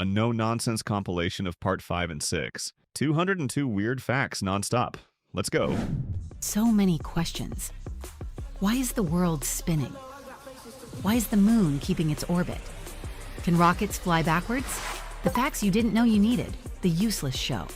a no-nonsense compilation of part 5 and 6. 202 weird facts nonstop. Let's go. So many questions. Why is the world spinning? Why is the moon keeping its orbit? Can rockets fly backwards? The facts you didn't know you needed. The Useless Show.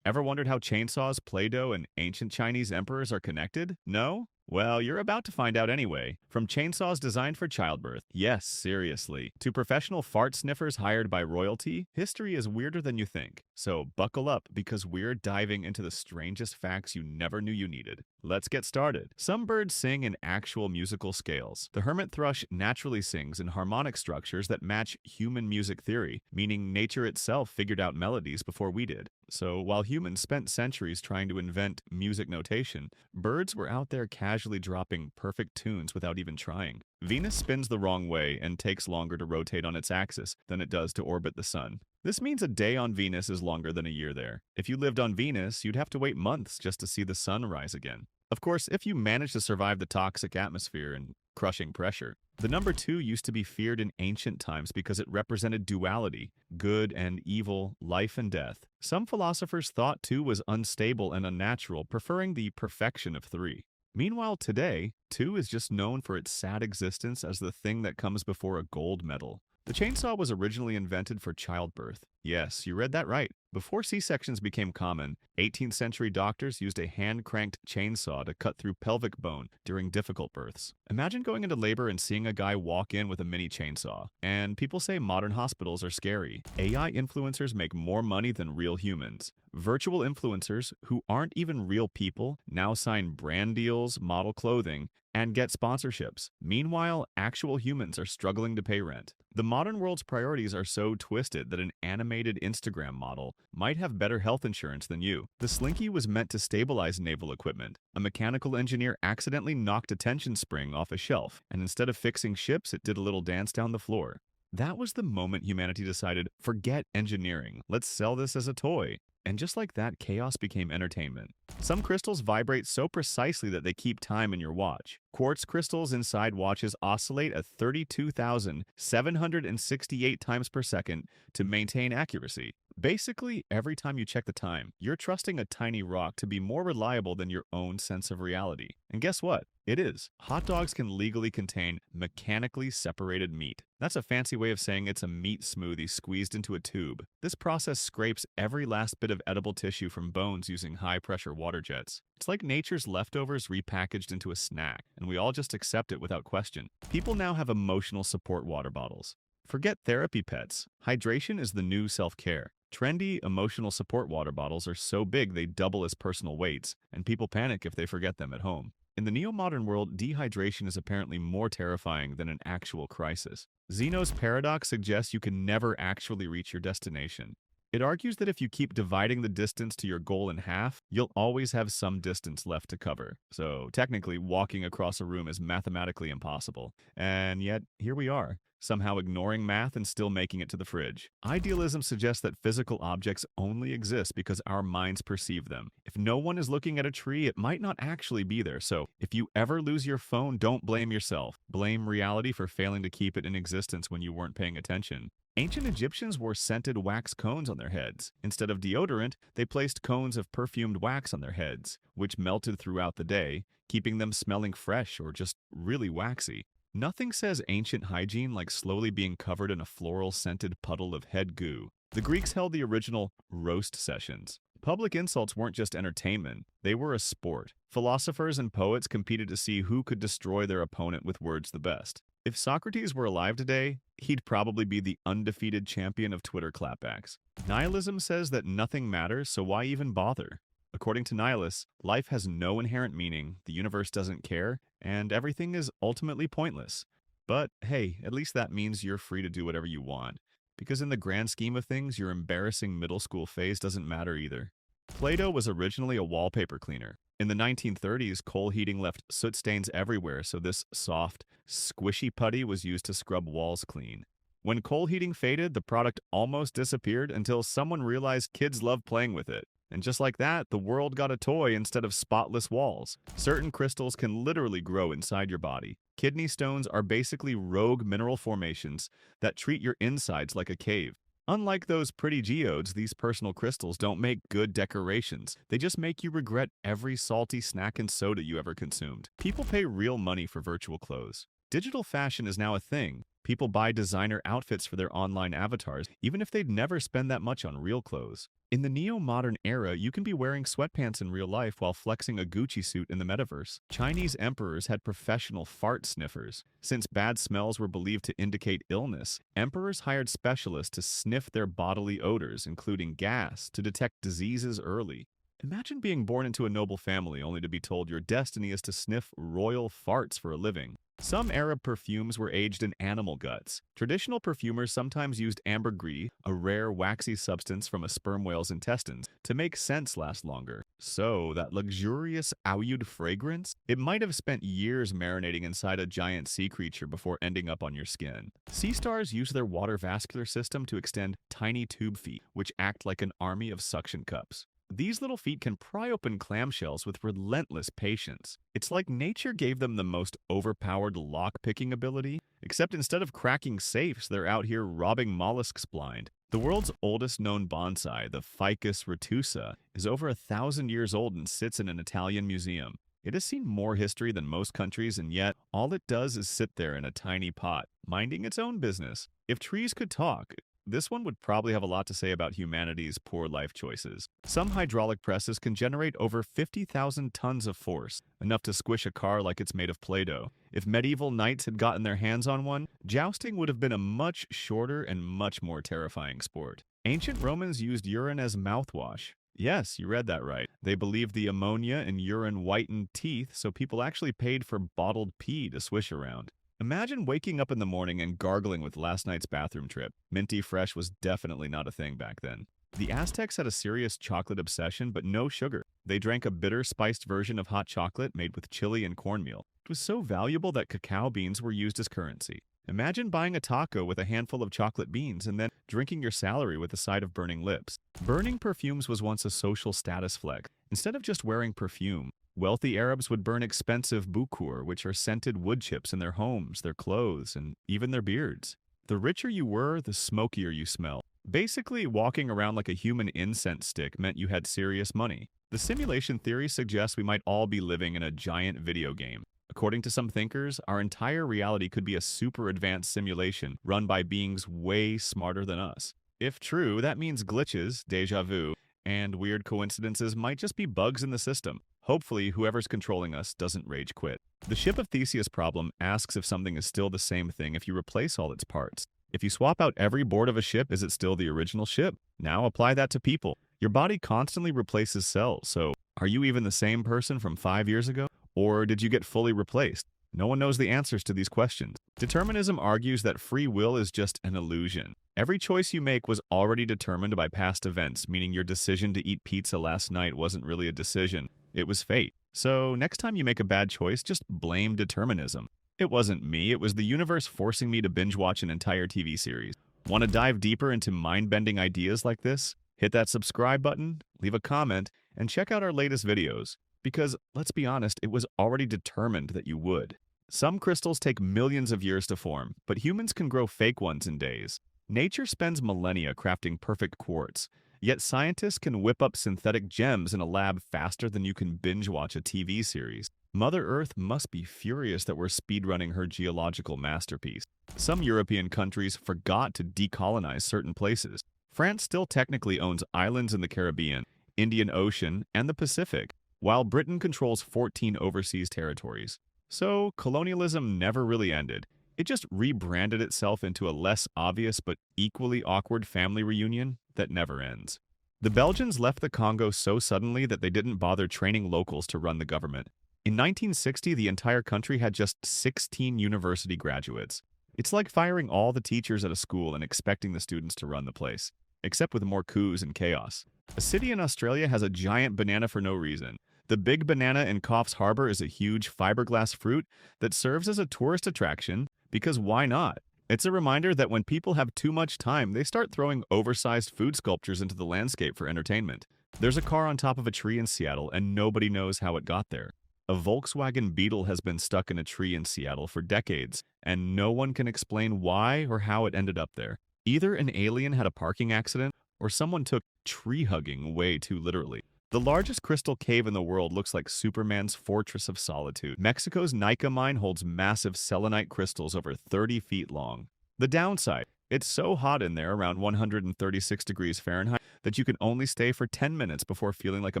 Ever wondered how chainsaws, Play-Doh, and ancient Chinese emperors are connected? No? Well, you're about to find out anyway. From chainsaws designed for childbirth, yes, seriously, to professional fart sniffers hired by royalty, history is weirder than you think. So buckle up, because we're diving into the strangest facts you never knew you needed. Let's get started. Some birds sing in actual musical scales. The hermit thrush naturally sings in harmonic structures that match human music theory, meaning nature itself figured out melodies before we did. So while humans spent centuries trying to invent music notation, birds were out there casually dropping perfect tunes without even trying. Venus spins the wrong way and takes longer to rotate on its axis than it does to orbit the sun. This means a day on Venus is longer than a year there. If you lived on Venus, you'd have to wait months just to see the sun rise again. Of course, if you manage to survive the toxic atmosphere and crushing pressure. The number 2 used to be feared in ancient times because it represented duality, good and evil, life and death. Some philosophers thought 2 was unstable and unnatural, preferring the perfection of 3. Meanwhile, today, 2 is just known for its sad existence as the thing that comes before a gold medal. The chainsaw was originally invented for childbirth. Yes, you read that right. Before C-sections became common, 18th century doctors used a hand-cranked chainsaw to cut through pelvic bone during difficult births. Imagine going into labor and seeing a guy walk in with a mini chainsaw. And people say modern hospitals are scary. AI influencers make more money than real humans. Virtual influencers, who aren't even real people, now sign brand deals, model clothing, and get sponsorships. Meanwhile, actual humans are struggling to pay rent. The modern world's priorities are so twisted that an animated Instagram model might have better health insurance than you. The Slinky was meant to stabilize naval equipment. A mechanical engineer accidentally knocked a tension spring off a shelf, and instead of fixing ships, it did a little dance down the floor. That was the moment humanity decided, forget engineering, let's sell this as a toy. And just like that, chaos became entertainment. Some crystals vibrate so precisely that they keep time in your watch. Quartz crystals inside watches oscillate at 32,768 times per second to maintain accuracy. Basically, every time you check the time, you're trusting a tiny rock to be more reliable than your own sense of reality. And guess what? It is. Hot dogs can legally contain mechanically separated meat. That's a fancy way of saying it's a meat smoothie squeezed into a tube. This process scrapes every last bit of edible tissue from bones using high-pressure water jets. It's like nature's leftovers repackaged into a snack, and we all just accept it without question. People now have emotional support water bottles. Forget therapy pets. Hydration is the new self-care. Trendy, emotional support water bottles are so big they double as personal weights, and people panic if they forget them at home. In the neo-modern world, dehydration is apparently more terrifying than an actual crisis. Zeno's paradox suggests you can never actually reach your destination. It argues that if you keep dividing the distance to your goal in half, you'll always have some distance left to cover. So technically, walking across a room is mathematically impossible. And yet, here we are, somehow ignoring math and still making it to the fridge. Idealism suggests that physical objects only exist because our minds perceive them. If no one is looking at a tree, it might not actually be there. So if you ever lose your phone, don't blame yourself. Blame reality for failing to keep it in existence when you weren't paying attention. Ancient Egyptians wore scented wax cones on their heads. Instead of deodorant, they placed cones of perfumed wax on their heads, which melted throughout the day, keeping them smelling fresh or just really waxy. Nothing says ancient hygiene like slowly being covered in a floral-scented puddle of head goo. The Greeks held the original roast sessions. Public insults weren't just entertainment, they were a sport. Philosophers and poets competed to see who could destroy their opponent with words the best. If Socrates were alive today, he'd probably be the undefeated champion of Twitter clapbacks. Nihilism says that nothing matters, so why even bother? According to nihilists, life has no inherent meaning, the universe doesn't care, and everything is ultimately pointless. But hey, at least that means you're free to do whatever you want. Because in the grand scheme of things, your embarrassing middle school phase doesn't matter either. Play-Doh was originally a wallpaper cleaner. In the 1930s, coal heating left soot stains everywhere, so this soft, squishy putty was used to scrub walls clean. When coal heating faded, the product almost disappeared until someone realized kids love playing with it. And just like that, the world got a toy instead of spotless walls. Certain crystals can literally grow inside your body. Kidney stones are basically rogue mineral formations that treat your insides like a cave. Unlike those pretty geodes, these personal crystals don't make good decorations. They just make you regret every salty snack and soda you ever consumed. People pay real money for virtual clothes. Digital fashion is now a thing. People buy designer outfits for their online avatars, even if they'd never spend that much on real clothes. In the neo-modern era, you can be wearing sweatpants in real life while flexing a Gucci suit in the metaverse. Chinese emperors had professional fart sniffers. Since bad smells were believed to indicate illness, emperors hired specialists to sniff their bodily odors, including gas, to detect diseases early. Imagine being born into a noble family only to be told your destiny is to sniff royal farts for a living. Some Arab perfumes were aged in animal guts. Traditional perfumers sometimes used ambergris, a rare waxy substance from a sperm whale's intestines, to make scents last longer. So, that luxurious oud fragrance? It might have spent years marinating inside a giant sea creature before ending up on your skin. Sea stars use their water vascular system to extend tiny tube feet, which act like an army of suction cups. These little feet can pry open clamshells with relentless patience. It's like nature gave them the most overpowered lock-picking ability, except instead of cracking safes, they're out here robbing mollusks blind. The world's oldest known bonsai, the Ficus retusa, is over 1,000 years old and sits in an Italian museum. It has seen more history than most countries, and yet all it does is sit there in a tiny pot, minding its own business. If trees could talk, this one would probably have a lot to say about humanity's poor life choices. Some hydraulic presses can generate over 50,000 tons of force, enough to squish a car like it's made of Play-Doh. If medieval knights had gotten their hands on one, jousting would have been a much shorter and much more terrifying sport. Ancient Romans used urine as mouthwash. Yes, you read that right. They believed the ammonia in urine whitened teeth, so people actually paid for bottled pee to swish around. Imagine waking up in the morning and gargling with last night's bathroom trip. Minty fresh was definitely not a thing back then. The Aztecs had a serious chocolate obsession, but no sugar. They drank a bitter, spiced version of hot chocolate made with chili and cornmeal. It was so valuable that cacao beans were used as currency. Imagine buying a taco with a handful of chocolate beans and then drinking your salary with a side of burning lips. Burning perfumes was once a social status flex. Instead of just wearing perfume, wealthy Arabs would burn expensive bukur, which are scented wood chips in their homes, their clothes, and even their beards. The richer you were, the smokier you smelled. Basically, walking around like a human incense stick meant you had serious money. The simulation theory suggests we might all be living in a giant video game. According to some thinkers, our entire reality could be a super advanced simulation run by beings way smarter than us. If true, that means glitches, déjà vu, and weird coincidences might just be bugs in the system. Hopefully, whoever's controlling us doesn't rage quit. The ship of Theseus problem asks if something is still the same thing if you replace all its parts. If you swap out every board of a ship, is it still the original ship? Now apply that to people. Your body constantly replaces cells, so are you even the same person from 5 years ago? Or did you get fully replaced? No one knows the answers to these questions. Determinism argues that free will is just an illusion. Every choice you make was already determined by past events, meaning your decision to eat pizza last night wasn't really a decision. It was fate. So next time you make a bad choice, just blame determinism. It wasn't me, it was the universe forcing me to binge watch an entire TV series. Want to dive deeper into mind-bending ideas like this? Hit that subscribe button, leave a comment, and check out our latest videos. Because, let's be honest, it was already determined that you would. Some crystals take millions of years to form, but humans can grow fake ones in days. Nature spends millennia crafting perfect quartz, yet scientists can whip up synthetic gems in a lab faster than you can binge-watch a TV series. Mother Earth must be furious that we're speedrunning her geological masterpiece. Some European countries forgot to decolonize certain places. France still technically owns islands in the Caribbean, Indian Ocean, and the Pacific, while Britain controls 14 overseas territories. So, colonialism never really ended. It just rebranded itself into a less obvious but equally awkward family reunion that never ends. The Belgians left the Congo so suddenly that they didn't bother training locals to run the government. In 1960, the entire country had just 16 university graduates. It's like firing all the teachers at a school and expecting the students to run the place, except with more coups and chaos. A city in Australia has a giant banana for no reason. The big banana in Coffs Harbour is a huge fiberglass fruit that serves as a tourist attraction because why not? It's a reminder that when people have too much time, they start throwing oversized food sculptures into the landscape for entertainment. There's a car on top of a tree in Seattle, and nobody knows how it got there. A Volkswagen Beetle has been stuck in a tree in Seattle for decades, and no one can explain why or how it ended up there. Either an alien had a parking accident, or someone took tree hugging way too literally. The largest crystal cave in the world looks like Superman's Fortress of Solitude. Mexico's Nica mine holds massive selenite crystals over 30 feet long. The downside, it's so hot in there, around 136 degrees Fahrenheit, that you can only stay for 10 minutes before feeling like a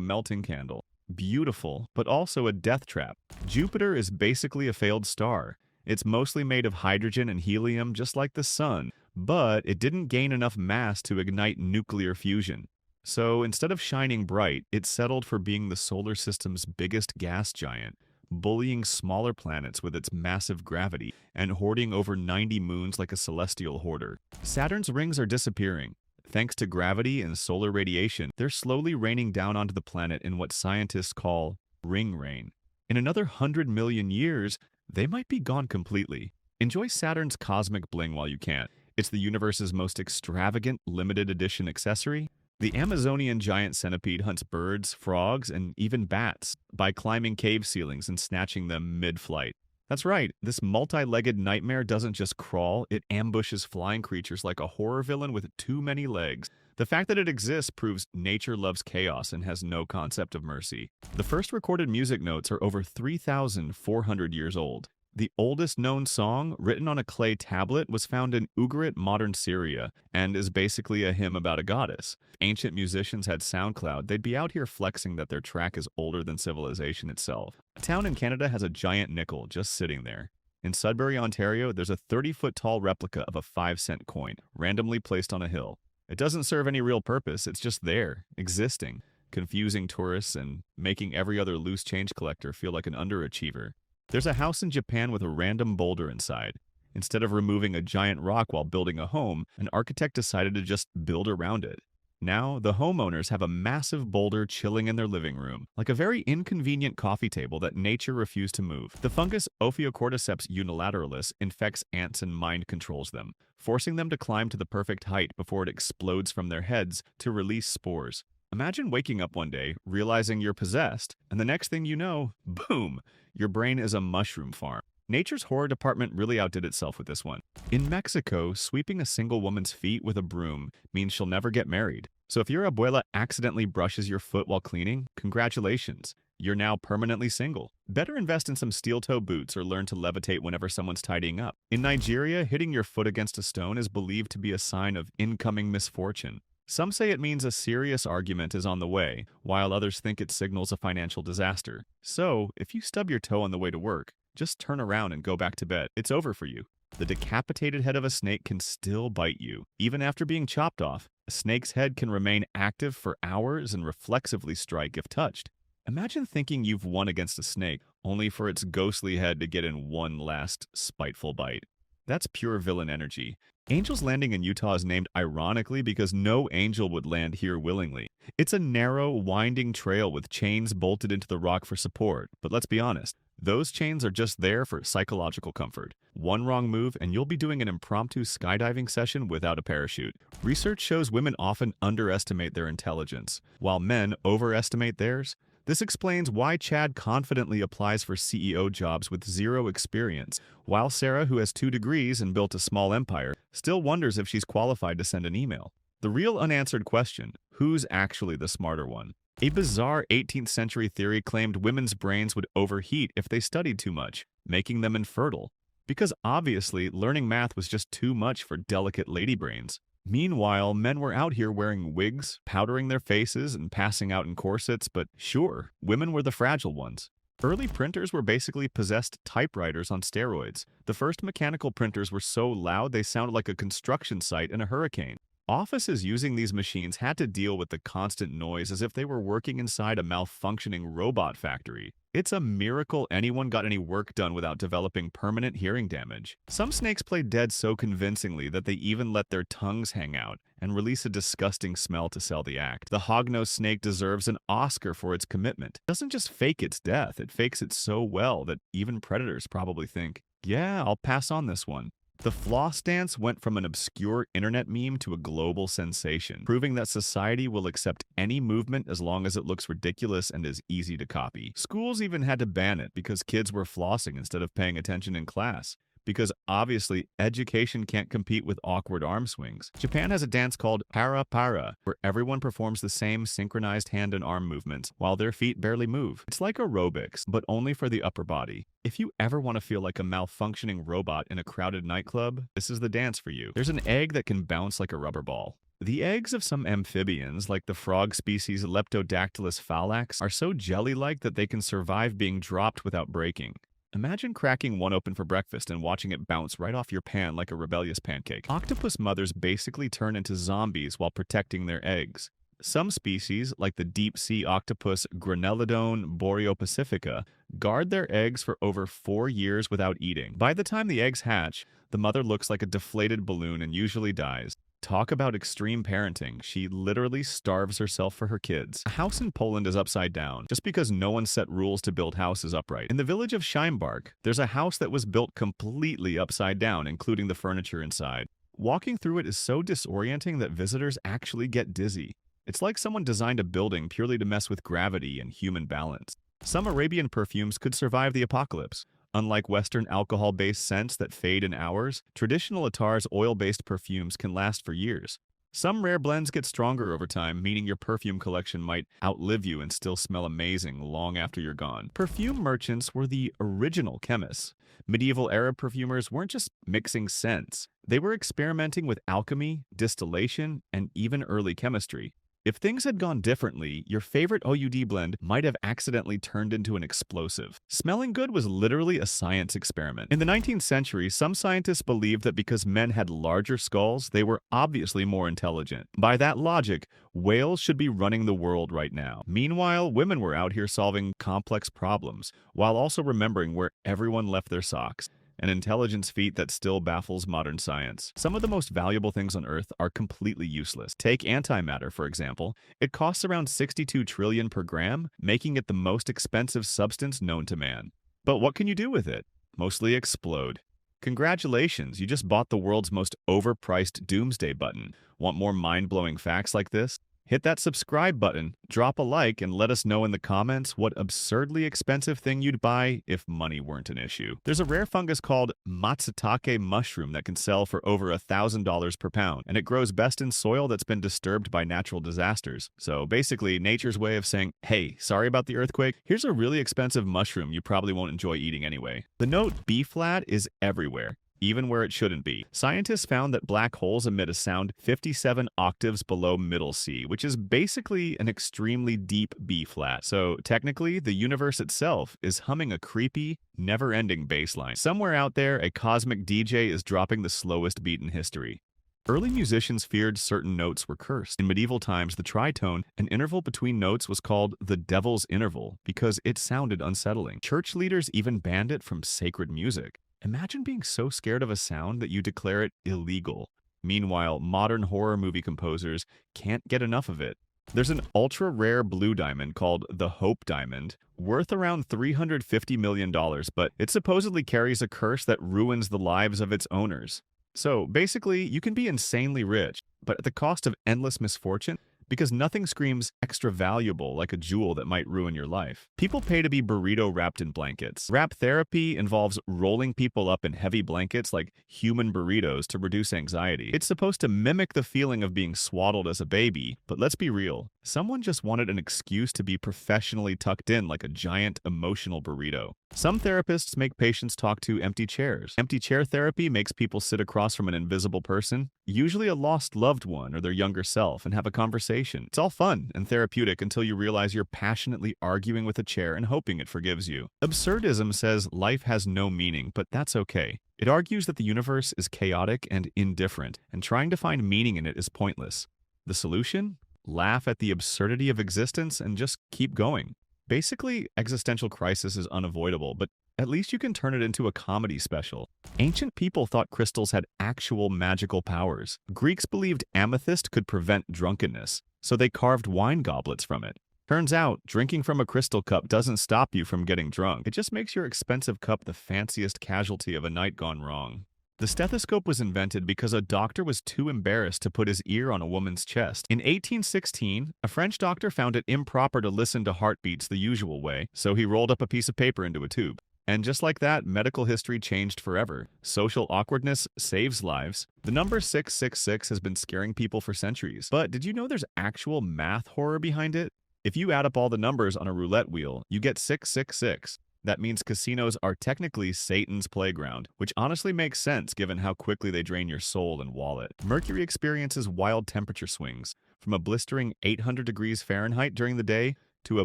melting candle. Beautiful, but also a death trap. Jupiter is basically a failed star. It's mostly made of hydrogen and helium, just like the sun, but it didn't gain enough mass to ignite nuclear fusion. So instead of shining bright, it settled for being the solar system's biggest gas giant, bullying smaller planets with its massive gravity and hoarding over 90 moons like a celestial hoarder. Saturn's rings are disappearing. Thanks to gravity and solar radiation, they're slowly raining down onto the planet in what scientists call ring rain. In another 100 million years, they might be gone completely. Enjoy Saturn's cosmic bling while you can. It's the universe's most extravagant limited edition accessory. The Amazonian giant centipede hunts birds, frogs, and even bats by climbing cave ceilings and snatching them mid-flight. That's right, this multi-legged nightmare doesn't just crawl, it ambushes flying creatures like a horror villain with too many legs. The fact that it exists proves nature loves chaos and has no concept of mercy. The first recorded music notes are over 3,400 years old. The oldest known song, written on a clay tablet, was found in Ugarit, modern Syria, and is basically a hymn about a goddess. If ancient musicians had SoundCloud, they'd be out here flexing that their track is older than civilization itself. A town in Canada has a giant nickel just sitting there. In Sudbury, Ontario, there's a 30-foot-tall replica of a 5-cent coin, randomly placed on a hill. It doesn't serve any real purpose, it's just there, existing, confusing tourists and making every other loose change collector feel like an underachiever. There's a house in Japan with a random boulder inside. Instead of removing a giant rock while building a home, an architect decided to just build around it. Now, the homeowners have a massive boulder chilling in their living room, like a very inconvenient coffee table that nature refused to move. The fungus Ophiocordyceps unilateralis infects ants and mind controls them, forcing them to climb to the perfect height before it explodes from their heads to release spores. Imagine waking up one day, realizing you're possessed, and the next thing you know, boom, your brain is a mushroom farm. Nature's horror department really outdid itself with this one. In Mexico, sweeping a single woman's feet with a broom means she'll never get married. So if your abuela accidentally brushes your foot while cleaning, congratulations, you're now permanently single. Better invest in some steel-toe boots or learn to levitate whenever someone's tidying up. In Nigeria, hitting your foot against a stone is believed to be a sign of incoming misfortune. Some say it means a serious argument is on the way, while others think it signals a financial disaster. So, if you stub your toe on the way to work, just turn around and go back to bed. It's over for you. The decapitated head of a snake can still bite you, even after being chopped off. A snake's head can remain active for hours and reflexively strike if touched. Imagine thinking you've won against a snake, only for its ghostly head to get in one last spiteful bite. That's pure villain energy. Angel's Landing in Utah is named ironically because no angel would land here willingly. It's a narrow, winding trail with chains bolted into the rock for support, but let's be honest, those chains are just there for psychological comfort. One wrong move and you'll be doing an impromptu skydiving session without a parachute. Research shows women often underestimate their intelligence, while men overestimate theirs. This explains why Chad confidently applies for CEO jobs with zero experience, while Sarah, who has 2 degrees and built a small empire, still wonders if she's qualified to send an email. The real unanswered question, who's actually the smarter one? A bizarre 18th century theory claimed women's brains would overheat if they studied too much, making them infertile. Because obviously, learning math was just too much for delicate lady brains. Meanwhile, men were out here wearing wigs, powdering their faces, and passing out in corsets, but sure, women were the fragile ones. Early printers were basically possessed typewriters on steroids. The first mechanical printers were so loud they sounded like a construction site in a hurricane. Offices using these machines had to deal with the constant noise as if they were working inside a malfunctioning robot factory. It's a miracle anyone got any work done without developing permanent hearing damage. Some snakes play dead so convincingly that they even let their tongues hang out and release a disgusting smell to sell the act. The hognose snake deserves an Oscar for its commitment. It doesn't just fake its death, it fakes it so well that even predators probably think, yeah, I'll pass on this one. The floss dance went from an obscure internet meme to a global sensation, proving that society will accept any movement as long as it looks ridiculous and is easy to copy. Schools even had to ban it because kids were flossing instead of paying attention in class, because obviously education can't compete with awkward arm swings. Japan has a dance called para, where everyone performs the same synchronized hand and arm movements while their feet barely move. It's like aerobics, but only for the upper body. If you ever want to feel like a malfunctioning robot in a crowded nightclub, this is the dance for you. There's an egg that can bounce like a rubber ball. The eggs of some amphibians, like the frog species Leptodactylus phallax, are so jelly-like that they can survive being dropped without breaking. Imagine cracking one open for breakfast and watching it bounce right off your pan like a rebellious pancake. Octopus mothers basically turn into zombies while protecting their eggs. Some species, like the deep-sea octopus Granelodon boreopacifica, guard their eggs for over 4 years without eating. By the time the eggs hatch, the mother looks like a deflated balloon and usually dies. Talk about extreme parenting. She literally starves herself for her kids. A house in Poland is upside down, just because no one set rules to build houses upright. In the village of Scheimbark, there's a house that was built completely upside down, including the furniture inside. Walking through it is so disorienting that visitors actually get dizzy. It's like someone designed a building purely to mess with gravity and human balance. Some Arabian perfumes could survive the apocalypse. Unlike Western alcohol-based scents that fade in hours, traditional Attar's oil-based perfumes can last for years. Some rare blends get stronger over time, meaning your perfume collection might outlive you and still smell amazing long after you're gone. Perfume merchants were the original chemists. Medieval Arab perfumers weren't just mixing scents. They were experimenting with alchemy, distillation, and even early chemistry. If things had gone differently, your favorite OUD blend might have accidentally turned into an explosive. Smelling good was literally a science experiment. In the 19th century, some scientists believed that because men had larger skulls, they were obviously more intelligent. By that logic, whales should be running the world right now. Meanwhile, women were out here solving complex problems, while also remembering where everyone left their socks. An intelligence feat that still baffles modern science. Some of the most valuable things on Earth are completely useless. Take antimatter, for example. It costs around 62 trillion per gram, making it the most expensive substance known to man. But what can you do with it? Mostly explode. Congratulations, you just bought the world's most overpriced doomsday button. Want more mind-blowing facts like this? Hit that subscribe button, drop a like, and let us know in the comments what absurdly expensive thing you'd buy if money weren't an issue. There's a rare fungus called matsutake mushroom that can sell for over $1,000 per pound, and it grows best in soil that's been disturbed by natural disasters. So basically, nature's way of saying, hey, sorry about the earthquake, here's a really expensive mushroom you probably won't enjoy eating anyway. The note B-flat is everywhere, even where it shouldn't be. Scientists found that black holes emit a sound 57 octaves below middle C, which is basically an extremely deep B-flat. So technically, the universe itself is humming a creepy, never-ending bass line. Somewhere out there, a cosmic DJ is dropping the slowest beat in history. Early musicians feared certain notes were cursed. In medieval times, the tritone, an interval between notes, was called the devil's interval because it sounded unsettling. Church leaders even banned it from sacred music. Imagine being so scared of a sound that you declare it illegal. Meanwhile, modern horror movie composers can't get enough of it. There's an ultra-rare blue diamond called the Hope Diamond, worth around $350 million, but it supposedly carries a curse that ruins the lives of its owners. So basically, you can be insanely rich, but at the cost of endless misfortune, because nothing screams extra valuable like a jewel that might ruin your life. People pay to be burrito wrapped in blankets. Wrap therapy involves rolling people up in heavy blankets like human burritos to reduce anxiety. It's supposed to mimic the feeling of being swaddled as a baby, but let's be real. Someone just wanted an excuse to be professionally tucked in like a giant emotional burrito. Some therapists make patients talk to empty chairs. Empty chair therapy makes people sit across from an invisible person, usually a lost loved one or their younger self, and have a conversation. It's all fun and therapeutic until you realize you're passionately arguing with a chair and hoping it forgives you. Absurdism says life has no meaning, but that's okay. It argues that the universe is chaotic and indifferent, and trying to find meaning in it is pointless. The solution? Laugh at the absurdity of existence and just keep going. Basically, existential crisis is unavoidable, but at least you can turn it into a comedy special. Ancient people thought crystals had actual magical powers. Greeks believed amethyst could prevent drunkenness, so they carved wine goblets from it. Turns out, drinking from a crystal cup doesn't stop you from getting drunk. It just makes your expensive cup the fanciest casualty of a night gone wrong. The stethoscope was invented because a doctor was too embarrassed to put his ear on a woman's chest. In 1816, a French doctor found it improper to listen to heartbeats the usual way, so he rolled up a piece of paper into a tube. And just like that, medical history changed forever. Social awkwardness saves lives. The number 666 has been scaring people for centuries. But did you know there's actual math horror behind it? If you add up all the numbers on a roulette wheel, you get 666. That means casinos are technically Satan's playground, which honestly makes sense given how quickly they drain your soul and wallet. Mercury experiences wild temperature swings, from a blistering 800 degrees Fahrenheit during the day to a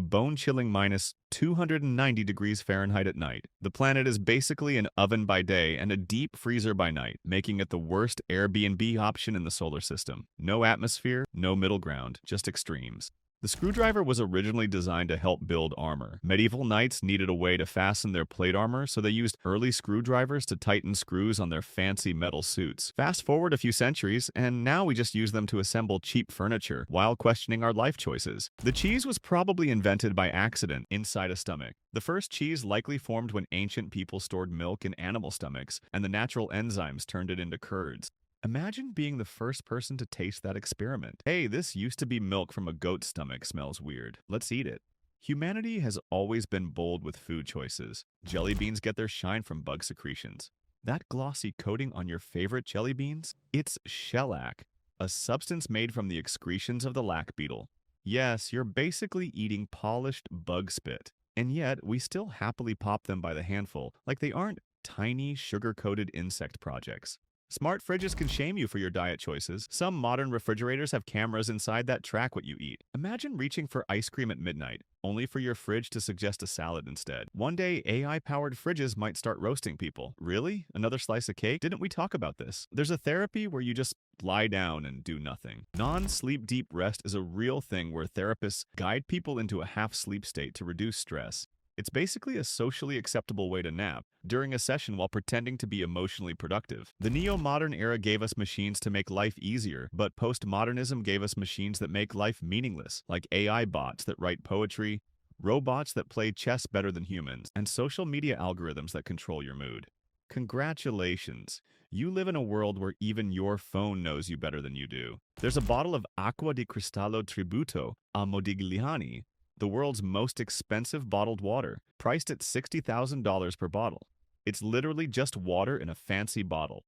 bone-chilling minus 290 degrees Fahrenheit at night. The planet is basically an oven by day and a deep freezer by night, making it the worst Airbnb option in the solar system. No atmosphere, no middle ground, just extremes. The screwdriver was originally designed to help build armor. Medieval knights needed a way to fasten their plate armor, so they used early screwdrivers to tighten screws on their fancy metal suits. Fast forward a few centuries, and now we just use them to assemble cheap furniture while questioning our life choices. The cheese was probably invented by accident inside a stomach. The first cheese likely formed when ancient people stored milk in animal stomachs, and the natural enzymes turned it into curds. Imagine being the first person to taste that experiment. Hey, this used to be milk from a goat's stomach, smells weird. Let's eat it. Humanity has always been bold with food choices. Jelly beans get their shine from bug secretions. That glossy coating on your favorite jelly beans? It's shellac, a substance made from the excretions of the lac beetle. Yes, you're basically eating polished bug spit. And yet, we still happily pop them by the handful, like they aren't tiny, sugar-coated insect projects. Smart fridges can shame you for your diet choices. Some modern refrigerators have cameras inside that track what you eat. Imagine reaching for ice cream at midnight, only for your fridge to suggest a salad instead. One day, AI-powered fridges might start roasting people. Really? Another slice of cake? Didn't we talk about this? There's a therapy where you just lie down and do nothing. Non-sleep deep rest is a real thing where therapists guide people into a half-sleep state to reduce stress. It's basically a socially acceptable way to nap during a session while pretending to be emotionally productive. The neo-modern era gave us machines to make life easier, but postmodernism gave us machines that make life meaningless, like AI bots that write poetry, robots that play chess better than humans, and social media algorithms that control your mood. Congratulations. You live in a world where even your phone knows you better than you do. There's a bottle of Acqua di Cristallo Tributo a Modigliani, the world's most expensive bottled water, priced at $60,000 per bottle. It's literally just water in a fancy bottle.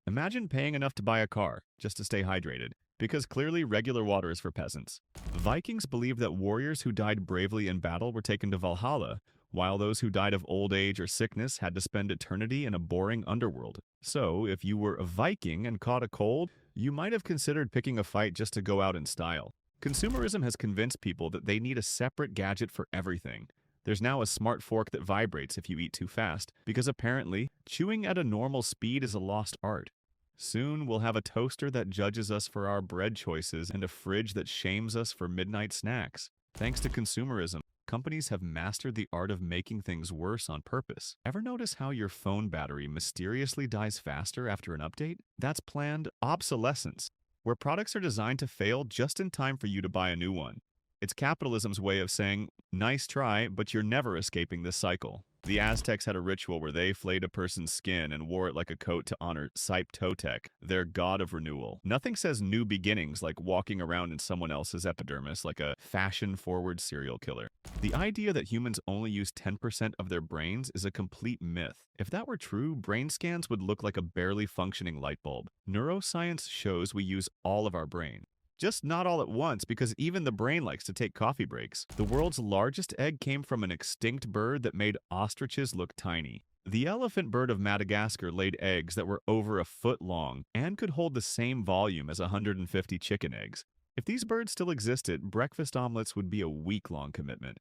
Imagine paying enough to buy a car, just to stay hydrated, because clearly regular water is for peasants. Vikings believed that warriors who died bravely in battle were taken to Valhalla, while those who died of old age or sickness had to spend eternity in a boring underworld. So, if you were a Viking and caught a cold, you might have considered picking a fight just to go out in style. Consumerism has convinced people that they need a separate gadget for everything. There's now a smart fork that vibrates if you eat too fast, because apparently, chewing at a normal speed is a lost art. Soon, we'll have a toaster that judges us for our bread choices and a fridge that shames us for midnight snacks. Thanks to consumerism, companies have mastered the art of making things worse on purpose. Ever notice how your phone battery mysteriously dies faster after an update? That's planned obsolescence, where products are designed to fail just in time for you to buy a new one. It's capitalism's way of saying, nice try, but you're never escaping this cycle. The Aztecs had a ritual where they flayed a person's skin and wore it like a coat to honor Totec, their god of renewal. Nothing says new beginnings like walking around in someone else's epidermis like a fashion-forward serial killer. The idea that humans only use 10% of their brains is a complete myth. If that were true, brain scans would look like a barely functioning light bulb. Neuroscience shows we use all of our brain. Just not all at once, because even the brain likes to take coffee breaks. The world's largest egg came from an extinct bird that made ostriches look tiny. The elephant bird of Madagascar laid eggs that were over a foot long and could hold the same volume as 150 chicken eggs. If these birds still existed, breakfast omelets would be a week-long commitment.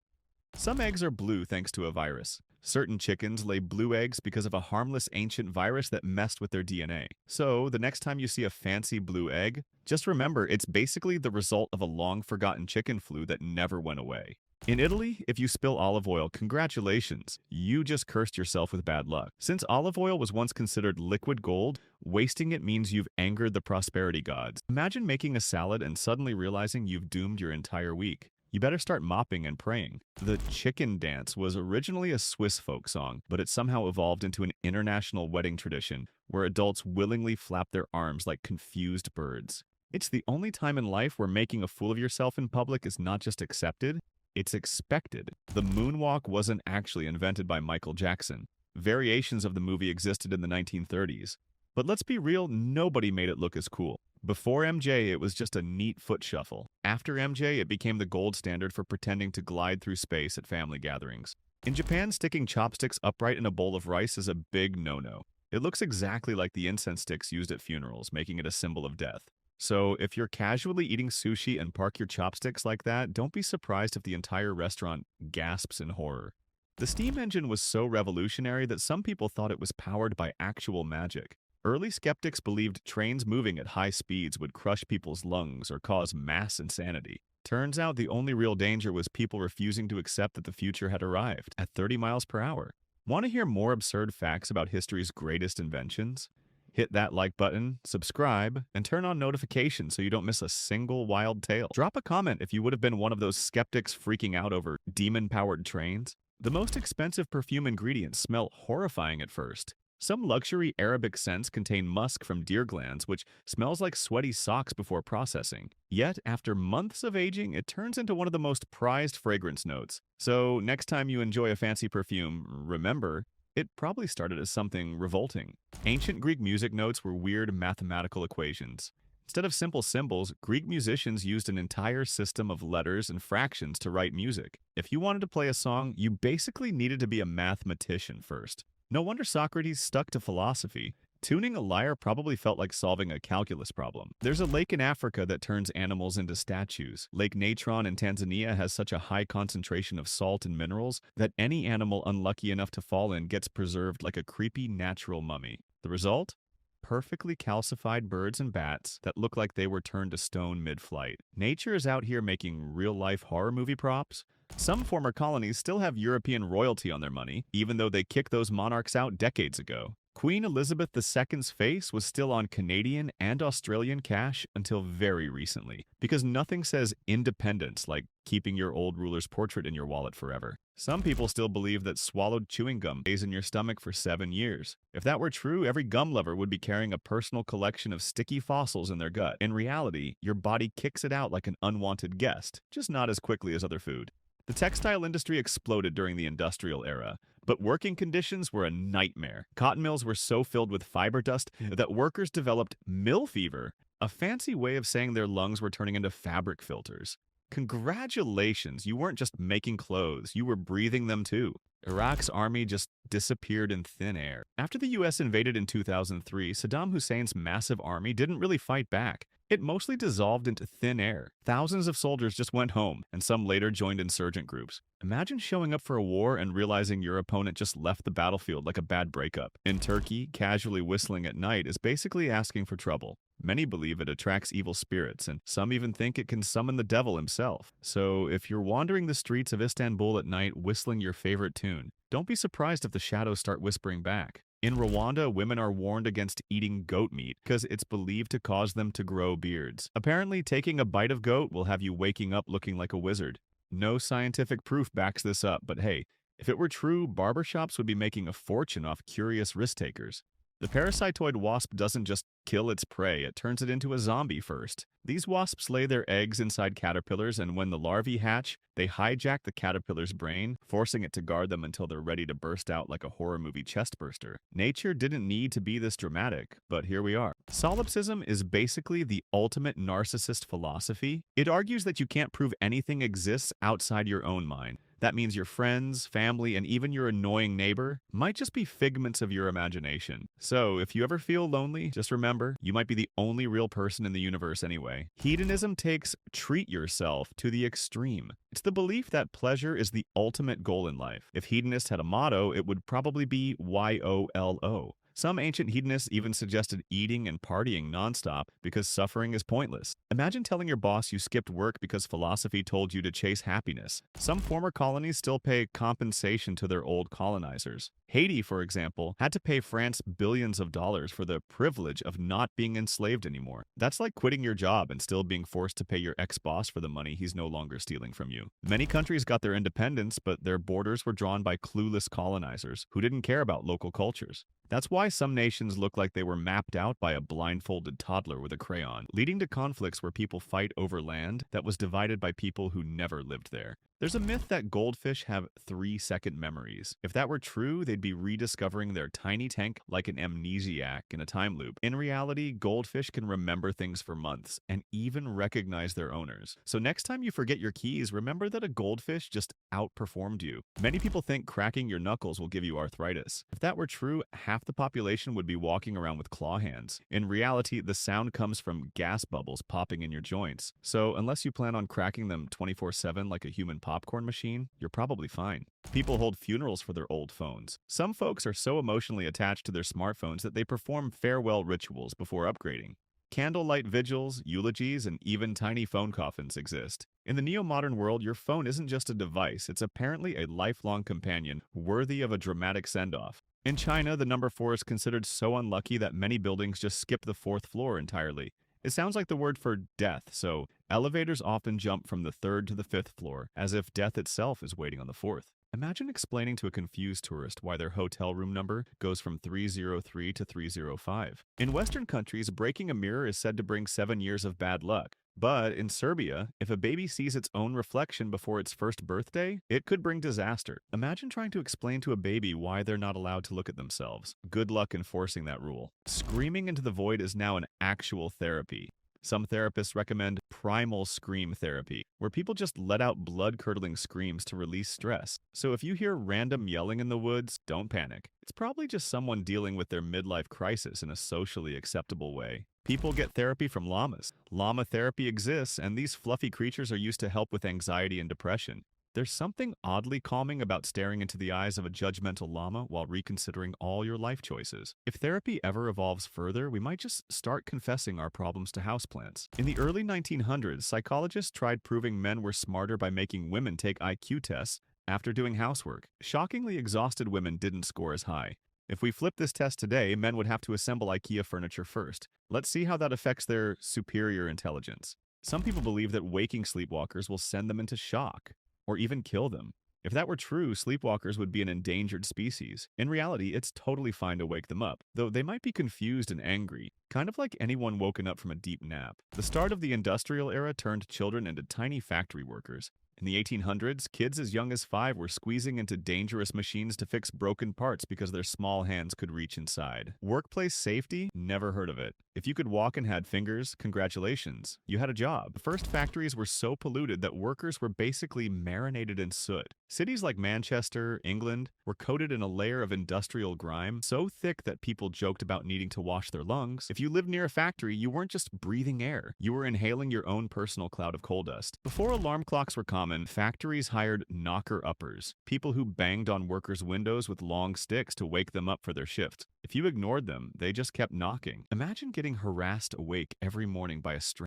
Some eggs are blue thanks to a virus. Certain chickens lay blue eggs because of a harmless ancient virus that messed with their DNA. So, the next time you see a fancy blue egg, just remember it's basically the result of a long-forgotten chicken flu that never went away. In Italy, if you spill olive oil, congratulations, you just cursed yourself with bad luck. Since olive oil was once considered liquid gold, wasting it means you've angered the prosperity gods. Imagine making a salad and suddenly realizing you've doomed your entire week. you better start mopping and praying. The chicken dance was originally a Swiss folk song, but it somehow evolved into an international wedding tradition where adults willingly flap their arms like confused birds. It's the only time in life where making a fool of yourself in public is not just accepted, it's expected. The moonwalk wasn't actually invented by Michael Jackson. Variations of the movie existed in the 1930s. But let's be real, nobody made it look as cool. Before MJ, it was just a neat foot shuffle. After MJ, it became the gold standard for pretending to glide through space at family gatherings. In Japan, sticking chopsticks upright in a bowl of rice is a big no-no. It looks exactly like the incense sticks used at funerals, making it a symbol of death. So if you're casually eating sushi and park your chopsticks like that, don't be surprised if the entire restaurant gasps in horror. The steam engine was so revolutionary that some people thought it was powered by actual magic. Early skeptics believed trains moving at high speeds would crush people's lungs or cause mass insanity. Turns out the only real danger was people refusing to accept that the future had arrived at 30 miles per hour. Want to hear more absurd facts about history's greatest inventions? Hit that like button, subscribe, and turn on notifications so you don't miss a single wild tale. Drop a comment if you would have been one of those skeptics freaking out over demon-powered trains. The most expensive perfume ingredients smell horrifying at first. Some luxury Arabic scents contain musk from deer glands, which smells like sweaty socks before processing. Yet, after months of aging, it turns into one of the most prized fragrance notes. So, next time you enjoy a fancy perfume, remember, it probably started as something revolting. Ancient Greek music notes were weird mathematical equations. Instead of simple symbols, Greek musicians used an entire system of letters and fractions to write music. If you wanted to play a song, you basically needed to be a mathematician first. No wonder Socrates stuck to philosophy. Tuning a lyre probably felt like solving a calculus problem. There's a lake in Africa that turns animals into statues. Lake Neutron in Tanzania has such a high concentration of salt and minerals that any animal unlucky enough to fall in gets preserved like a creepy natural mummy. The result? Perfectly calcified birds and bats that look like they were turned to stone mid-flight. Nature is out here making real-life horror movie props. Some former colonies still have European royalty on their money, even though they kicked those monarchs out decades ago. Queen Elizabeth II's face was still on Canadian and Australian cash until very recently, because nothing says independence like keeping your old ruler's portrait in your wallet forever. Some people still believe that swallowed chewing gum stays in your stomach for 7 years. If that were true, every gum lover would be carrying a personal collection of sticky fossils in their gut. In reality, your body kicks it out like an unwanted guest, just not as quickly as other food. The textile industry exploded during the industrial era, but working conditions were a nightmare. Cotton mills were so filled with fiber dust that workers developed mill fever, a fancy way of saying their lungs were turning into fabric filters. Congratulations, you weren't just making clothes, you were breathing them too. Iraq's army just disappeared in thin air. After the US invaded in 2003, Saddam Hussein's massive army didn't really fight back. It mostly dissolved into thin air. Thousands of soldiers just went home, and some later joined insurgent groups. Imagine showing up for a war and realizing your opponent just left the battlefield like a bad breakup. In Turkey, casually whistling at night is basically asking for trouble. Many believe it attracts evil spirits, and some even think it can summon the devil himself. So if you're wandering the streets of Istanbul at night whistling your favorite tune, don't be surprised if the shadows start whispering back. In Rwanda, women are warned against eating goat meat because it's believed to cause them to grow beards. Apparently, taking a bite of goat will have you waking up looking like a wizard. No scientific proof backs this up, but hey, if it were true, barbershops would be making a fortune off curious risk-takers. The parasitoid wasp doesn't just kill its prey, it turns it into a zombie first. These wasps lay their eggs inside caterpillars, and when the larvae hatch, they hijack the caterpillar's brain, forcing it to guard them until they're ready to burst out like a horror movie chestburster. Nature didn't need to be this dramatic, but here we are. Solipsism is basically the ultimate narcissist philosophy. It argues that you can't prove anything exists outside your own mind. That means your friends, family, and even your annoying neighbor might just be figments of your imagination. So, if you ever feel lonely, just remember, you might be the only real person in the universe anyway. Hedonism takes treat yourself to the extreme. It's the belief that pleasure is the ultimate goal in life. If hedonists had a motto, it would probably be YOLO. Some ancient hedonists even suggested eating and partying nonstop because suffering is pointless. Imagine telling your boss you skipped work because philosophy told you to chase happiness. Some former colonies still pay compensation to their old colonizers. Haiti, for example, had to pay France billions of dollars for the privilege of not being enslaved anymore. That's like quitting your job and still being forced to pay your ex-boss for the money he's no longer stealing from you. Many countries got their independence, but their borders were drawn by clueless colonizers who didn't care about local cultures. That's why some nations look like they were mapped out by a blindfolded toddler with a crayon, leading to conflicts where people fight over land that was divided by people who never lived there. There's a myth that goldfish have 3-second memories. If that were true, they'd be rediscovering their tiny tank like an amnesiac in a time loop. In reality, goldfish can remember things for months and even recognize their owners. So next time you forget your keys, remember that a goldfish just outperformed you. Many people think cracking your knuckles will give you arthritis. If that were true, half the population would be walking around with claw hands. In reality, the sound comes from gas bubbles popping in your joints. So unless you plan on cracking them 24/7 like a human popcorn machine, you're probably fine. People hold funerals for their old phones. Some folks are so emotionally attached to their smartphones that they perform farewell rituals before upgrading. Candlelight vigils, eulogies, and even tiny phone coffins exist. In the neo-modern world, your phone isn't just a device, it's apparently a lifelong companion worthy of a dramatic send-off. In China, the number 4 is considered so unlucky that many buildings just skip the 4th floor entirely. It sounds like the word for death, so elevators often jump from the 3rd to the 5th floor, as if death itself is waiting on the 4th. Imagine explaining to a confused tourist why their hotel room number goes from 303 to 305. In Western countries, breaking a mirror is said to bring 7 years of bad luck. But in Serbia, if a baby sees its own reflection before its first birthday, it could bring disaster. Imagine trying to explain to a baby why they're not allowed to look at themselves. Good luck enforcing that rule. Screaming into the void is now an actual therapy. Some therapists recommend primal scream therapy, where people just let out blood-curdling screams to release stress. So if you hear random yelling in the woods, don't panic. It's probably just someone dealing with their midlife crisis in a socially acceptable way. People get therapy from llamas. Llama therapy exists, and these fluffy creatures are used to help with anxiety and depression. There's something oddly calming about staring into the eyes of a judgmental llama while reconsidering all your life choices. If therapy ever evolves further, we might just start confessing our problems to houseplants. In the early 1900s, psychologists tried proving men were smarter by making women take IQ tests after doing housework. Shockingly, exhausted women didn't score as high. If we flip this test today, men would have to assemble IKEA furniture first. Let's see how that affects their superior intelligence. Some people believe that waking sleepwalkers will send them into shock, or even kill them. If that were true, sleepwalkers would be an endangered species. In reality, it's totally fine to wake them up, though they might be confused and angry, kind of like anyone woken up from a deep nap. The start of the industrial era turned children into tiny factory workers. In the 1800s, kids as young as 5 were squeezing into dangerous machines to fix broken parts because their small hands could reach inside. Workplace safety? Never heard of it. If you could walk and had fingers, congratulations, you had a job. The first factories were so polluted that workers were basically marinated in soot. Cities like Manchester, England, were coated in a layer of industrial grime so thick that people joked about needing to wash their lungs. If you lived near a factory, you weren't just breathing air, you were inhaling your own personal cloud of coal dust. Before alarm clocks were common, factories hired knocker-uppers, people who banged on workers' windows with long sticks to wake them up for their shift. If you ignored them, they just kept knocking. Imagine getting harassed awake every morning by a string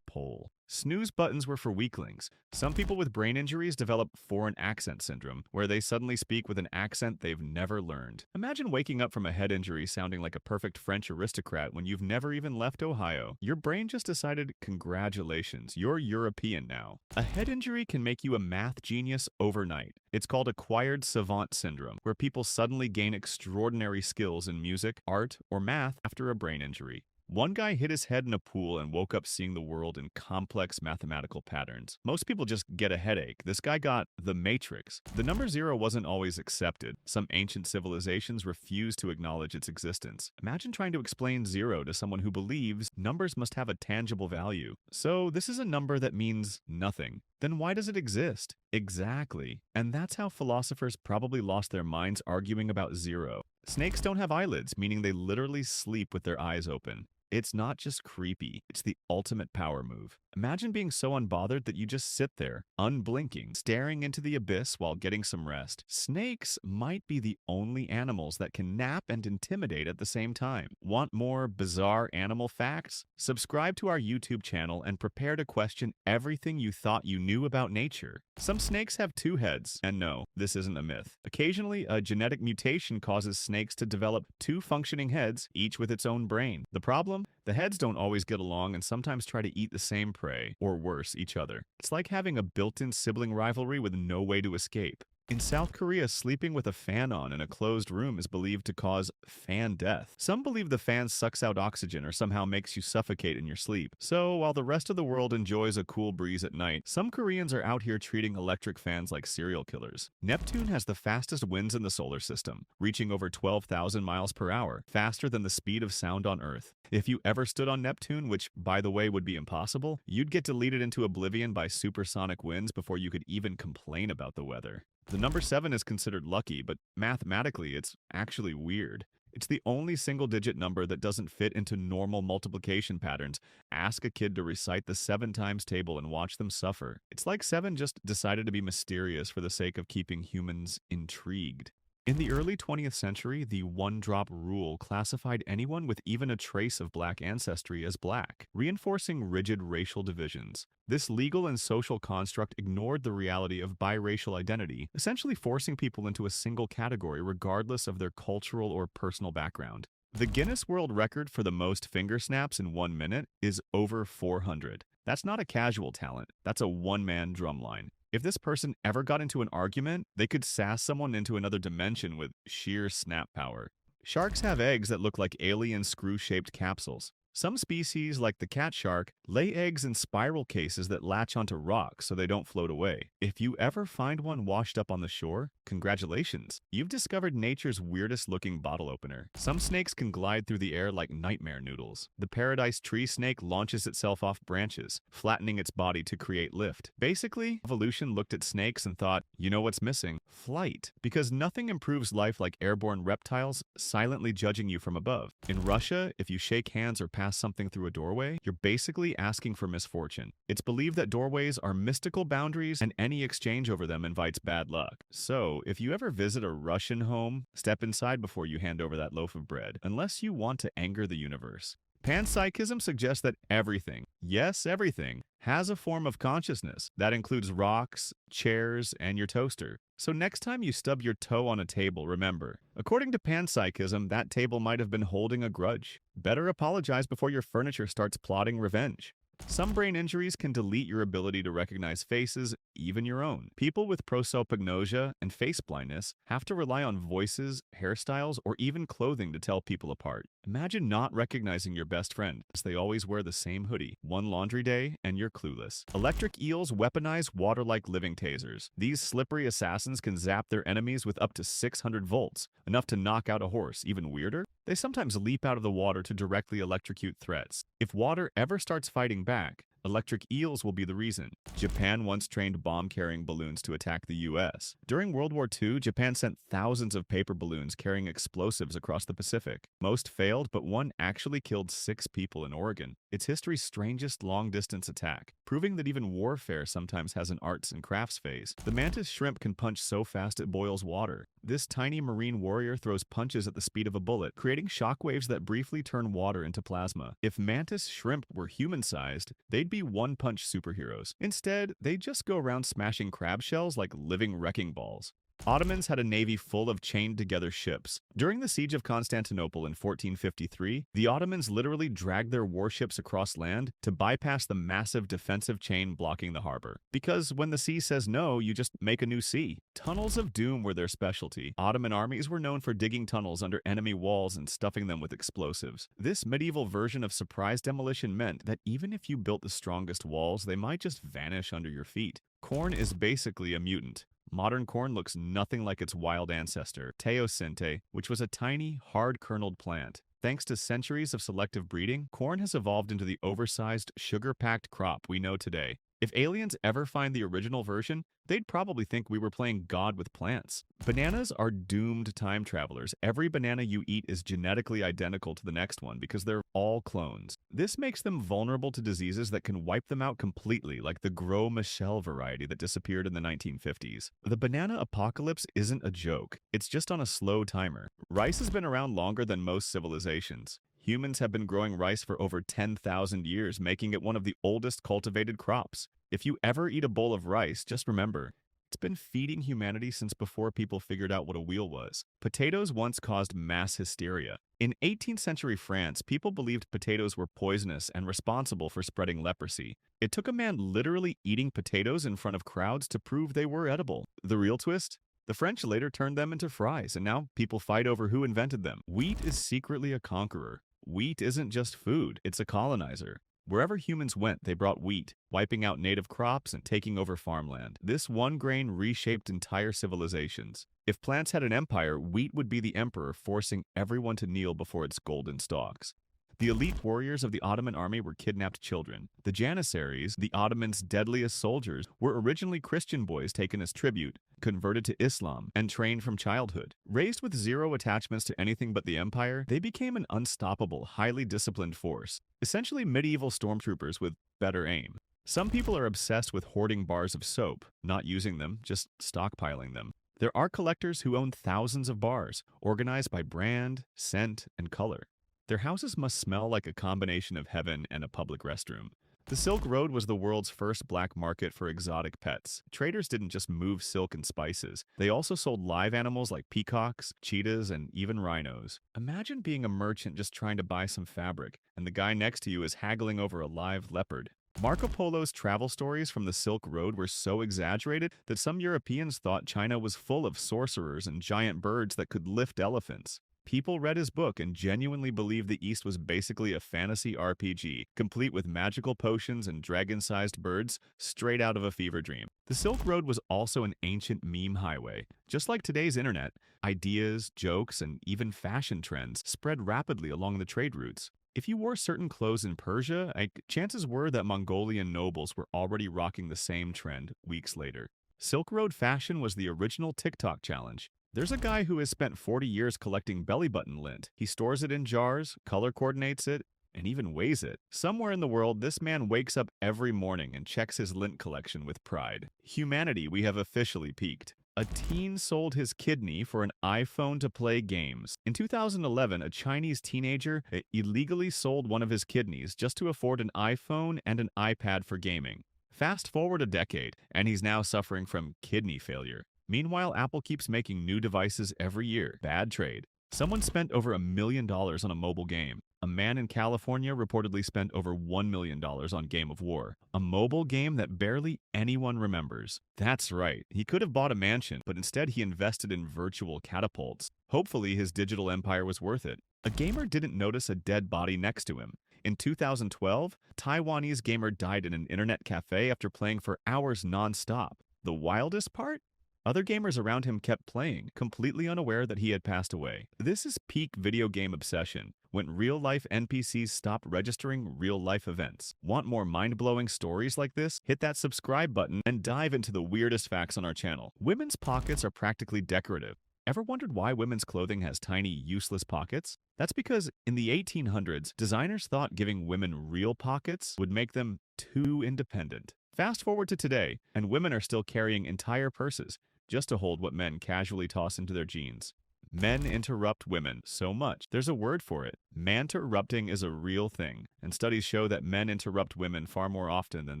pole. Snooze buttons were for weaklings. Some people with brain injuries develop foreign accent syndrome, where they suddenly speak with an accent they've never learned. Imagine waking up from a head injury sounding like a perfect French aristocrat when you've never even left Ohio. Your brain just decided, congratulations, you're European now. A head injury can make you a math genius overnight. It's called acquired savant syndrome, where people suddenly gain extraordinary skills in music, art, or math after a brain injury. One guy hit his head in a pool and woke up seeing the world in complex mathematical patterns. Most people just get a headache. This guy got the Matrix. The number 0 wasn't always accepted. Some ancient civilizations refused to acknowledge its existence. Imagine trying to explain 0 to someone who believes numbers must have a tangible value. So this is a number that means nothing. Then why does it exist? Exactly. And that's how philosophers probably lost their minds arguing about 0. Snakes don't have eyelids, meaning they literally sleep with their eyes open. It's not just creepy, it's the ultimate power move. Imagine being so unbothered that you just sit there, unblinking, staring into the abyss while getting some rest. Snakes might be the only animals that can nap and intimidate at the same time. Want more bizarre animal facts? Subscribe to our YouTube channel and prepare to question everything you thought you knew about nature. Some snakes have two heads, and no, this isn't a myth. Occasionally, a genetic mutation causes snakes to develop two functioning heads, each with its own brain. The problem? The heads don't always get along and sometimes try to eat the same prey, or worse, each other. It's like having a built-in sibling rivalry with no way to escape. In South Korea, sleeping with a fan on in a closed room is believed to cause fan death. Some believe the fan sucks out oxygen or somehow makes you suffocate in your sleep. So, while the rest of the world enjoys a cool breeze at night, some Koreans are out here treating electric fans like serial killers. Neptune has the fastest winds in the solar system, reaching over 12,000 miles per hour, faster than the speed of sound on Earth. If you ever stood on Neptune, which, by the way, would be impossible, you'd get deleted into oblivion by supersonic winds before you could even complain about the weather. The number 7 is considered lucky, but mathematically it's actually weird. It's the only single-digit number that doesn't fit into normal multiplication patterns. Ask a kid to recite the 7 times table and watch them suffer. It's like 7 just decided to be mysterious for the sake of keeping humans intrigued. In the early 20th century, the one-drop rule classified anyone with even a trace of black ancestry as black, reinforcing rigid racial divisions. This legal and social construct ignored the reality of biracial identity, essentially forcing people into a single category regardless of their cultural or personal background. The Guinness World Record for the most finger snaps in 1 minute is over 400. That's not a casual talent, that's a one-man drumline. If this person ever got into an argument, they could sass someone into another dimension with sheer snap power. Sharks have eggs that look like alien screw-shaped capsules. Some species, like the cat shark, lay eggs in spiral cases that latch onto rocks so they don't float away. If you ever find one washed up on the shore, congratulations, you've discovered nature's weirdest-looking bottle opener. Some snakes can glide through the air like nightmare noodles. The paradise tree snake launches itself off branches, flattening its body to create lift. Basically, evolution looked at snakes and thought, you know what's missing? Flight. Because nothing improves life like airborne reptiles silently judging you from above. In Russia, if you shake hands or pass something through a doorway, you're basically asking for misfortune. It's believed that doorways are mystical boundaries and any exchange over them invites bad luck. So, if you ever visit a Russian home, step inside before you hand over that loaf of bread, unless you want to anger the universe. Panpsychism suggests that everything, yes, everything, has a form of consciousness. That includes rocks, chairs, and your toaster. So next time you stub your toe on a table, remember, according to panpsychism, that table might have been holding a grudge. Better apologize before your furniture starts plotting revenge. Some brain injuries can delete your ability to recognize faces, even your own. People with prosopagnosia and face blindness have to rely on voices, hairstyles, or even clothing to tell people apart. Imagine not recognizing your best friend, as they always wear the same hoodie. One laundry day, and you're clueless. Electric eels weaponize water-like living tasers. These slippery assassins can zap their enemies with up to 600 volts, enough to knock out a horse. Even weirder? They sometimes leap out of the water to directly electrocute threats. If water ever starts fighting back, electric eels will be the reason. Japan once trained bomb-carrying balloons to attack the U.S. During World War II, Japan sent thousands of paper balloons carrying explosives across the Pacific. Most failed, but one actually killed 6 people in Oregon. It's history's strangest long-distance attack, proving that even warfare sometimes has an arts and crafts phase. The mantis shrimp can punch so fast it boils water. This tiny marine warrior throws punches at the speed of a bullet, creating shockwaves that briefly turn water into plasma. If mantis shrimp were human-sized, they'd be one-punch superheroes. Instead, they just go around smashing crab shells like living wrecking balls. Ottomans had a navy full of chained-together ships. During the siege of Constantinople in 1453, the Ottomans literally dragged their warships across land to bypass the massive defensive chain blocking the harbor. Because when the sea says no, you just make a new sea. Tunnels of doom were their specialty. Ottoman armies were known for digging tunnels under enemy walls and stuffing them with explosives. This medieval version of surprise demolition meant that even if you built the strongest walls, they might just vanish under your feet. Corn is basically a mutant. Modern corn looks nothing like its wild ancestor, teosinte, which was a tiny, hard-kerneled plant. Thanks to centuries of selective breeding, corn has evolved into the oversized, sugar-packed crop we know today. If aliens ever find the original version, they'd probably think we were playing God with plants. Bananas are doomed time travelers. Every banana you eat is genetically identical to the next one because they're all clones. This makes them vulnerable to diseases that can wipe them out completely, like the Gros Michel variety that disappeared in the 1950s. The banana apocalypse isn't a joke. It's just on a slow timer. Rice has been around longer than most civilizations. Humans have been growing rice for over 10,000 years, making it one of the oldest cultivated crops. If you ever eat a bowl of rice, just remember, it's been feeding humanity since before people figured out what a wheel was. Potatoes once caused mass hysteria. In 18th century France, people believed potatoes were poisonous and responsible for spreading leprosy. It took a man literally eating potatoes in front of crowds to prove they were edible. The real twist? The French later turned them into fries, and now people fight over who invented them. Wheat is secretly a conqueror. Wheat isn't just food, it's a colonizer. Wherever humans went, they brought wheat, wiping out native crops and taking over farmland. This one grain reshaped entire civilizations. If plants had an empire, wheat would be the emperor, forcing everyone to kneel before its golden stalks. The elite warriors of the Ottoman army were kidnapped children. The Janissaries, the Ottomans' deadliest soldiers, were originally Christian boys taken as tribute, converted to Islam, and trained from childhood. Raised with zero attachments to anything but the empire, they became an unstoppable, highly disciplined force, essentially medieval stormtroopers with better aim. Some people are obsessed with hoarding bars of soap, not using them, just stockpiling them. There are collectors who own thousands of bars, organized by brand, scent, and color. Their houses must smell like a combination of heaven and a public restroom. The Silk Road was the world's first black market for exotic pets. Traders didn't just move silk and spices. They also sold live animals like peacocks, cheetahs, and even rhinos. Imagine being a merchant just trying to buy some fabric, and the guy next to you is haggling over a live leopard. Marco Polo's travel stories from the Silk Road were so exaggerated that some Europeans thought China was full of sorcerers and giant birds that could lift elephants. People read his book and genuinely believed the East was basically a fantasy RPG, complete with magical potions and dragon-sized birds straight out of a fever dream. The Silk Road was also an ancient meme highway. Just like today's internet, ideas, jokes, and even fashion trends spread rapidly along the trade routes. If you wore certain clothes in Persia, chances were that Mongolian nobles were already rocking the same trend weeks later. Silk Road fashion was the original TikTok challenge. There's a guy who has spent 40 years collecting belly button lint. He stores it in jars, color coordinates it, and even weighs it. Somewhere in the world, this man wakes up every morning and checks his lint collection with pride. Humanity, we have officially peaked. A teen sold his kidney for an iPhone to play games. In 2011, a Chinese teenager illegally sold one of his kidneys just to afford an iPhone and an iPad for gaming. Fast forward a decade, and he's now suffering from kidney failure. Meanwhile, Apple keeps making new devices every year. Bad trade. Someone spent over $1 million on a mobile game. A man in California reportedly spent over $1 million on Game of War, a mobile game that barely anyone remembers. That's right, he could have bought a mansion, but instead he invested in virtual catapults. Hopefully his digital empire was worth it. A gamer didn't notice a dead body next to him. In 2012, Taiwanese gamer died in an internet cafe after playing for hours non-stop. The wildest part? Other gamers around him kept playing, completely unaware that he had passed away. This is peak video game obsession, when real-life NPCs stop registering real-life events. Want more mind-blowing stories like this? Hit that subscribe button and dive into the weirdest facts on our channel. Women's pockets are practically decorative. Ever wondered why women's clothing has tiny, useless pockets? That's because in the 1800s, designers thought giving women real pockets would make them too independent. Fast forward to today, and women are still carrying entire purses just to hold what men casually toss into their jeans. Men interrupt women so much. There's a word for it. Manterrupting is a real thing, and studies show that men interrupt women far more often than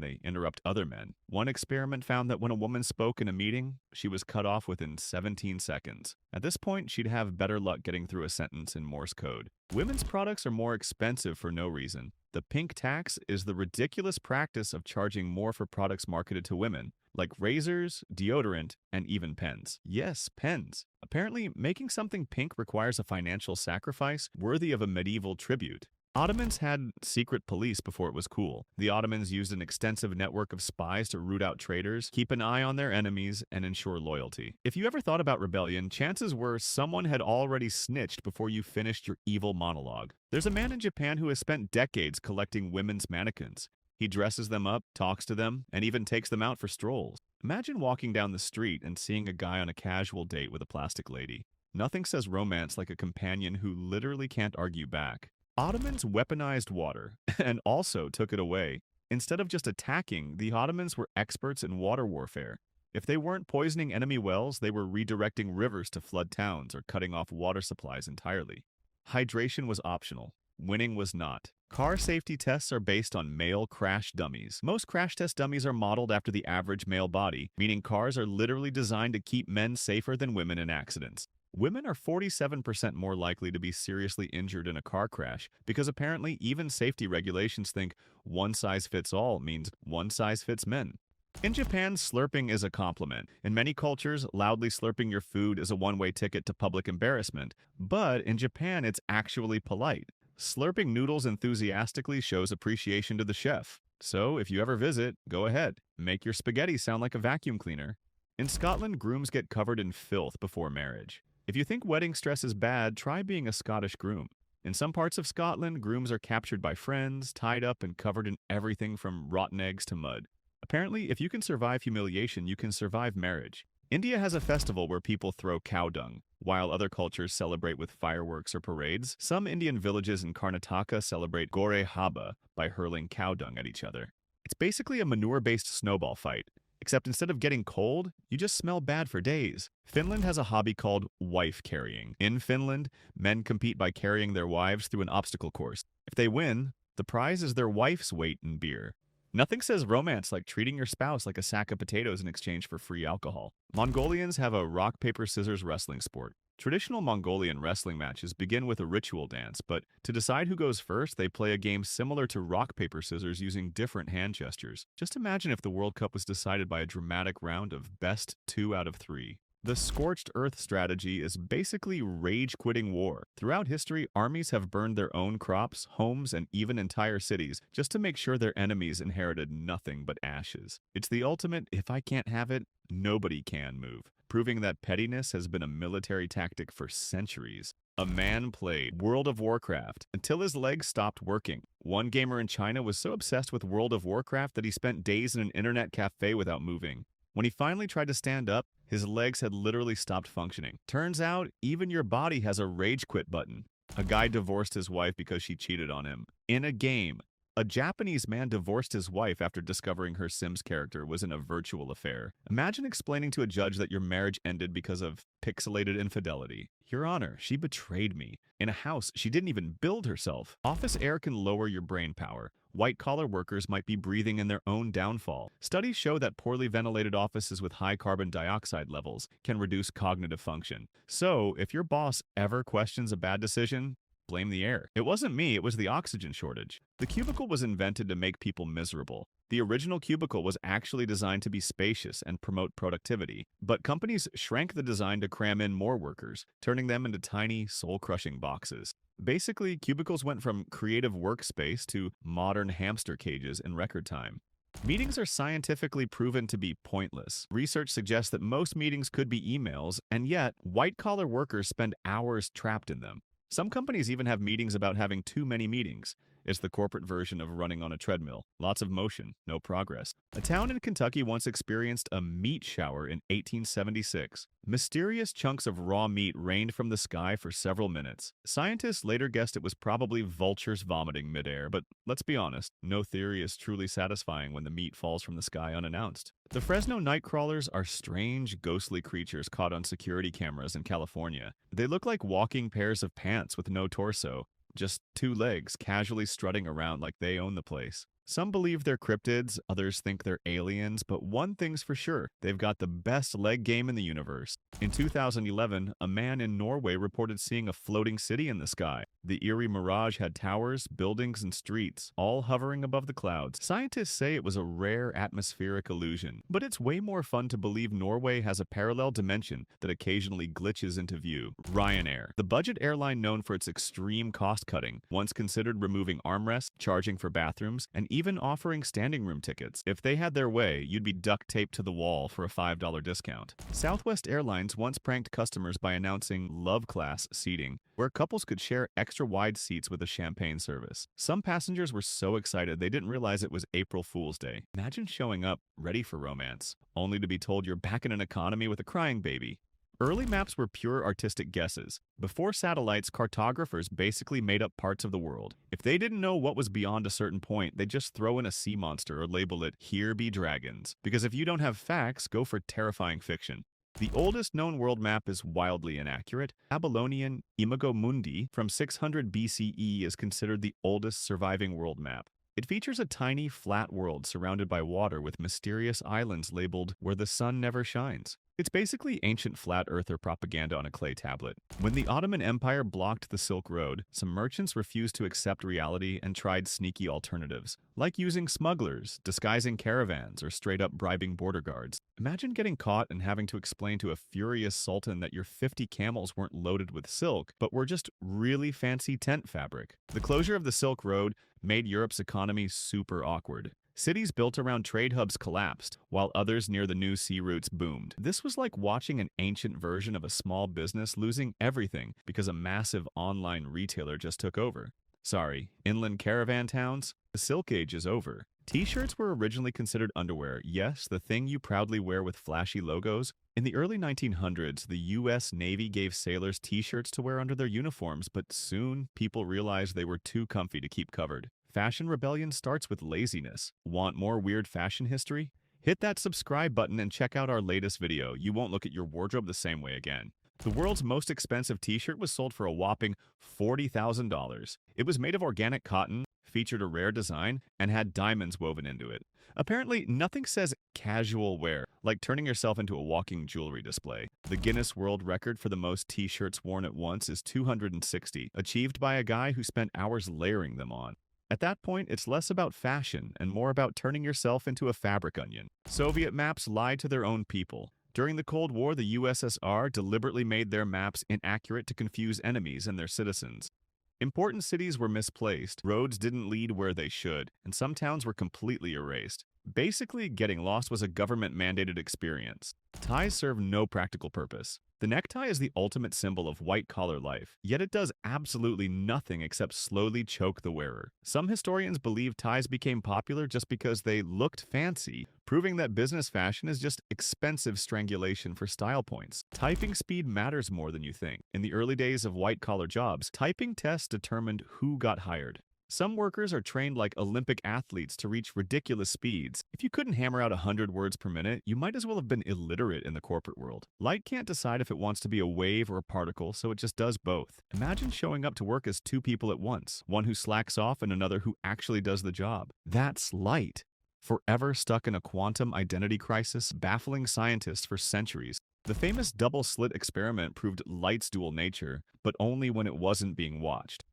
they interrupt other men. One experiment found that when a woman spoke in a meeting, she was cut off within 17 seconds. At this point, she'd have better luck getting through a sentence in Morse code. Women's products are more expensive for no reason. The pink tax is the ridiculous practice of charging more for products marketed to women, like razors, deodorant, and even pens. Yes, pens. Apparently, making something pink requires a financial sacrifice worthy of a medieval tribute. Ottomans had secret police before it was cool. The Ottomans used an extensive network of spies to root out traitors, keep an eye on their enemies, and ensure loyalty. If you ever thought about rebellion, chances were someone had already snitched before you finished your evil monologue. There's a man in Japan who has spent decades collecting women's mannequins. He dresses them up, talks to them, and even takes them out for strolls. Imagine walking down the street and seeing a guy on a casual date with a plastic lady. Nothing says romance like a companion who literally can't argue back. Ottomans weaponized water and also took it away. Instead of just attacking, the Ottomans were experts in water warfare. If they weren't poisoning enemy wells, they were redirecting rivers to flood towns or cutting off water supplies entirely. Hydration was optional. Winning was not. Car safety tests are based on male crash dummies. Most crash test dummies are modeled after the average male body, meaning cars are literally designed to keep men safer than women in accidents. Women are 47% more likely to be seriously injured in a car crash because apparently even safety regulations think one size fits all means one size fits men. In Japan, slurping is a compliment. In many cultures, loudly slurping your food is a one-way ticket to public embarrassment. But in Japan, it's actually polite. Slurping noodles enthusiastically shows appreciation to the chef. So, if you ever visit, go ahead. Make your spaghetti sound like a vacuum cleaner. In Scotland, grooms get covered in filth before marriage. If you think wedding stress is bad, try being a Scottish groom. In some parts of Scotland, grooms are captured by friends, tied up and covered in everything from rotten eggs to mud. Apparently, if you can survive humiliation, you can survive marriage. India has a festival where people throw cow dung. While other cultures celebrate with fireworks or parades, some Indian villages in Karnataka celebrate Gore Haba by hurling cow dung at each other. It's basically a manure-based snowball fight, except instead of getting cold, you just smell bad for days. Finland has a hobby called wife carrying. In Finland, men compete by carrying their wives through an obstacle course. If they win, the prize is their wife's weight in beer. Nothing says romance like treating your spouse like a sack of potatoes in exchange for free alcohol. Mongolians have a rock, paper, scissors wrestling sport. Traditional Mongolian wrestling matches begin with a ritual dance, but to decide who goes first, they play a game similar to rock, paper, scissors using different hand gestures. Just imagine if the World Cup was decided by a dramatic round of best 2 out of 3. The scorched earth strategy is basically rage-quitting war. Throughout history, armies have burned their own crops, homes, and even entire cities just to make sure their enemies inherited nothing but ashes. It's the ultimate, if I can't have it, nobody can move, proving that pettiness has been a military tactic for centuries. A man played World of Warcraft until his legs stopped working. One gamer in China was so obsessed with World of Warcraft that he spent days in an internet cafe without moving. When he finally tried to stand up, his legs had literally stopped functioning. Turns out, even your body has a rage quit button. A guy divorced his wife because she cheated on him. In a game, a Japanese man divorced his wife after discovering her Sims character was in a virtual affair. Imagine explaining to a judge that your marriage ended because of pixelated infidelity. Your Honor, she betrayed me. In a house she didn't even build herself. Office air can lower your brain power. White-collar workers might be breathing in their own downfall. Studies show that poorly ventilated offices with high carbon dioxide levels can reduce cognitive function. So, if your boss ever questions a bad decision, blame the air. It wasn't me, it was the oxygen shortage. The cubicle was invented to make people miserable. The original cubicle was actually designed to be spacious and promote productivity, but companies shrank the design to cram in more workers, turning them into tiny, soul-crushing boxes. Basically, cubicles went from creative workspace to modern hamster cages in record time. Meetings are scientifically proven to be pointless. Research suggests that most meetings could be emails, and yet, white-collar workers spend hours trapped in them. Some companies even have meetings about having too many meetings. It's the corporate version of running on a treadmill. Lots of motion, no progress. A town in Kentucky once experienced a meat shower in 1876. Mysterious chunks of raw meat rained from the sky for several minutes. Scientists later guessed it was probably vultures vomiting midair, but let's be honest, no theory is truly satisfying when the meat falls from the sky unannounced. The Fresno nightcrawlers are strange, ghostly creatures caught on security cameras in California. They look like walking pairs of pants with no torso. Just 2 legs casually strutting around like they own the place. Some believe they're cryptids, others think they're aliens, but one thing's for sure, they've got the best leg game in the universe. In 2011, a man in Norway reported seeing a floating city in the sky. The eerie mirage had towers, buildings, and streets, all hovering above the clouds. Scientists say it was a rare atmospheric illusion, but it's way more fun to believe Norway has a parallel dimension that occasionally glitches into view. Ryanair, the budget airline known for its extreme cost cutting, once considered removing armrests, charging for bathrooms, and even offering standing room tickets. If they had their way, you'd be duct taped to the wall for a $5 discount. Southwest Airlines once pranked customers by announcing love class seating, where couples could share extra extra wide seats with a champagne service. Some passengers were so excited they didn't realize it was April Fool's Day. Imagine showing up ready for romance, only to be told you're back in an economy with a crying baby. Early maps were pure artistic guesses. Before satellites, cartographers basically made up parts of the world. If they didn't know what was beyond a certain point, they'd just throw in a sea monster or label it, "Here be dragons." Because if you don't have facts, go for terrifying fiction. The oldest known world map is wildly inaccurate. Babylonian Imago Mundi from 600 BCE is considered the oldest surviving world map. It features a tiny, flat world surrounded by water with mysterious islands labeled "Where the Sun Never Shines." It's basically ancient flat earther propaganda on a clay tablet. When the Ottoman Empire blocked the Silk Road, some merchants refused to accept reality and tried sneaky alternatives, like using smugglers, disguising caravans, or straight up bribing border guards. Imagine getting caught and having to explain to a furious sultan that your 50 camels weren't loaded with silk, but were just really fancy tent fabric. The closure of the Silk Road made Europe's economy super awkward. Cities built around trade hubs collapsed, while others near the new sea routes boomed. This was like watching an ancient version of a small business losing everything because a massive online retailer just took over. Sorry, inland caravan towns? The Silk Age is over. T-shirts were originally considered underwear, yes, the thing you proudly wear with flashy logos. In the early 1900s, the U.S. Navy gave sailors T-shirts to wear under their uniforms, but soon people realized they were too comfy to keep covered. Fashion rebellion starts with laziness. Want more weird fashion history? Hit that subscribe button and check out our latest video. You won't look at your wardrobe the same way again. The world's most expensive t-shirt was sold for a whopping $40,000. It was made of organic cotton, featured a rare design, and had diamonds woven into it. Apparently, nothing says casual wear like turning yourself into a walking jewelry display. The Guinness World Record for the most t-shirts worn at once is 260, achieved by a guy who spent hours layering them on. At that point, it's less about fashion and more about turning yourself into a fabric onion. Soviet maps lied to their own people. During the Cold War, the USSR deliberately made their maps inaccurate to confuse enemies and their citizens. Important cities were misplaced, roads didn't lead where they should, and some towns were completely erased. Basically, getting lost was a government-mandated experience. Ties serve no practical purpose. The necktie is the ultimate symbol of white-collar life, yet it does absolutely nothing except slowly choke the wearer. Some historians believe ties became popular just because they looked fancy, proving that business fashion is just expensive strangulation for style points. Typing speed matters more than you think. In the early days of white-collar jobs, typing tests determined who got hired. Some workers are trained like Olympic athletes to reach ridiculous speeds. If you couldn't hammer out 100 words per minute, you might as well have been illiterate in the corporate world. Light can't decide if it wants to be a wave or a particle, so it just does both. Imagine showing up to work as two people at once, one who slacks off and another who actually does the job. That's light. Forever stuck in a quantum identity crisis, baffling scientists for centuries. The famous double-slit experiment proved light's dual nature, but only when it wasn't being watched.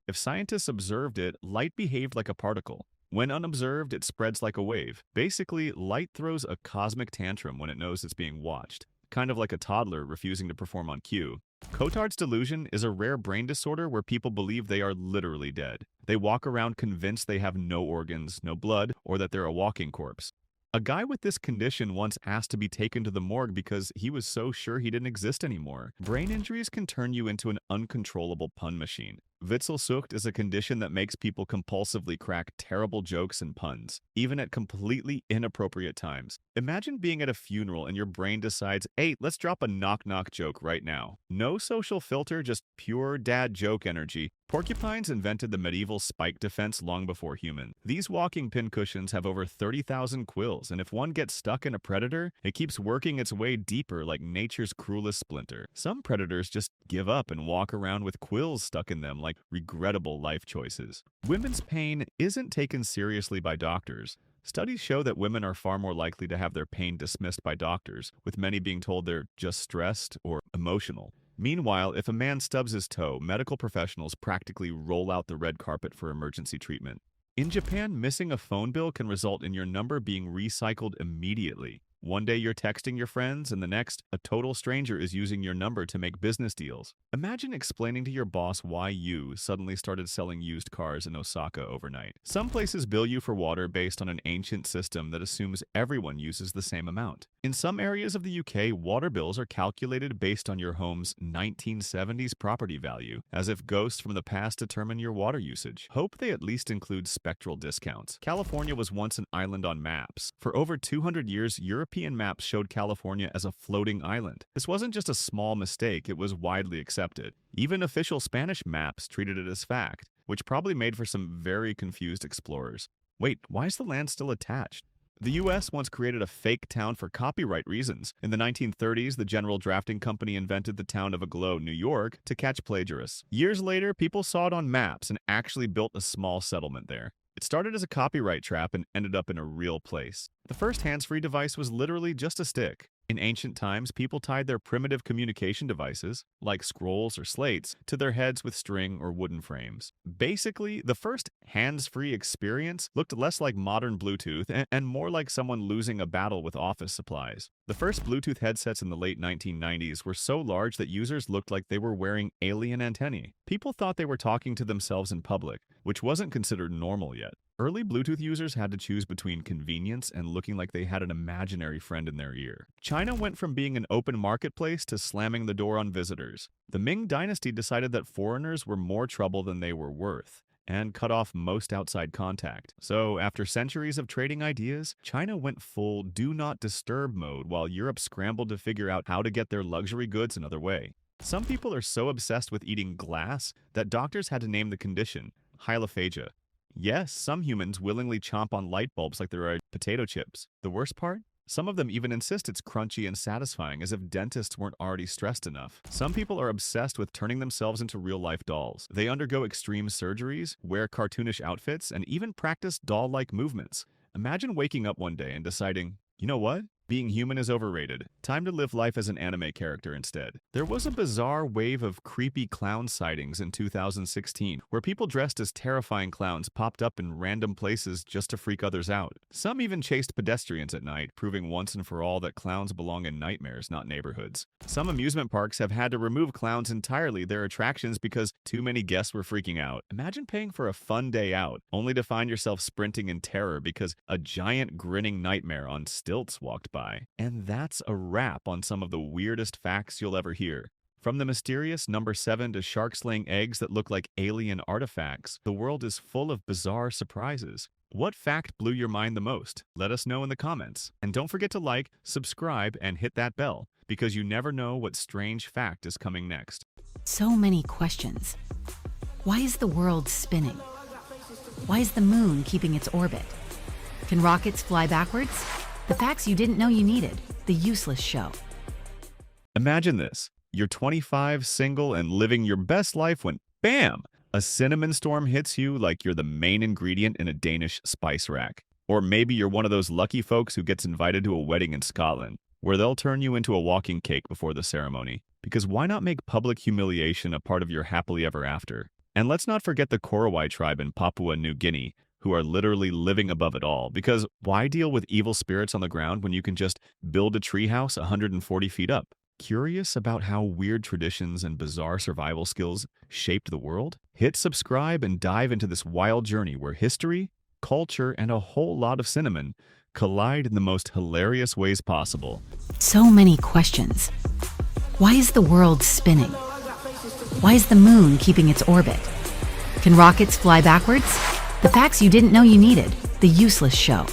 If scientists observed it, light behaved like a particle. When unobserved, it spreads like a wave. Basically, light throws a cosmic tantrum when it knows it's being watched, kind of like a toddler refusing to perform on cue. Cotard's delusion is a rare brain disorder where people believe they are literally dead. They walk around convinced they have no organs, no blood, or that they're a walking corpse. A guy with this condition once asked to be taken to the morgue because he was so sure he didn't exist anymore. Brain injuries can turn you into an uncontrollable pun machine. Witzelsucht is a condition that makes people compulsively crack terrible jokes and puns, even at completely inappropriate times. Imagine being at a funeral and your brain decides, hey, let's drop a knock-knock joke right now. No social filter, just pure dad joke energy. Porcupines invented the medieval spike defense long before humans. These walking pincushions have over 30,000 quills, and if one gets stuck in a predator, it keeps working its way deeper like nature's cruelest splinter. Some predators just give up and walk around with quills stuck in them like regrettable life choices. Women's pain isn't taken seriously by doctors. Studies show that women are far more likely to have their pain dismissed by doctors, with many being told they're just stressed or emotional. Meanwhile, if a man stubs his toe, medical professionals practically roll out the red carpet for emergency treatment. In Japan, missing a phone bill can result in your number being recycled immediately. One day you're texting your friends, and the next, a total stranger is using your number to make business deals. Imagine explaining to your boss why you suddenly started selling used cars in Osaka overnight. Some places bill you for water based on an ancient system that assumes everyone uses the same amount. In some areas of the UK, water bills are calculated based on your home's 1970s property value, as if ghosts from the past determine your water usage. Hope they at least include spectral discounts. California was once an island on maps. For over 200 years, European maps showed California as a floating island. This wasn't just a small mistake, it was widely accepted. Even official Spanish maps treated it as fact, which probably made for some very confused explorers. Wait, why is the land still attached? The US once created a fake town for copyright reasons. In the 1930s, the General Drafting Company invented the town of Aglow, New York, to catch plagiarists. Years later, people saw it on maps and actually built a small settlement there. It started as a copyright trap and ended up in a real place. The first hands-free device was literally just a stick. In ancient times, people tied their primitive communication devices, like scrolls or slates, to their heads with string or wooden frames. Basically, the first hands-free experience looked less like modern Bluetooth and more like someone losing a battle with office supplies. The first Bluetooth headsets in the late 1990s were so large that users looked like they were wearing alien antennae. People thought they were talking to themselves in public, which wasn't considered normal yet. Early Bluetooth users had to choose between convenience and looking like they had an imaginary friend in their ear. China went from being an open marketplace to slamming the door on visitors. The Ming Dynasty decided that foreigners were more trouble than they were worth, and cut off most outside contact. So, after centuries of trading ideas, China went full do not disturb mode while Europe scrambled to figure out how to get their luxury goods another way. Some people are so obsessed with eating glass that doctors had to name the condition hyalophagia. Yes, some humans willingly chomp on light bulbs like they are potato chips. The worst part? Some of them even insist it's crunchy and satisfying, as if dentists weren't already stressed enough. Some people are obsessed with turning themselves into real-life dolls. They undergo extreme surgeries, wear cartoonish outfits, and even practice doll-like movements. Imagine waking up one day and deciding, you know what? Being human is overrated. Time to live life as an anime character instead. There was a bizarre wave of creepy clown sightings in 2016, where people dressed as terrifying clowns popped up in random places just to freak others out. Some even chased pedestrians at night, proving once and for all that clowns belong in nightmares, not neighborhoods. Some amusement parks have had to remove clowns entirely their attractions because too many guests were freaking out. Imagine paying for a fun day out, only to find yourself sprinting in terror because a giant grinning nightmare on stilts walked by. And that's a wrap on some of the weirdest facts you'll ever hear. From the mysterious number 7 to sharks laying eggs that look like alien artifacts, the world is full of bizarre surprises. What fact blew your mind the most? Let us know in the comments. And don't forget to like, subscribe, and hit that bell, because you never know what strange fact is coming next. So many questions. Why is the world spinning? Why is the moon keeping its orbit? Can rockets fly backwards? The facts you didn't know you needed. The Useless Show. Imagine this. You're 25, single, and living your best life when, bam! A cinnamon storm hits you like you're the main ingredient in a Danish spice rack. Or maybe you're one of those lucky folks who gets invited to a wedding in Scotland, where they'll turn you into a walking cake before the ceremony. Because why not make public humiliation a part of your happily ever after? And let's not forget the Korowai tribe in Papua New Guinea, who are literally living above it all. Because why deal with evil spirits on the ground when you can just build a treehouse 140 feet up? Curious about how weird traditions and bizarre survival skills shaped the world? Hit subscribe and dive into this wild journey where history, culture, and a whole lot of cinnamon collide in the most hilarious ways possible. So many questions. Why is the world spinning? Why is the moon keeping its orbit? Can rockets fly backwards? The facts you didn't know you needed. The Useless Show.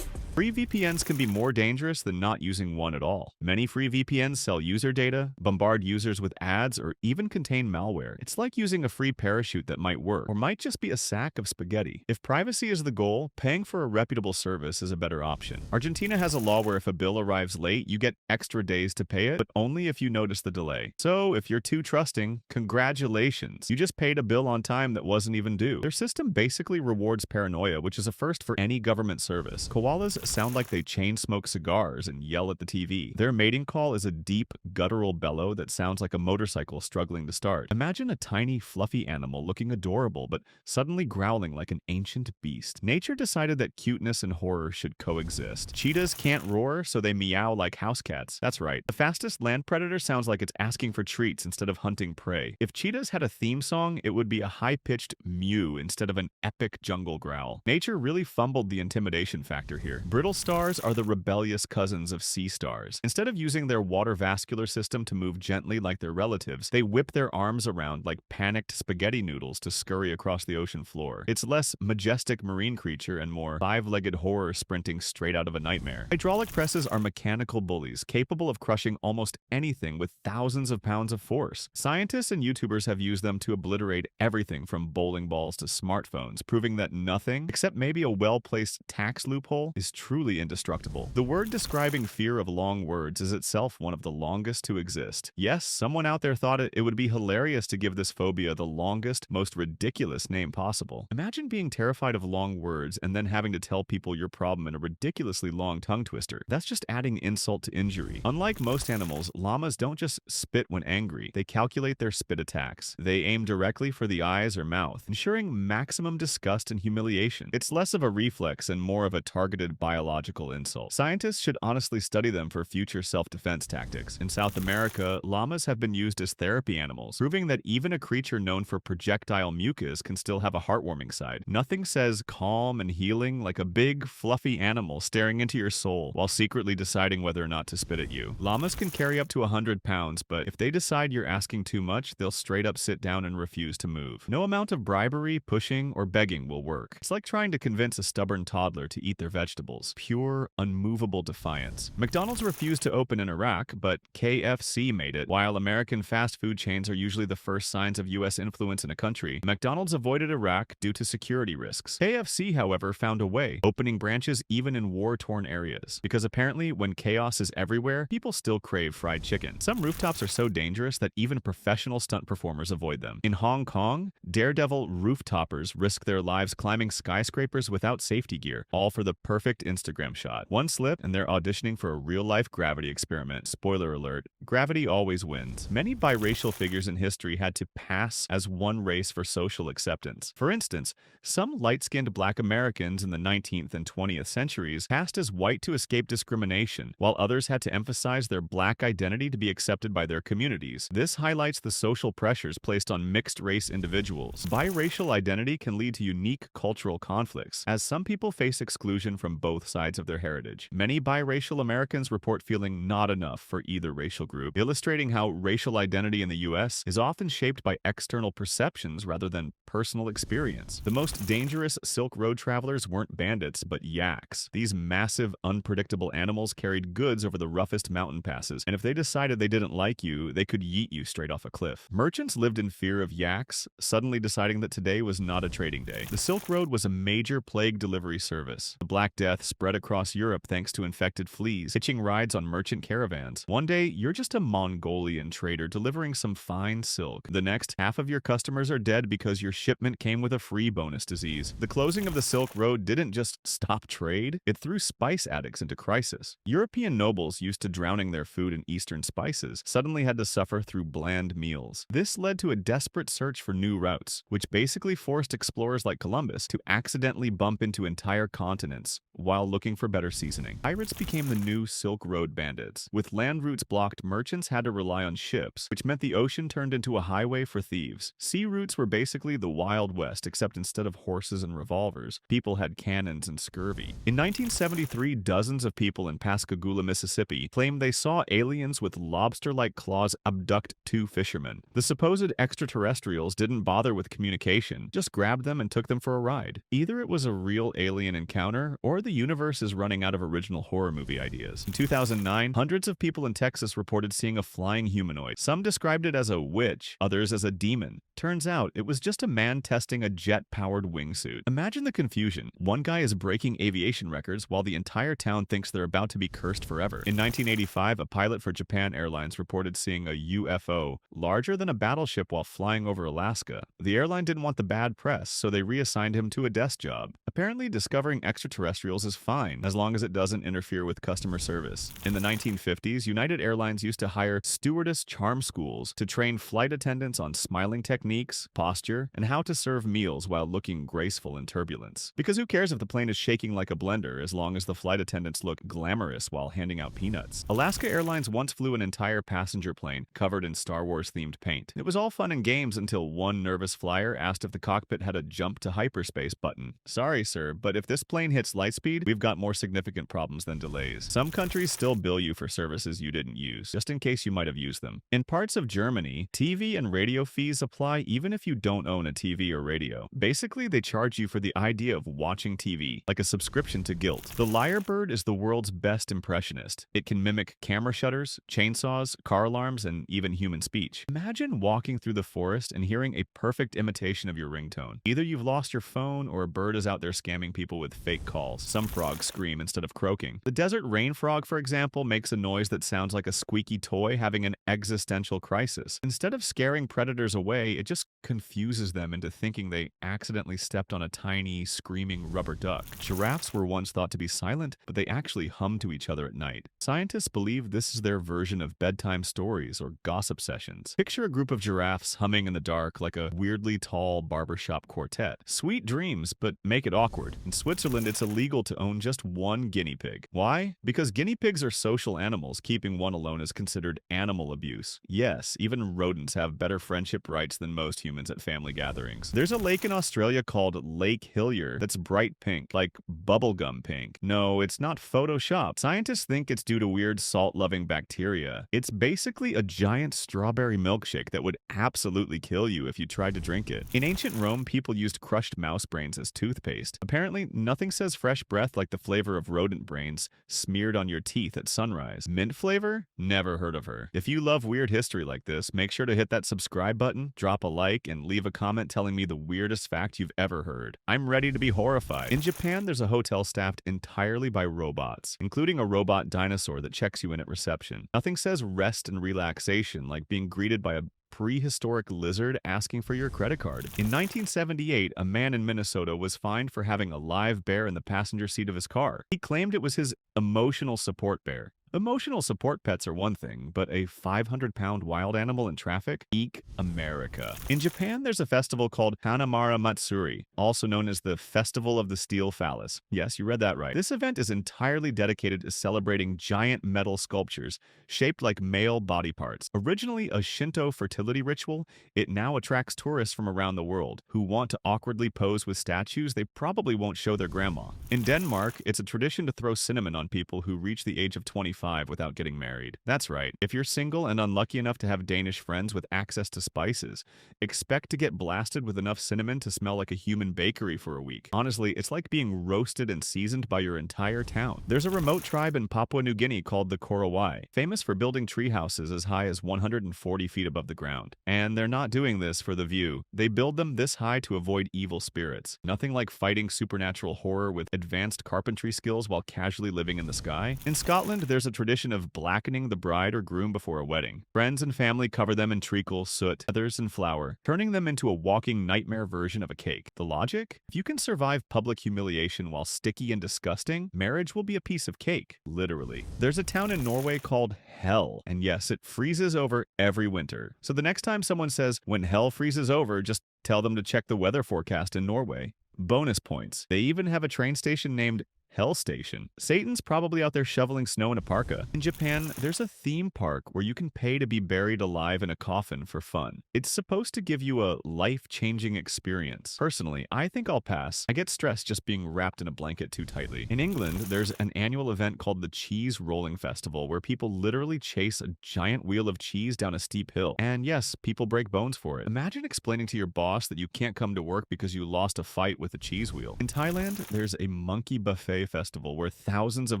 Free VPNs can be more dangerous than not using one at all. Many free VPNs sell user data, bombard users with ads, or even contain malware. It's like using a free parachute that might work, or might just be a sack of spaghetti. If privacy is the goal, paying for a reputable service is a better option. Argentina has a law where if a bill arrives late, you get extra days to pay it, but only if you notice the delay. So if you're too trusting, congratulations. You just paid a bill on time that wasn't even due. Their system basically rewards paranoia, which is a first for any government service. Koalas sound like they chain smoke cigars and yell at the TV. Their mating call is a deep, guttural bellow that sounds like a motorcycle struggling to start. Imagine a tiny, fluffy animal looking adorable, but suddenly growling like an ancient beast. Nature decided that cuteness and horror should coexist. Cheetahs can't roar, so they meow like house cats. That's right. The fastest land predator sounds like it's asking for treats instead of hunting prey. If cheetahs had a theme song, it would be a high-pitched mew instead of an epic jungle growl. Nature really fumbled the intimidation factor here. Brittle stars are the rebellious cousins of sea stars. Instead of using their water vascular system to move gently like their relatives, they whip their arms around like panicked spaghetti noodles to scurry across the ocean floor. It's less majestic marine creature and more five-legged horror sprinting straight out of a nightmare. Hydraulic presses are mechanical bullies capable of crushing almost anything with thousands of pounds of force. Scientists and YouTubers have used them to obliterate everything from bowling balls to smartphones, proving that nothing, except maybe a well-placed tax loophole, is truly indestructible. The word describing fear of long words is itself one of the longest to exist. Yes, someone out there thought it would be hilarious to give this phobia the longest, most ridiculous name possible. Imagine being terrified of long words and then having to tell people your problem in a ridiculously long tongue twister. That's just adding insult to injury. Unlike most animals, llamas don't just spit when angry. They calculate their spit attacks. They aim directly for the eyes or mouth, ensuring maximum disgust and humiliation. It's less of a reflex and more of a targeted biological insult. Scientists should honestly study them for future self-defense tactics. In South America, llamas have been used as therapy animals, proving that even a creature known for projectile mucus can still have a heartwarming side. Nothing says calm and healing like a big, fluffy animal staring into your soul while secretly deciding whether or not to spit at you. Llamas can carry up to 100 pounds, but if they decide you're asking too much, they'll straight up sit down and refuse to move. No amount of bribery, pushing, or begging will work. It's like trying to convince a stubborn toddler to eat their vegetables. Pure, unmovable defiance. McDonald's refused to open in Iraq, but KFC made it. While American fast food chains are usually the first signs of U.S. influence in a country, McDonald's avoided Iraq due to security risks. KFC, however, found a way, opening branches even in war-torn areas. Because apparently, when chaos is everywhere, people still crave fried chicken. Some rooftops are so dangerous that even professional stunt performers avoid them. In Hong Kong, daredevil rooftopers risk their lives climbing skyscrapers without safety gear, all for the perfect Instagram shot. One slip, and they're auditioning for a real-life gravity experiment. Spoiler alert, gravity always wins. Many biracial figures in history had to pass as one race for social acceptance. For instance, some light-skinned black Americans in the 19th and 20th centuries passed as white to escape discrimination, while others had to emphasize their black identity to be accepted by their communities. This highlights the social pressures placed on mixed-race individuals. Biracial identity can lead to unique cultural conflicts, as some people face exclusion from both sides of their heritage. Many biracial Americans report feeling not enough for either racial group, illustrating how racial identity in the U.S. is often shaped by external perceptions rather than personal experience. The most dangerous Silk Road travelers weren't bandits, but yaks. These massive, unpredictable animals carried goods over the roughest mountain passes, and if they decided they didn't like you, they could yeet you straight off a cliff. Merchants lived in fear of yaks, suddenly deciding that today was not a trading day. The Silk Road was a major plague delivery service. The Black Death spread across Europe thanks to infected fleas, hitching rides on merchant caravans. One day, you're just a Mongolian trader delivering some fine silk. The next, half of your customers are dead because your shipment came with a free bonus disease. The closing of the Silk Road didn't just stop trade, it threw spice addicts into crisis. European nobles used to drowning their food in Eastern spices suddenly had to suffer through bland meals. This led to a desperate search for new routes, which basically forced explorers like Columbus to accidentally bump into entire continents while looking for better seasoning. Pirates became the new Silk Road bandits. With land routes blocked, merchants had to rely on ships, which meant the ocean turned into a highway for thieves. Sea routes were basically the Wild West, except instead of horses and revolvers, people had cannons and scurvy. In 1973, dozens of people in Pascagoula, Mississippi, claimed they saw aliens with lobster-like claws abduct two fishermen. The supposed extraterrestrials didn't bother with communication, just grabbed them and took them for a ride. Either it was a real alien encounter, or the universe is running out of original horror movie ideas. In 2009, hundreds of people in Texas reported seeing a flying humanoid. Some described it as a witch, others as a demon. Turns out, it was just a man testing a jet-powered wingsuit. Imagine the confusion. One guy is breaking aviation records while the entire town thinks they're about to be cursed forever. In 1985, a pilot for Japan Airlines reported seeing a UFO larger than a battleship while flying over Alaska. The airline didn't want the bad press, so they reassigned him to a desk job. Apparently, discovering extraterrestrials is fine, as long as it doesn't interfere with customer service. In the 1950s, United Airlines used to hire stewardess charm schools to train flight attendants on smiling techniques, posture, and how to serve meals while looking graceful in turbulence. Because who cares if the plane is shaking like a blender, as long as the flight attendants look glamorous while handing out peanuts. Alaska Airlines once flew an entire passenger plane covered in Star Wars-themed paint. It was all fun and games until one nervous flyer asked if the cockpit had a jump to hyperspace button. Sorry, sir, but if this plane hits light speed, we've got more significant problems than delays. Some countries still bill you for services you didn't use, just in case you might have used them. In parts of Germany, TV and radio fees apply even if you don't own a TV or radio. Basically, they charge you for the idea of watching TV, like a subscription to guilt. The lyrebird is the world's best impressionist. It can mimic camera shutters, chainsaws, car alarms, and even human speech. Imagine walking through the forest and hearing a perfect imitation of your ringtone. Either you've lost your phone or a bird is out there scamming people with fake calls. Some frogs scream instead of croaking. The desert rain frog, for example, makes a noise that sounds like a squeaky toy having an existential crisis. Instead of scaring predators away, it just confuses them into thinking they accidentally stepped on a tiny, screaming rubber duck. Giraffes were once thought to be silent, but they actually hum to each other at night. Scientists believe this is their version of bedtime stories or gossip sessions. Picture a group of giraffes humming in the dark like a weirdly tall barbershop quartet. Sweet dreams, but make it awkward. In Switzerland, it's illegal to own just one guinea pig. Why? Because guinea pigs are social animals. Keeping one alone is considered animal abuse. Yes, even rodents have better friendship rights than most humans at family gatherings. There's a lake in Australia called Lake Hillier that's bright pink, like bubblegum pink. No, it's not Photoshop. Scientists think it's due to weird salt-loving bacteria. It's basically a giant strawberry milkshake that would absolutely kill you if you tried to drink it. In ancient Rome, people used crushed mouse brains as toothpaste. Apparently, nothing says fresh breath like the flavor of rodent brains smeared on your teeth at sunrise. Mint flavor? Never heard of her. If you love weird history like this, make sure to hit that subscribe button, drop a like, and leave a comment telling me the weirdest fact you've ever heard. I'm ready to be horrified. In Japan, there's a hotel staffed entirely by robots, including a robot dinosaur that checks you in at reception. Nothing says rest and relaxation like being greeted by a prehistoric lizard asking for your credit card. In 1978, a man in Minnesota was fined for having a live bear in the passenger seat of his car. He claimed it was his emotional support bear. Emotional support pets are one thing, but a 500-pound wild animal in traffic? Eek America. In Japan, there's a festival called Hanamara Matsuri, also known as the Festival of the Steel Phallus. Yes, you read that right. This event is entirely dedicated to celebrating giant metal sculptures shaped like male body parts. Originally a Shinto fertility ritual, it now attracts tourists from around the world who want to awkwardly pose with statues they probably won't show their grandma. In Denmark, it's a tradition to throw cinnamon on people who reach the age of 25 without getting married. That's right. If you're single and unlucky enough to have Danish friends with access to spices, expect to get blasted with enough cinnamon to smell like a human bakery for a week. Honestly, it's like being roasted and seasoned by your entire town. There's a remote tribe in Papua New Guinea called the Korowai, famous for building tree houses as high as 140 feet above the ground. And they're not doing this for the view. They build them this high to avoid evil spirits. Nothing like fighting supernatural horror with advanced carpentry skills while casually living in the sky. In Scotland, there's a tradition of blackening the bride or groom before a wedding. Friends and family cover them in treacle, soot, feathers, and flour, turning them into a walking nightmare version of a cake. The logic? If you can survive public humiliation while sticky and disgusting, marriage will be a piece of cake. Literally. There's a town in Norway called Hell, and yes, it freezes over every winter. So the next time someone says, when hell freezes over, just tell them to check the weather forecast in Norway. Bonus points. They even have a train station named Hell Station. Satan's probably out there shoveling snow in a parka. In Japan, there's a theme park where you can pay to be buried alive in a coffin for fun. It's supposed to give you a life-changing experience. Personally, I think I'll pass. I get stressed just being wrapped in a blanket too tightly. In England, there's an annual event called the Cheese Rolling Festival where people literally chase a giant wheel of cheese down a steep hill. And yes, people break bones for it. Imagine explaining to your boss that you can't come to work because you lost a fight with a cheese wheel. In Thailand, there's a monkey buffet buffet festival where thousands of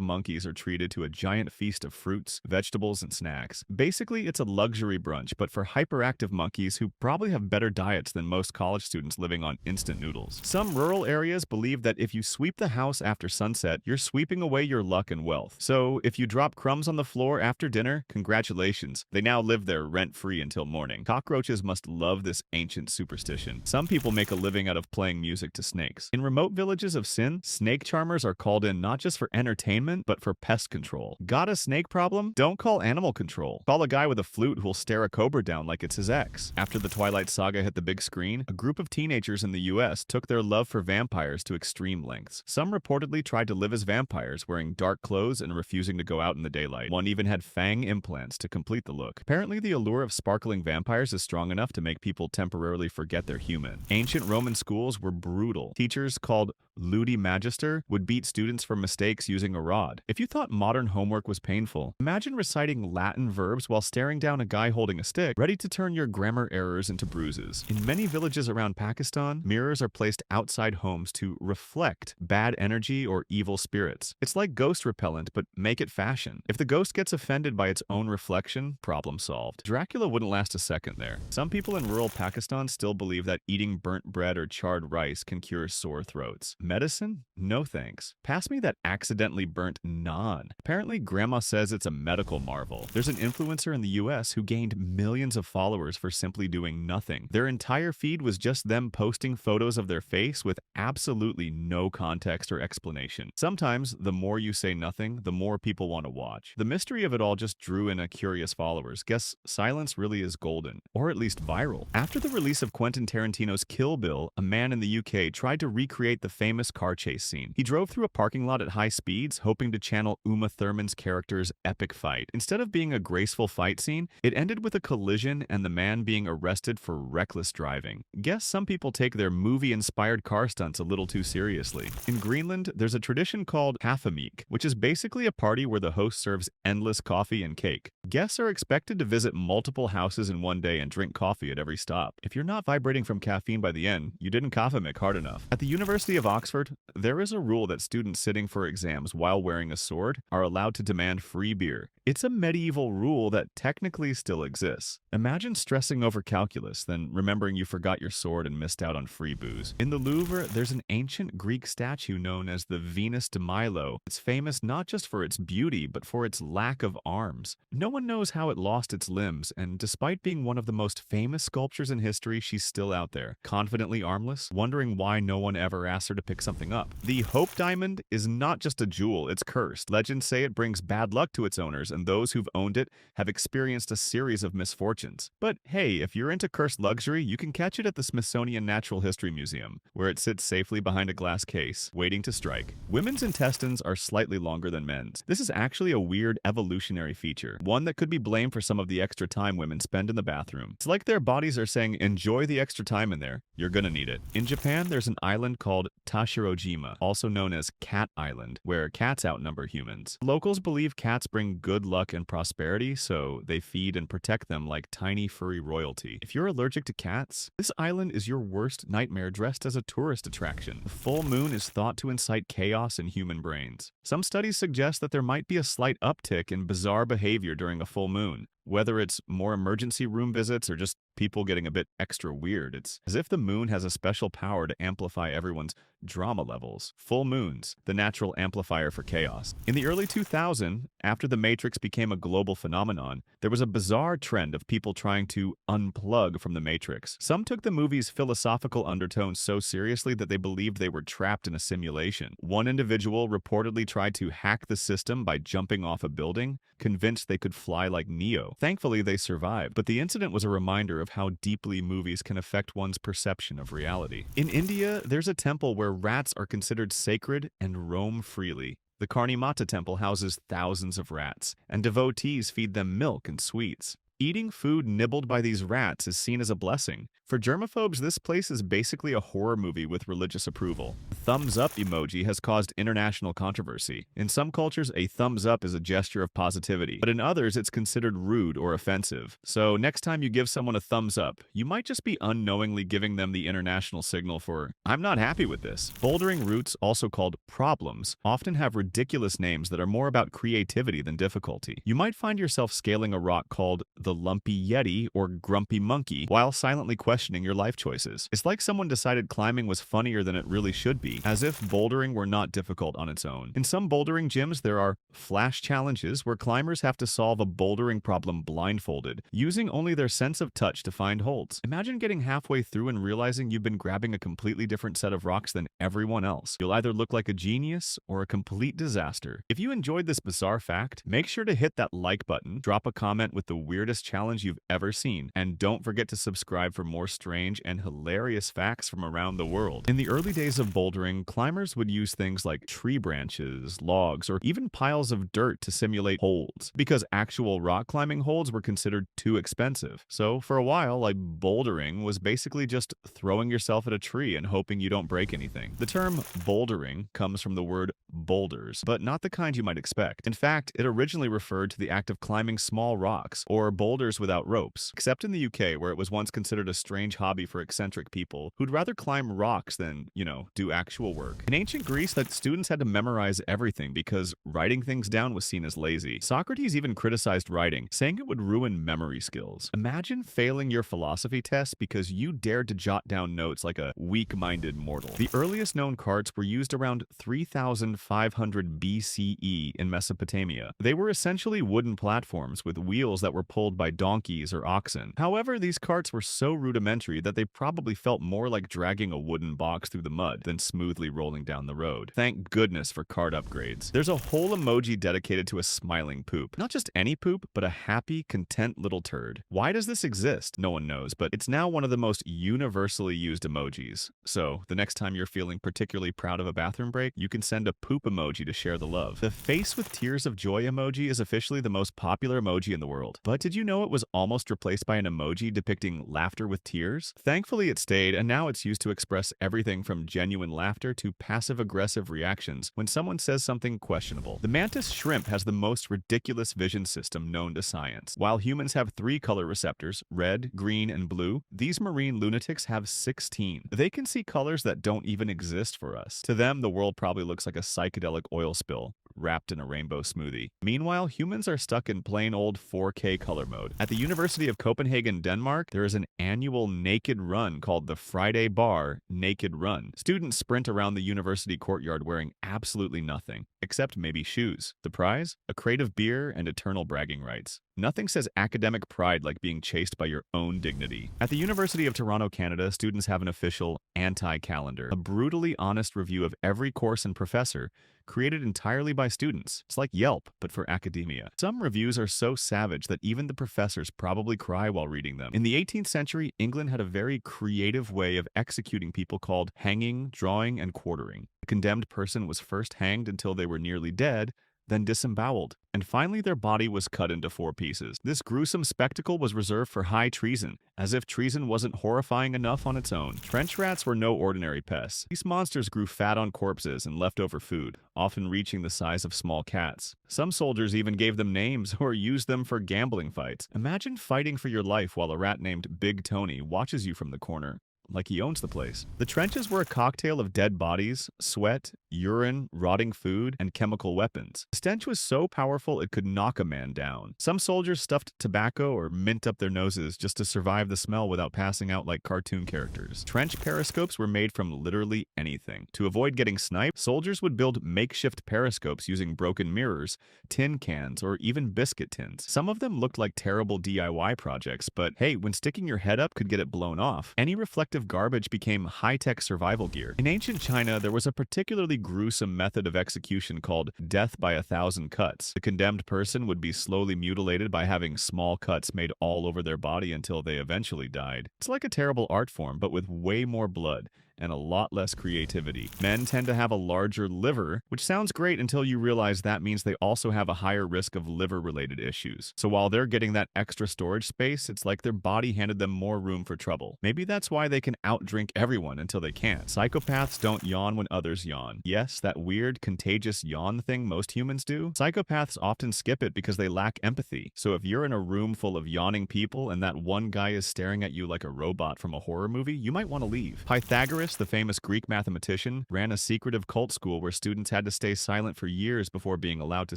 monkeys are treated to a giant feast of fruits, vegetables, and snacks. Basically, it's a luxury brunch, but for hyperactive monkeys who probably have better diets than most college students living on instant noodles. Some rural areas believe that if you sweep the house after sunset, you're sweeping away your luck and wealth. So if you drop crumbs on the floor after dinner, congratulations. They now live there rent-free until morning. Cockroaches must love this ancient superstition. Some people make a living out of playing music to snakes. In remote villages of Sin, snake charmers are called in not just for entertainment, but for pest control. Got a snake problem? Don't call animal control. Call a guy with a flute who'll stare a cobra down like it's his ex. After the Twilight Saga hit the big screen, a group of teenagers in the US took their love for vampires to extreme lengths. Some reportedly tried to live as vampires, wearing dark clothes and refusing to go out in the daylight. One even had fang implants to complete the look. Apparently, the allure of sparkling vampires is strong enough to make people temporarily forget they're human. Ancient Roman schools were brutal. Teachers called ludi magister would beat students for mistakes using a rod. If you thought modern homework was painful, imagine reciting Latin verbs while staring down a guy holding a stick, ready to turn your grammar errors into bruises. In many villages around Pakistan, mirrors are placed outside homes to reflect bad energy or evil spirits. It's like ghost repellent, but make it fashion. If the ghost gets offended by its own reflection, problem solved. Dracula wouldn't last a second there. Some people in rural Pakistan still believe that eating burnt bread or charred rice can cure sore throats. Medicine? No thanks. Pass me that accidentally burnt naan. Apparently, grandma says it's a medical marvel. There's an influencer in the US who gained millions of followers for simply doing nothing. Their entire feed was just them posting photos of their face with absolutely no context or explanation. Sometimes, the more you say nothing, the more people want to watch. The mystery of it all just drew in a curious followers. Guess silence really is golden, or at least viral. After the release of Quentin Tarantino's Kill Bill, a man in the UK tried to recreate the famous car chase scene. He drove through a parking lot at high speeds, hoping to channel Uma Thurman's character's epic fight. Instead of being a graceful fight scene, it ended with a collision and the man being arrested for reckless driving. Guess some people take their movie-inspired car stunts a little too seriously. In Greenland, there's a tradition called Hafamik, which is basically a party where the host serves endless coffee and cake. Guests are expected to visit multiple houses in one day and drink coffee at every stop. If you're not vibrating from caffeine by the end, you didn't Hafamik hard enough. At the University of Oxford, there is a rule that students sitting for exams while wearing a sword are allowed to demand free beer. It's a medieval rule that technically still exists. Imagine stressing over calculus, then remembering you forgot your sword and missed out on free booze. In the Louvre, there's an ancient Greek statue known as the Venus de Milo. It's famous not just for its beauty, but for its lack of arms. No one knows how it lost its limbs, and despite being one of the most famous sculptures in history, she's still out there, confidently armless, wondering why no one ever asked her to pick something up. The Hope Diamond is not just a jewel, it's cursed. Legends say it brings bad luck to its owners, and those who've owned it have experienced a series of misfortunes. But hey, if you're into cursed luxury, you can catch it at the Smithsonian Natural History Museum, where it sits safely behind a glass case, waiting to strike. Women's intestines are slightly longer than men's. This is actually a weird evolutionary feature, one that could be blamed for some of the extra time women spend in the bathroom. It's like their bodies are saying, enjoy the extra time in there, you're gonna need it. In Japan, there's an island called Tashirojima, also known as Cat Island, where cats outnumber humans. Locals believe cats bring good luck and prosperity, so they feed and protect them like tiny furry royalty. If you're allergic to cats, this island is your worst nightmare dressed as a tourist attraction. The full moon is thought to incite chaos in human brains. Some studies suggest that there might be a slight uptick in bizarre behavior during a full moon. Whether it's more emergency room visits or just people getting a bit extra weird, it's as if the moon has a special power to amplify everyone's drama levels. Full moons, the natural amplifier for chaos. In the early 2000s, after The Matrix became a global phenomenon, there was a bizarre trend of people trying to unplug from the Matrix. Some took the movie's philosophical undertones so seriously that they believed they were trapped in a simulation. One individual reportedly tried to hack the system by jumping off a building, convinced they could fly like Neo. Thankfully, they survived, but the incident was a reminder of how deeply movies can affect one's perception of reality. In India, there's a temple where rats are considered sacred and roam freely. The Karni Mata temple houses thousands of rats, and devotees feed them milk and sweets. Eating food nibbled by these rats is seen as a blessing. For germaphobes, this place is basically a horror movie with religious approval. The thumbs up emoji has caused international controversy. In some cultures, a thumbs up is a gesture of positivity, but in others, it's considered rude or offensive. So next time you give someone a thumbs up, you might just be unknowingly giving them the international signal for, I'm not happy with this. Bouldering routes, also called problems, often have ridiculous names that are more about creativity than difficulty. You might find yourself scaling a rock called the Lumpy Yeti or Grumpy Monkey while silently questioning your life choices. It's like someone decided climbing was funnier than it really should be, as if bouldering were not difficult on its own. In some bouldering gyms, there are flash challenges where climbers have to solve a bouldering problem blindfolded, using only their sense of touch to find holds. Imagine getting halfway through and realizing you've been grabbing a completely different set of rocks than everyone else. You'll either look like a genius or a complete disaster. If you enjoyed this bizarre fact, make sure to hit that like button, drop a comment with the weirdest challenge you've ever seen, and don't forget to subscribe for more strange and hilarious facts from around the world. In the early days of bouldering, climbers would use things like tree branches, logs, or even piles of dirt to simulate holds, because actual rock climbing holds were considered too expensive. So for a while, bouldering was basically just throwing yourself at a tree and hoping you don't break anything. The term bouldering comes from the word boulders, but not the kind you might expect. In fact, it originally referred to the act of climbing small rocks, or boulders without ropes, except in the UK, where it was once considered a strange hobby for eccentric people who'd rather climb rocks than, do actual work. In ancient Greece, that students had to memorize everything because writing things down was seen as lazy. Socrates even criticized writing, saying it would ruin memory skills. Imagine failing your philosophy test because you dared to jot down notes like a weak-minded mortal. The earliest known carts were used around 3500 BCE in Mesopotamia. They were essentially wooden platforms with wheels that were pulled by donkeys or oxen. However, these carts were so rudimentary that they probably felt more like dragging a wooden box through the mud than smoothly rolling down the road. Thank goodness for cart upgrades. There's a whole emoji dedicated to a smiling poop. Not just any poop, but a happy, content little turd. Why does this exist? No one knows, but it's now one of the most universally used emojis. So, the next time you're feeling particularly proud of a bathroom break, you can send a poop emoji to share the love. The face with tears of joy emoji is officially the most popular emoji in the world. But did you know it was almost replaced by an emoji depicting laughter with tears? Thankfully, it stayed, and now it's used to express everything from genuine laughter to passive-aggressive reactions when someone says something questionable. The mantis shrimp has the most ridiculous vision system known to science. While humans have 3 color receptors, red, green, and blue, these marine lunatics have 16. They can see colors that don't even exist for us. To them, the world probably looks like a psychedelic oil spill wrapped in a rainbow smoothie. Meanwhile, humans are stuck in plain old 4K color mode. At the University of Copenhagen, Denmark, there is an annual naked run called the Friday Bar Naked Run. Students sprint around the university courtyard wearing absolutely nothing, except maybe shoes. The prize? A crate of beer and eternal bragging rights. Nothing says academic pride like being chased by your own dignity. At the University of Toronto, Canada, students have an official anti-calendar, a brutally honest review of every course and professor, created entirely by students. It's like Yelp, but for academia. Some reviews are so savage that even the professors probably cry while reading them. In the 18th century, England had a very creative way of executing people called hanging, drawing, and quartering. The condemned person was first hanged until they were nearly dead, then disemboweled, and finally their body was cut into 4 pieces. This gruesome spectacle was reserved for high treason, as if treason wasn't horrifying enough on its own. Trench rats were no ordinary pests. These monsters grew fat on corpses and leftover food, often reaching the size of small cats. Some soldiers even gave them names or used them for gambling fights. Imagine fighting for your life while a rat named Big Tony watches you from the corner, like he owns the place. The trenches were a cocktail of dead bodies, sweat, urine, rotting food, and chemical weapons. The stench was so powerful it could knock a man down. Some soldiers stuffed tobacco or mint up their noses just to survive the smell without passing out like cartoon characters. Trench periscopes were made from literally anything. To avoid getting sniped, soldiers would build makeshift periscopes using broken mirrors, tin cans, or even biscuit tins. Some of them looked like terrible DIY projects, but hey, when sticking your head up could get it blown off, any reflective garbage became high-tech survival gear. In ancient China, there was a particularly gruesome method of execution called death by 1,000 cuts. The condemned person would be slowly mutilated by having small cuts made all over their body until they eventually died. It's like a terrible art form, but with way more blood. and a lot less creativity. Men tend to have a larger liver, which sounds great until you realize that means they also have a higher risk of liver-related issues. So while they're getting that extra storage space, it's like their body handed them more room for trouble. Maybe that's why they can outdrink everyone until they can't. Psychopaths don't yawn when others yawn. Yes, that weird, contagious yawn thing most humans do. Psychopaths often skip it because they lack empathy. So if you're in a room full of yawning people and that one guy is staring at you like a robot from a horror movie, you might want to leave. Pythagoras, the famous Greek mathematician, ran a secretive cult school where students had to stay silent for years before being allowed to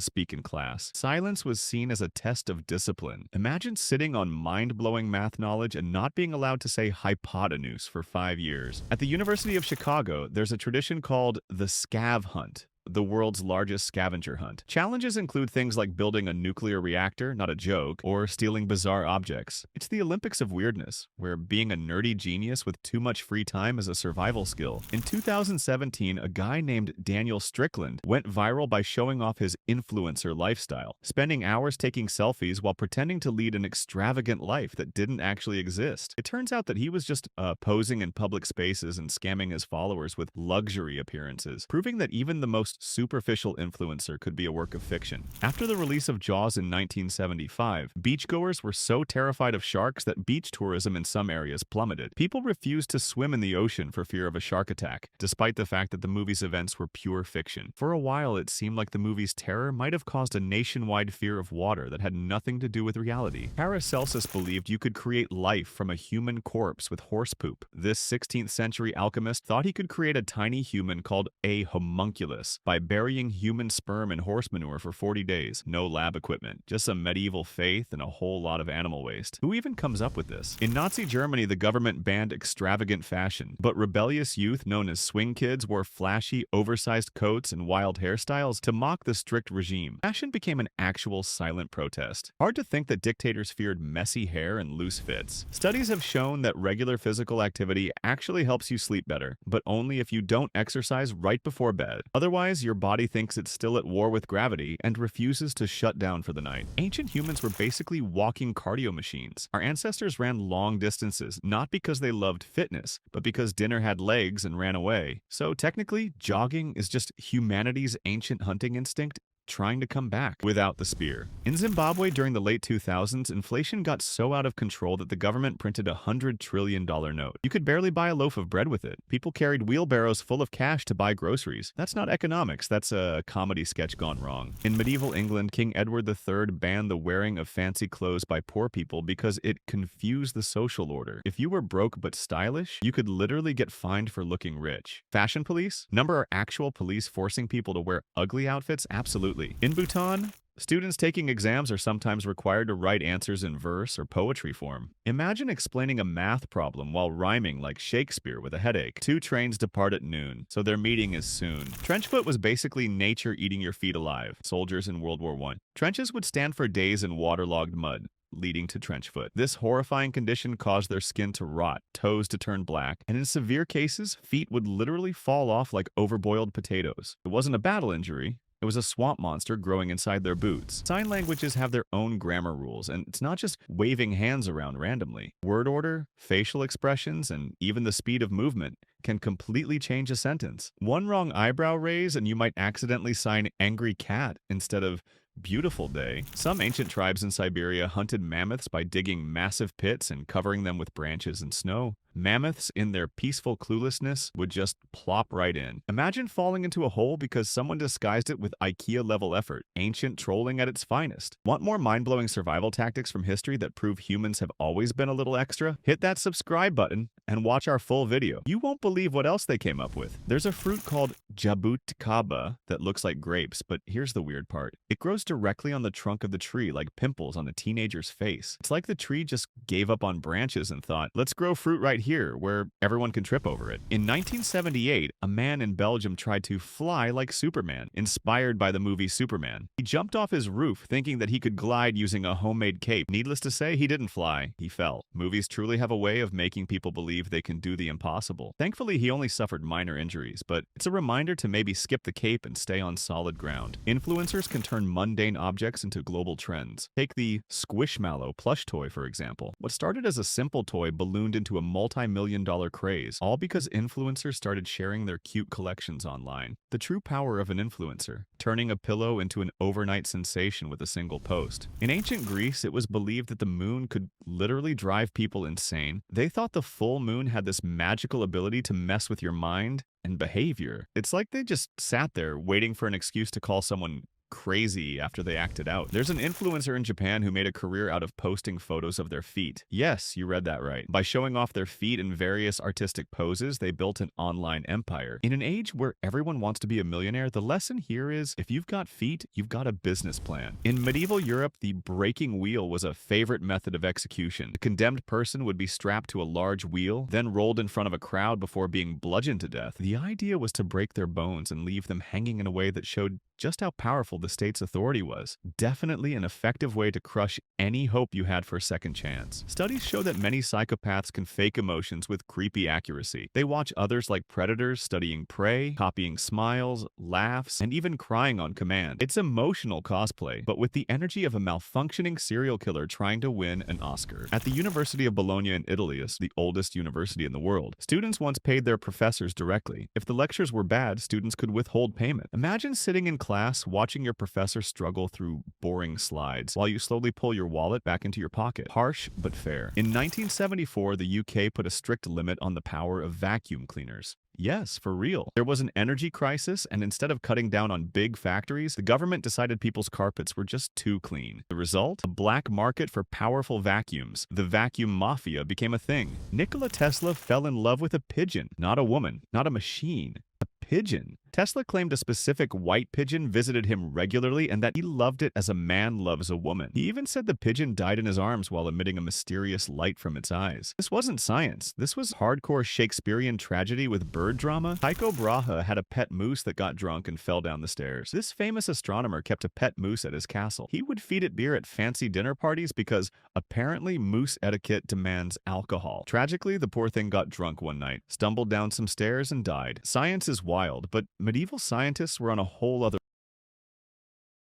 speak in class. Silence was seen as a test of discipline. Imagine sitting on mind-blowing math knowledge and not being allowed to say hypotenuse for 5 years. At the University of Chicago, there's a tradition called the scav hunt, the world's largest scavenger hunt. Challenges include things like building a nuclear reactor, not a joke, or stealing bizarre objects. It's the Olympics of weirdness, where being a nerdy genius with too much free time is a survival skill. In 2017, a guy named Daniel Strickland went viral by showing off his influencer lifestyle, spending hours taking selfies while pretending to lead an extravagant life that didn't actually exist. It turns out that he was just posing in public spaces and scamming his followers with luxury appearances, proving that even the most superficial influencer could be a work of fiction. After the release of Jaws in 1975, beachgoers were so terrified of sharks that beach tourism in some areas plummeted. People refused to swim in the ocean for fear of a shark attack, despite the fact that the movie's events were pure fiction. For a while, it seemed like the movie's terror might have caused a nationwide fear of water that had nothing to do with reality. Paracelsus believed you could create life from a human corpse with horse poop. This 16th century alchemist thought he could create a tiny human called a homunculus by burying human sperm in horse manure for 40 days. No lab equipment, just some medieval faith and a whole lot of animal waste. Who even comes up with this? In Nazi Germany, the government banned extravagant fashion, but rebellious youth known as swing kids wore flashy, oversized coats and wild hairstyles to mock the strict regime. Fashion became an actual silent protest. Hard to think that dictators feared messy hair and loose fits. Studies have shown that regular physical activity actually helps you sleep better, but only if you don't exercise right before bed. Otherwise, your body thinks it's still at war with gravity and refuses to shut down for the night. Ancient humans were basically walking cardio machines. Our ancestors ran long distances, not because they loved fitness, but because dinner had legs and ran away. So technically, jogging is just humanity's ancient hunting instinct trying to come back without the spear. In Zimbabwe during the late 2000s, inflation got so out of control that the government printed a $100 trillion note. You could barely buy a loaf of bread with it. People carried wheelbarrows full of cash to buy groceries. That's not economics, that's a comedy sketch gone wrong. In medieval England, King Edward III banned the wearing of fancy clothes by poor people because it confused the social order. If you were broke but stylish, you could literally get fined for looking rich. Fashion police? Number are actual police forcing people to wear ugly outfits? Absolutely. In Bhutan, students taking exams are sometimes required to write answers in verse or poetry form. Imagine explaining a math problem while rhyming like Shakespeare with a headache. 2 trains depart at noon, so their meeting is soon. Trenchfoot was basically nature eating your feet alive. Soldiers in World War I. Trenches would stand for days in waterlogged mud, leading to trenchfoot. This horrifying condition caused their skin to rot, toes to turn black, and in severe cases, feet would literally fall off like overboiled potatoes. It wasn't a battle injury. It was a swamp monster growing inside their boots. Sign languages have their own grammar rules, and it's not just waving hands around randomly. Word order, facial expressions, and even the speed of movement can completely change a sentence. One wrong eyebrow raise and you might accidentally sign angry cat instead of beautiful day. Some ancient tribes in Siberia hunted mammoths by digging massive pits and covering them with branches and snow. Mammoths, in their peaceful cluelessness, would just plop right in. Imagine falling into a hole because someone disguised it with IKEA-level effort. Ancient trolling at its finest. Want more mind-blowing survival tactics from history that prove humans have always been a little extra? Hit that subscribe button and watch our full video. You won't believe what else they came up with. There's a fruit called jabuticaba that looks like grapes, but here's the weird part. It grows directly on the trunk of the tree like pimples on a teenager's face. It's like the tree just gave up on branches and thought, let's grow fruit right here where everyone can trip over it. In 1978, a man in Belgium tried to fly like Superman, inspired by the movie Superman. He jumped off his roof thinking that he could glide using a homemade cape. Needless to say, he didn't fly, he fell. Movies truly have a way of making people believe they can do the impossible. Thankfully, he only suffered minor injuries, but it's a reminder to maybe skip the cape and stay on solid ground. Influencers can turn mundane objects into global trends. Take the Squishmallow plush toy, for example. What started as a simple toy ballooned into a multi multi-million-dollar craze, all because influencers started sharing their cute collections online. The true power of an influencer, turning a pillow into an overnight sensation with a single post. In ancient Greece, it was believed that the moon could literally drive people insane. They thought the full moon had this magical ability to mess with your mind and behavior. It's like they just sat there waiting for an excuse to call someone crazy after they acted out. There's an influencer in Japan who made a career out of posting photos of their feet. Yes, you read that right. By showing off their feet in various artistic poses, they built an online empire. In an age where everyone wants to be a millionaire, the lesson here is if you've got feet, you've got a business plan. In medieval Europe, the breaking wheel was a favorite method of execution. The condemned person would be strapped to a large wheel, then rolled in front of a crowd before being bludgeoned to death. The idea was to break their bones and leave them hanging in a way that showed just how powerful the state's authority was. Definitely an effective way to crush any hope you had for a second chance. Studies show that many psychopaths can fake emotions with creepy accuracy. They watch others like predators studying prey, copying smiles, laughs, and even crying on command. It's emotional cosplay, but with the energy of a malfunctioning serial killer trying to win an Oscar. At the University of Bologna in Italy, the oldest university in the world, students once paid their professors directly. If the lectures were bad, students could withhold payment. Imagine sitting in class watching your professor struggle through boring slides while you slowly pull your wallet back into your pocket. Harsh but fair. In 1974, the UK put a strict limit on the power of vacuum cleaners. Yes, for real. There was an energy crisis, and instead of cutting down on big factories, the government decided people's carpets were just too clean. The result? A black market for powerful vacuums. The vacuum mafia became a thing. Nikola Tesla fell in love with a pigeon, not a woman, not a machine. A pigeon. Tesla claimed a specific white pigeon visited him regularly and that he loved it as a man loves a woman. He even said the pigeon died in his arms while emitting a mysterious light from its eyes. This wasn't science. This was hardcore Shakespearean tragedy with bird drama. Tycho Brahe had a pet moose that got drunk and fell down the stairs. This famous astronomer kept a pet moose at his castle. He would feed it beer at fancy dinner parties because apparently moose etiquette demands alcohol. Tragically, the poor thing got drunk one night, stumbled down some stairs and died. Science is wild, but medieval scientists were on a whole other.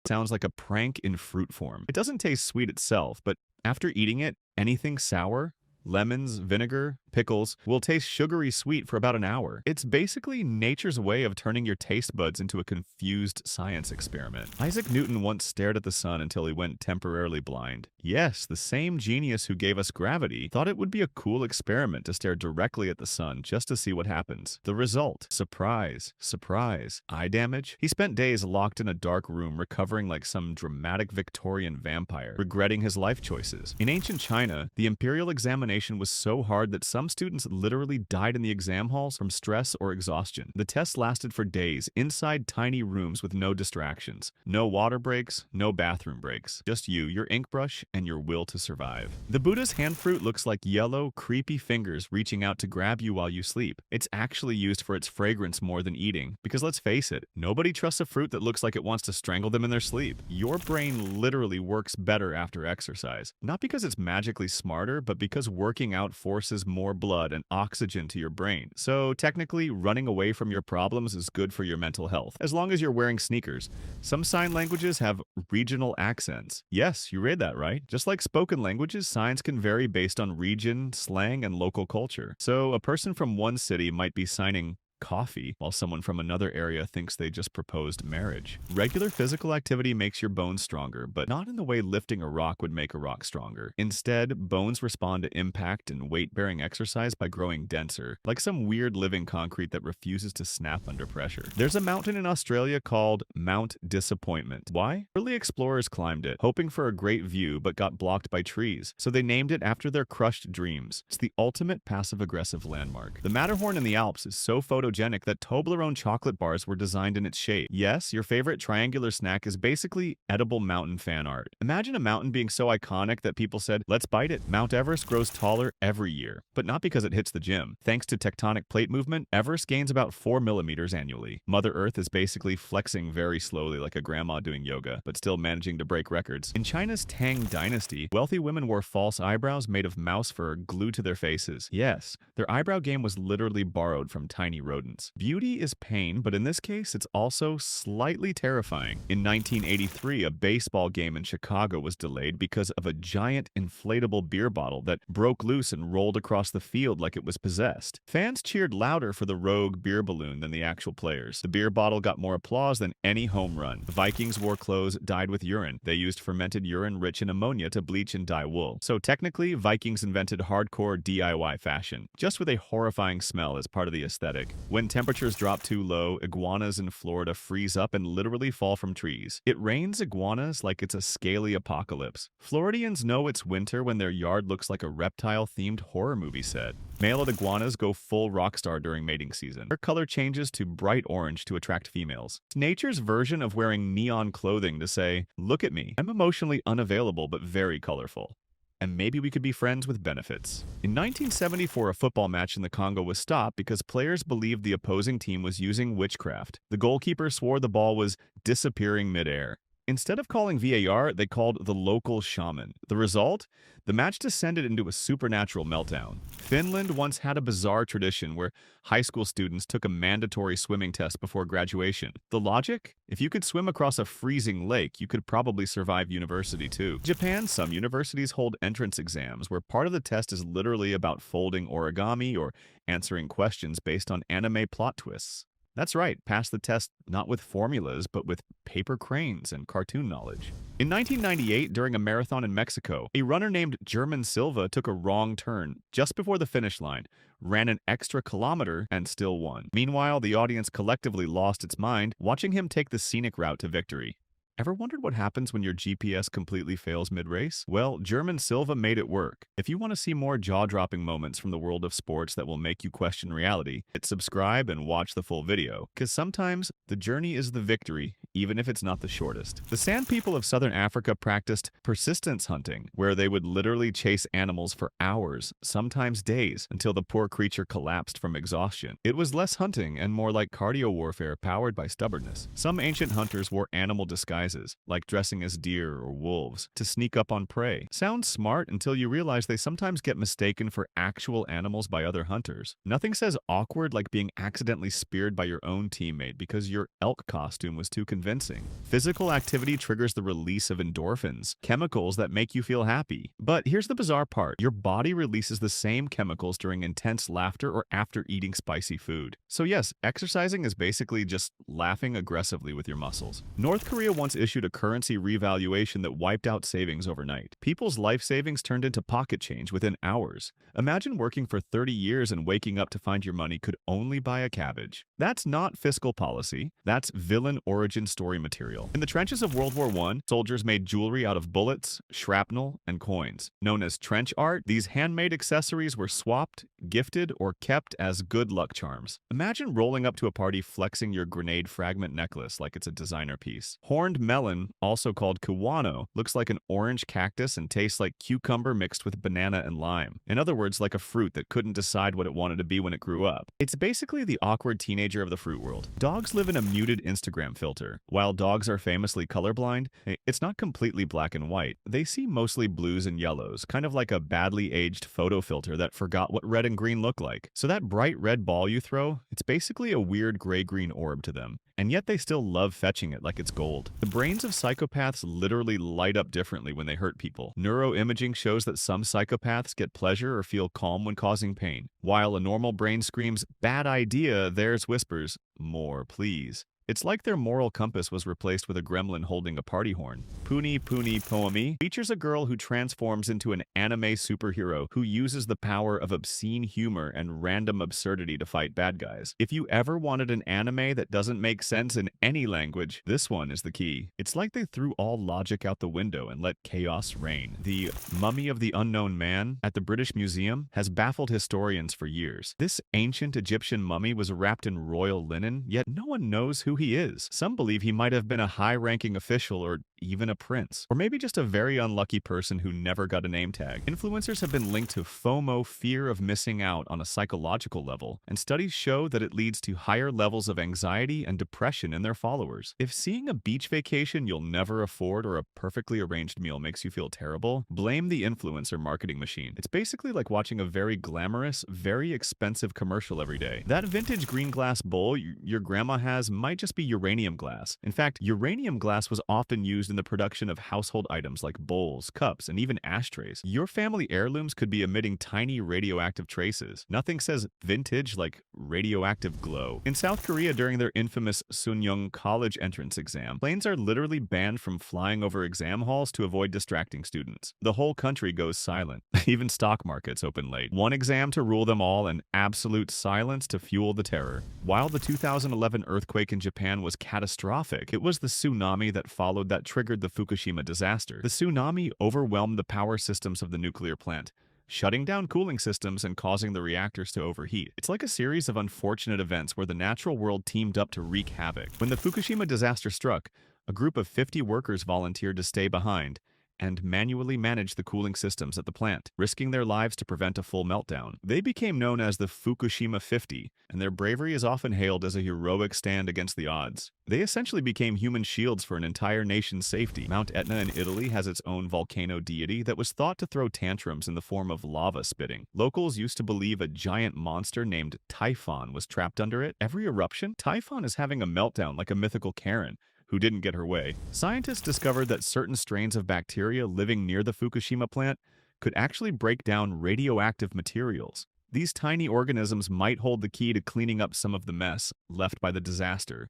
Sounds like a prank in fruit form. It doesn't taste sweet itself, but after eating it, anything sour, lemons, vinegar, pickles, will taste sugary sweet for about an hour. It's basically nature's way of turning your taste buds into a confused science experiment. Isaac Newton once stared at the sun until he went temporarily blind. Yes, the same genius who gave us gravity thought it would be a cool experiment to stare directly at the sun just to see what happens. The result? Surprise, surprise, eye damage. He spent days locked in a dark room recovering like some dramatic Victorian vampire, regretting his life choices. In ancient China, the imperial examination was so hard that some students literally died in the exam halls from stress or exhaustion. The tests lasted for days, inside tiny rooms with no distractions. No water breaks, no bathroom breaks. Just you, your ink brush, and your will to survive. The Buddha's hand fruit looks like yellow, creepy fingers reaching out to grab you while you sleep. It's actually used for its fragrance more than eating, because let's face it, nobody trusts a fruit that looks like it wants to strangle them in their sleep. Your brain literally works better after exercise. Not because it's magically smarter, but because working out forces more blood and oxygen to your brain. So technically, running away from your problems is good for your mental health, as long as you're wearing sneakers. Some sign languages have regional accents. Yes, you read that right. Just like spoken languages, signs can vary based on region, slang, and local culture. So a person from one city might be signing coffee, while someone from another area thinks they just proposed marriage. Regular physical activity makes your bones stronger, but not in the way lifting a rock would make a rock stronger. Instead, bones respond to impact and weight-bearing exercise by growing denser, like some weird living concrete that refuses to snap under pressure. There's a mountain in Australia called Mount Disappointment. Why? Early explorers climbed it, hoping for a great view, but got blocked by trees, so they named it after their crushed dreams. It's the ultimate passive-aggressive landmark. The Matterhorn in the Alps is so photogenic that Toblerone chocolate bars were designed in its shape. Yes, your favorite triangular snack is basically edible mountain fan art. Imagine a mountain being so iconic that people said, let's bite it. Mount Everest grows taller every year, but not because it hits the gym. Thanks to tectonic plate movement, Everest gains about 4 millimeters annually. Mother Earth is basically flexing very slowly like a grandma doing yoga, but still managing to break records. In China's Tang Dynasty, wealthy women wore false eyebrows made of mouse fur glued to their faces. Yes, their eyebrow game was literally borrowed from tiny roaches. rodents. Beauty is pain, but in this case, it's also slightly terrifying. In 1983, a baseball game in Chicago was delayed because of a giant inflatable beer bottle that broke loose and rolled across the field like it was possessed. Fans cheered louder for the rogue beer balloon than the actual players. The beer bottle got more applause than any home run. The Vikings wore clothes dyed with urine. They used fermented urine rich in ammonia to bleach and dye wool. So technically, Vikings invented hardcore DIY fashion, just with a horrifying smell as part of the aesthetic. When temperatures drop too low, iguanas in Florida freeze up and literally fall from trees. It rains iguanas like it's a scaly apocalypse. Floridians know it's winter when their yard looks like a reptile-themed horror movie set. Male iguanas go full rockstar during mating season. Their color changes to bright orange to attract females. It's nature's version of wearing neon clothing to say, "Look at me. I'm emotionally unavailable but very colorful. And maybe we could be friends with benefits." In 1974, a football match in the Congo was stopped because players believed the opposing team was using witchcraft. The goalkeeper swore the ball was disappearing midair. Instead of calling VAR, they called the local shaman. The result? The match descended into a supernatural meltdown. Finland once had a bizarre tradition where high school students took a mandatory swimming test before graduation. The logic? If you could swim across a freezing lake, you could probably survive university too. In Japan, some universities hold entrance exams where part of the test is literally about folding origami or answering questions based on anime plot twists. That's right, pass the test not with formulas, but with paper cranes and cartoon knowledge. In 1998, during a marathon in Mexico, a runner named German Silva took a wrong turn just before the finish line, ran an extra kilometer, and still won. Meanwhile, the audience collectively lost its mind watching him take the scenic route to victory. Ever wondered what happens when your GPS completely fails mid-race? Well, German Silva made it work. If you want to see more jaw-dropping moments from the world of sports that will make you question reality, hit subscribe and watch the full video, because sometimes the journey is the victory, even if it's not the shortest. The Sand people of southern Africa practiced persistence hunting, where they would literally chase animals for hours, sometimes days, until the poor creature collapsed from exhaustion. It was less hunting and more like cardio warfare powered by stubbornness. Some ancient hunters wore animal disguises, like dressing as deer or wolves, to sneak up on prey. Sounds smart until you realize they sometimes get mistaken for actual animals by other hunters. Nothing says awkward like being accidentally speared by your own teammate because your elk costume was too convincing. Physical activity triggers the release of endorphins, chemicals that make you feel happy. But here's the bizarre part. Your body releases the same chemicals during intense laughter or after eating spicy food. So yes, exercising is basically just laughing aggressively with your muscles. North Korea once issued a currency revaluation that wiped out savings overnight. People's life savings turned into pocket change within hours. Imagine working for 30 years and waking up to find your money could only buy a cabbage. That's not fiscal policy. That's villain origin story material. In the trenches of World War I, soldiers made jewelry out of bullets, shrapnel, and coins. Known as trench art, these handmade accessories were swapped, gifted, or kept as good luck charms. Imagine rolling up to a party flexing your grenade fragment necklace like it's a designer piece. Horned melon, also called kiwano, looks like an orange cactus and tastes like cucumber mixed with banana and lime. In other words, like a fruit that couldn't decide what it wanted to be when it grew up. It's basically the awkward teenager of the fruit world. Dogs live in a muted Instagram filter. While dogs are famously colorblind, it's not completely black and white. They see mostly blues and yellows, kind of like a badly aged photo filter that forgot what red and green look like. So that bright red ball you throw, it's basically a weird gray-green orb to them. And yet they still love fetching it like it's gold. The brains of psychopaths literally light up differently when they hurt people. Neuroimaging shows that some psychopaths get pleasure or feel calm when causing pain. While a normal brain screams, "Bad idea," theirs whispers, "More, please." It's like their moral compass was replaced with a gremlin holding a party horn. Puni Puni Poemi features a girl who transforms into an anime superhero who uses the power of obscene humor and random absurdity to fight bad guys. If you ever wanted an anime that doesn't make sense in any language, this one is the key. It's like they threw all logic out the window and let chaos reign. The Mummy of the Unknown Man at the British Museum has baffled historians for years. This ancient Egyptian mummy was wrapped in royal linen, yet no one knows who he is. Some believe he might have been a high-ranking official or even a prince, or maybe just a very unlucky person who never got a name tag. Influencers have been linked to FOMO, fear of missing out, on a psychological level, and studies show that it leads to higher levels of anxiety and depression in their followers. If seeing a beach vacation you'll never afford or a perfectly arranged meal makes you feel terrible, blame the influencer marketing machine. It's basically like watching a very glamorous, very expensive commercial every day. That vintage green glass bowl your grandma has might just be uranium glass. In fact, uranium glass was often used in the production of household items like bowls, cups, and even ashtrays. Your family heirlooms could be emitting tiny radioactive traces. Nothing says vintage like radioactive glow. In South Korea, during their infamous Sunyoung college entrance exam, planes are literally banned from flying over exam halls to avoid distracting students. The whole country goes silent. Even stock markets open late. One exam to rule them all, and absolute silence to fuel the terror. While the 2011 earthquake in Japan was catastrophic, it was the tsunami that followed that triggered the Fukushima disaster. The tsunami overwhelmed the power systems of the nuclear plant, shutting down cooling systems and causing the reactors to overheat. It's like a series of unfortunate events where the natural world teamed up to wreak havoc. When the Fukushima disaster struck, a group of 50 workers volunteered to stay behind and manually manage the cooling systems at the plant, risking their lives to prevent a full meltdown. They became known as the Fukushima 50, and their bravery is often hailed as a heroic stand against the odds. They essentially became human shields for an entire nation's safety. Mount Etna in Italy has its own volcano deity that was thought to throw tantrums in the form of lava spitting. Locals used to believe a giant monster named Typhon was trapped under it. Every eruption, Typhon is having a meltdown like a mythical Karen who didn't get her way. Scientists discovered that certain strains of bacteria living near the Fukushima plant could actually break down radioactive materials. These tiny organisms might hold the key to cleaning up some of the mess left by the disaster,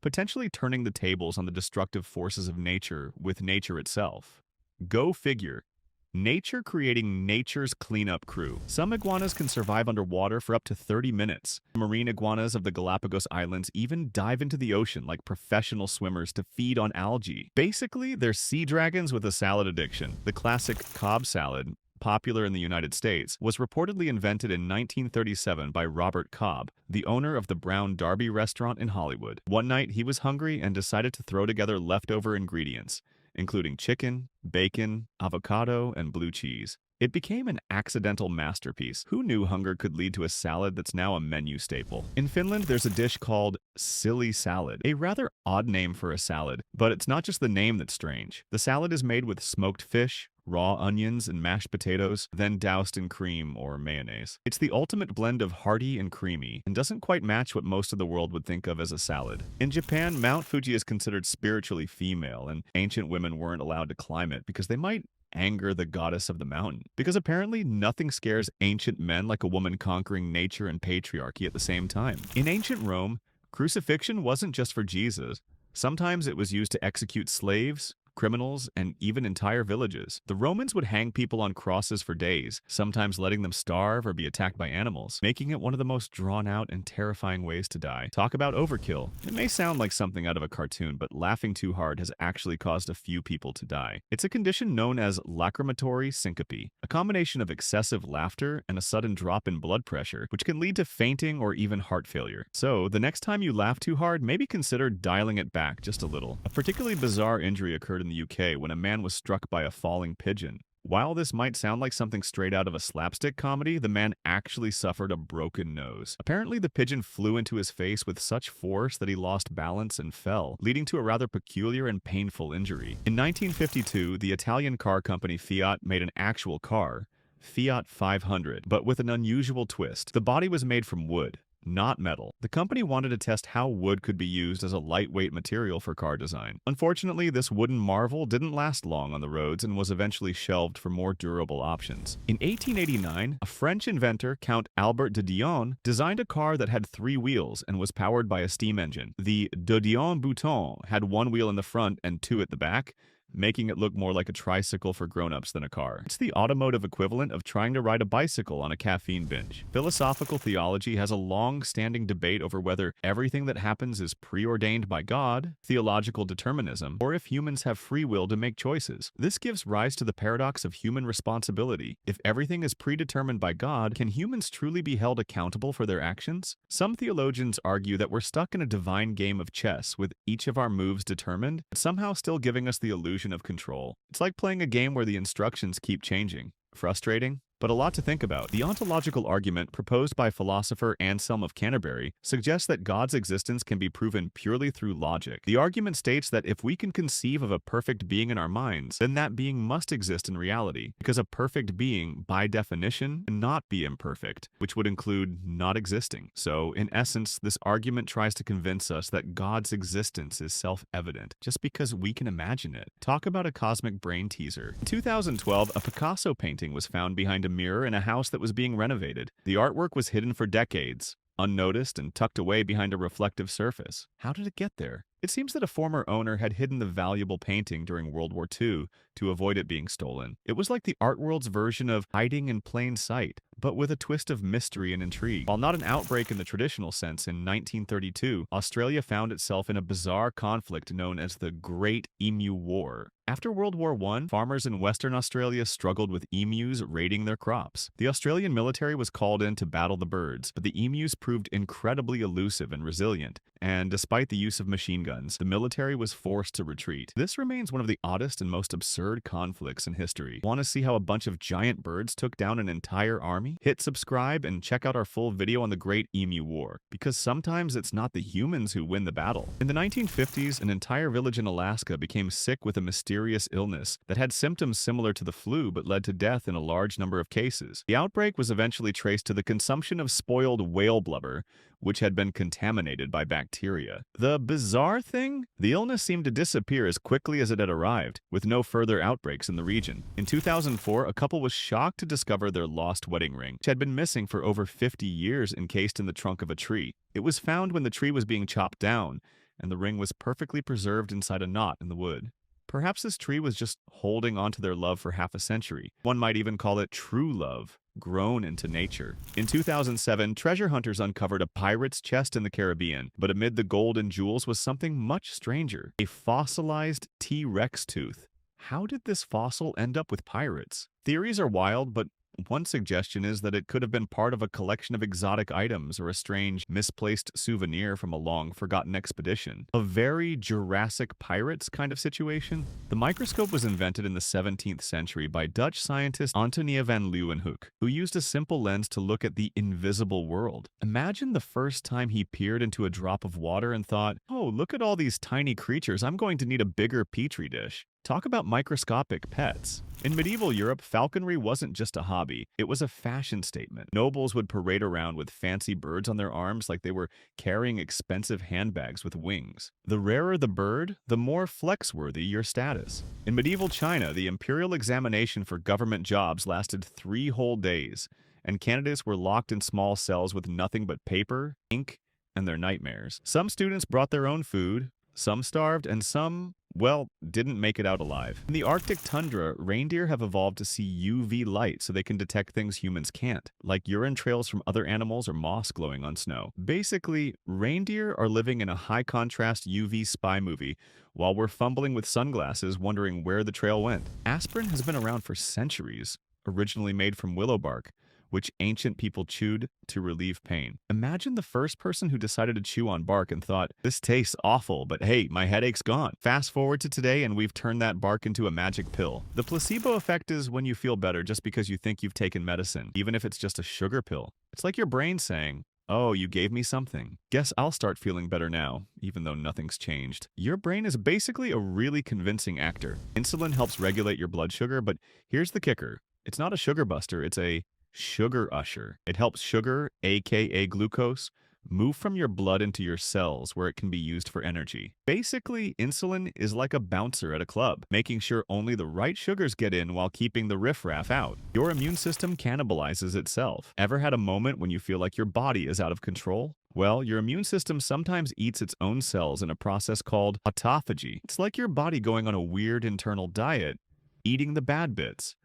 potentially turning the tables on the destructive forces of nature with nature itself. Go figure. Nature creating nature's cleanup crew. Some iguanas can survive underwater for up to 30 minutes. Marine iguanas of the Galapagos Islands even dive into the ocean like professional swimmers to feed on algae. Basically, they're sea dragons with a salad addiction. The classic Cobb salad, popular in the United States, was reportedly invented in 1937 by Robert Cobb, the owner of the Brown Derby restaurant in Hollywood. One night, he was hungry and decided to throw together leftover ingredients, including chicken, bacon, avocado, and blue cheese. It became an accidental masterpiece. Who knew hunger could lead to a salad that's now a menu staple? In Finland, there's a dish called silly salad, a rather odd name for a salad, but it's not just the name that's strange. The salad is made with smoked fish, raw onions, and mashed potatoes, then doused in cream or mayonnaise. It's the ultimate blend of hearty and creamy, and doesn't quite match what most of the world would think of as a salad. In Japan, Mount Fuji is considered spiritually female, and ancient women weren't allowed to climb it because they might anger the goddess of the mountain. Because apparently nothing scares ancient men like a woman conquering nature and patriarchy at the same time. In ancient Rome, crucifixion wasn't just for Jesus. Sometimes it was used to execute slaves, criminals, and even entire villages. The Romans would hang people on crosses for days, sometimes letting them starve or be attacked by animals, making it one of the most drawn-out and terrifying ways to die. Talk about overkill. It may sound like something out of a cartoon, but laughing too hard has actually caused a few people to die. It's a condition known as lacrimatory syncope, a combination of excessive laughter and a sudden drop in blood pressure, which can lead to fainting or even heart failure. So, the next time you laugh too hard, maybe consider dialing it back just a little. A particularly bizarre injury occurred in the UK when a man was struck by a falling pigeon. While this might sound like something straight out of a slapstick comedy, the man actually suffered a broken nose. Apparently, the pigeon flew into his face with such force that he lost balance and fell, leading to a rather peculiar and painful injury. In 1952, the Italian car company Fiat made an actual car, Fiat 500, but with an unusual twist. The body was made from wood, not metal. The company wanted to test how wood could be used as a lightweight material for car design. Unfortunately, this wooden marvel didn't last long on the roads and was eventually shelved for more durable options. In 1889, a French inventor, Count Albert de Dion, designed a car that had 3 wheels and was powered by a steam engine. The de Dion Bouton had 1 wheel in the front and 2 at the back. making it look more like a tricycle for grown-ups than a car. It's the automotive equivalent of trying to ride a bicycle on a caffeine binge. Philosophical theology has a long-standing debate over whether everything that happens is preordained by God, theological determinism, or if humans have free will to make choices. This gives rise to the paradox of human responsibility. If everything is predetermined by God, can humans truly be held accountable for their actions? Some theologians argue that we're stuck in a divine game of chess with each of our moves determined, but somehow still giving us the illusion of control. It's like playing a game where the instructions keep changing. Frustrating, but a lot to think about. The ontological argument proposed by philosopher Anselm of Canterbury suggests that God's existence can be proven purely through logic. The argument states that if we can conceive of a perfect being in our minds, then that being must exist in reality, because a perfect being, by definition, cannot be imperfect, which would include not existing. So, in essence, this argument tries to convince us that God's existence is self-evident, just because we can imagine it. Talk about a cosmic brain teaser. In 2012, a Picasso painting was found behind a mirror in a house that was being renovated. The artwork was hidden for decades, unnoticed and tucked away behind a reflective surface. How did it get there? It seems that a former owner had hidden the valuable painting during World War II to avoid it being stolen. It was like the art world's version of hiding in plain sight, but with a twist of mystery and intrigue. While not an outbreak in the traditional sense, in 1932, Australia found itself in a bizarre conflict known as the Great Emu War. After World War I, farmers in Western Australia struggled with emus raiding their crops. The Australian military was called in to battle the birds, but the emus proved incredibly elusive and resilient, and despite the use of machine guns, the military was forced to retreat. This remains one of the oddest and most absurd conflicts in history. Want to see how a bunch of giant birds took down an entire army? Hit subscribe and check out our full video on the Great Emu War, because sometimes it's not the humans who win the battle. In the 1950s, an entire village in Alaska became sick with a mysterious illness that had symptoms similar to the flu but led to death in a large number of cases. The outbreak was eventually traced to the consumption of spoiled whale blubber, which had been contaminated by bacteria. The bizarre thing? The illness seemed to disappear as quickly as it had arrived, with no further outbreaks in the region. In 2004, a couple was shocked to discover their lost wedding ring, which had been missing for over 50 years encased in the trunk of a tree. It was found when the tree was being chopped down, and the ring was perfectly preserved inside a knot in the wood. Perhaps this tree was just holding onto their love for half a century. One might even call it true love, grown into nature. In 2007, treasure hunters uncovered a pirate's chest in the Caribbean, but amid the gold and jewels was something much stranger: a fossilized T-Rex tooth. How did this fossil end up with pirates? Theories are wild, but one suggestion is that it could have been part of a collection of exotic items or a strange, misplaced souvenir from a long-forgotten expedition. A very Jurassic Pirates kind of situation. The microscope was invented in the 17th century by Dutch scientist Antonie van Leeuwenhoek, who used a simple lens to look at the invisible world. Imagine the first time he peered into a drop of water and thought, "Oh, look at all these tiny creatures, I'm going to need a bigger petri dish." Talk about microscopic pets. In medieval Europe, falconry wasn't just a hobby, it was a fashion statement. Nobles would parade around with fancy birds on their arms like they were carrying expensive handbags with wings. The rarer the bird, the more flex-worthy your status. In medieval China, the imperial examination for government jobs lasted 3 whole days, and candidates were locked in small cells with nothing but paper, ink, and their nightmares. Some students brought their own food, some starved, and some, well, didn't make it out alive. In the Arctic tundra, reindeer have evolved to see UV light so they can detect things humans can't, like urine trails from other animals or moss glowing on snow. Basically, reindeer are living in a high-contrast UV spy movie while we're fumbling with sunglasses wondering where the trail went. Aspirin has been around for centuries, originally made from willow bark, which ancient people chewed to relieve pain. Imagine the first person who decided to chew on bark and thought, "This tastes awful, but hey, my headache's gone." Fast forward to today and we've turned that bark into a magic pill. The placebo effect is when you feel better just because you think you've taken medicine, even if it's just a sugar pill. It's like your brain saying, "Oh, you gave me something. Guess I'll start feeling better now," even though nothing's changed. Your brain is basically a really convincing actor. Insulin helps regulate your blood sugar, but here's the kicker. It's not a sugar buster, it's a sugar usher. It helps sugar, aka glucose, move from your blood into your cells where it can be used for energy. Basically, insulin is like a bouncer at a club, making sure only the right sugars get in while keeping the riffraff out. Your immune system cannibalizes itself. Ever had a moment when you feel like your body is out of control? Well, your immune system sometimes eats its own cells in a process called autophagy. It's like your body going on a weird internal diet, eating the bad bits.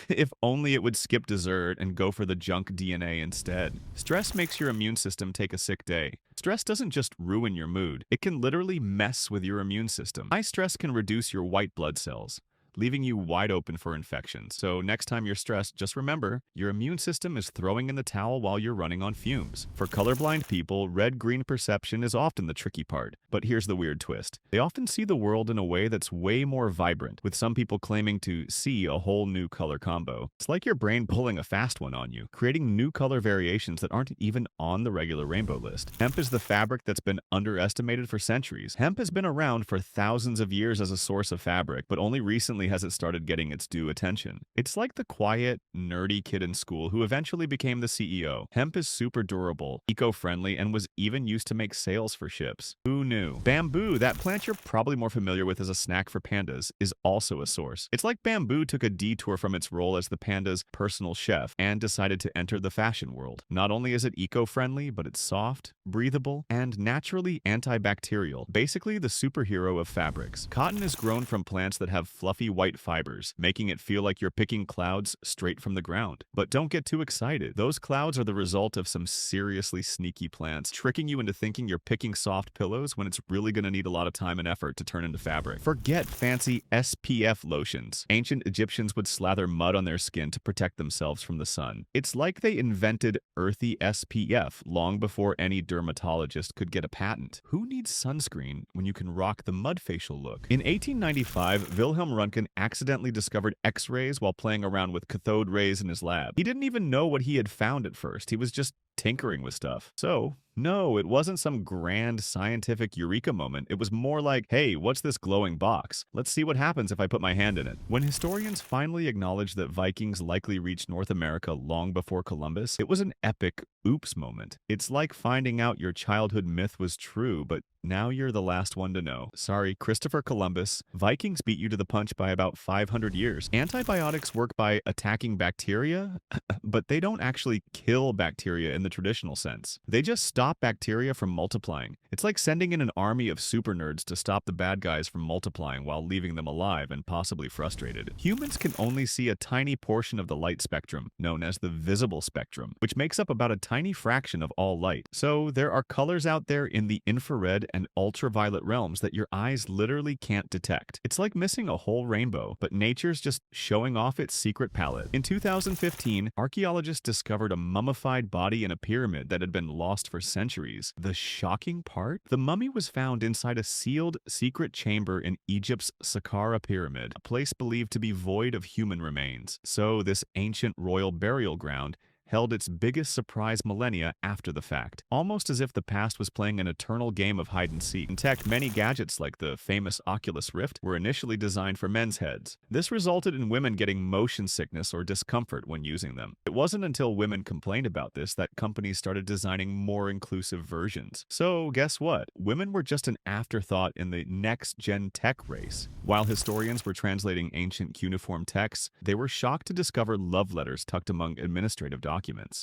If only it would skip dessert and go for the junk DNA instead. Stress makes your immune system take a sick day. Stress doesn't just ruin your mood, it can literally mess with your immune system. High stress can reduce your white blood cells, leaving you wide open for infections. So next time you're stressed, just remember, your immune system is throwing in the towel while you're running on fumes. For colorblind people, red-green perception is often the tricky part. But here's the weird twist. They often see the world in a way that's way more vibrant, with some people claiming to see a whole new color combo. It's like your brain pulling a fast one on you, creating new color variations that aren't even on the regular rainbow list. Hemp is the fabric that's been underestimated for centuries. Hemp has been around for thousands of years as a source of fabric, but only recently has it started getting its due attention. It's like the quiet, nerdy kid in school who eventually became the CEO. Hemp is super durable, eco-friendly, and was even used to make sails for ships. Who knew? Bamboo, that plant you're probably more familiar with as a snack for pandas, is also a source. It's like bamboo took a detour from its role as the panda's personal chef and decided to enter the fashion world. Not only is it eco-friendly, but it's soft, breathable, and naturally antibacterial. Basically the superhero of fabrics. Cotton is grown from plants that have fluffy white fibers, making it feel like you're picking clouds straight from the ground. But don't get too excited. Those clouds are the result of some seriously sneaky plants, tricking you into thinking you're picking soft pillows when it's really going to need a lot of time and effort to turn into fabric. Forget fancy SPF lotions. Ancient Egyptians would slather mud on their skin to protect themselves from the sun. It's like they invented earthy SPF long before any dermatologist could get a patent. Who needs sunscreen when you can rock the mud facial look? In 1895, Wilhelm Röntgen accidentally discovered X-rays while playing around with cathode rays in his lab. He didn't even know what he had found at first. He was just tinkering with stuff. So, no, it wasn't some grand scientific eureka moment. It was more like, hey, what's this glowing box? Let's see what happens if I put my hand in it. When historians finally acknowledged that Vikings likely reached North America long before Columbus, it was an epic oops moment. It's like finding out your childhood myth was true, but now you're the last one to know. Sorry, Christopher Columbus. Vikings beat you to the punch by about 500 years. Antibiotics work by attacking bacteria, but they don't actually kill bacteria in the traditional sense. They just stop bacteria from multiplying. It's like sending in an army of super nerds to stop the bad guys from multiplying while leaving them alive and possibly frustrated. Humans can only see a tiny portion of the light spectrum, known as the visible spectrum, which makes up about a tiny fraction of all light. So there are colors out there in the infrared and ultraviolet realms that your eyes literally can't detect. It's like missing a whole rainbow, but nature's just showing off its secret palette. In 2015, archaeologists discovered a mummified body in a pyramid that had been lost for centuries. The shocking part? The mummy was found inside a sealed, secret chamber in Egypt's Saqqara pyramid, a place believed to be void of human remains. So this ancient royal burial ground held its biggest surprise millennia after the fact, almost as if the past was playing an eternal game of hide-and-seek. In tech, many gadgets like the famous Oculus Rift were initially designed for men's heads. This resulted in women getting motion sickness or discomfort when using them. It wasn't until women complained about this that companies started designing more inclusive versions. So guess what? Women were just an afterthought in the next-gen tech race. While historians were translating ancient cuneiform texts, they were shocked to discover love letters tucked among administrative documents.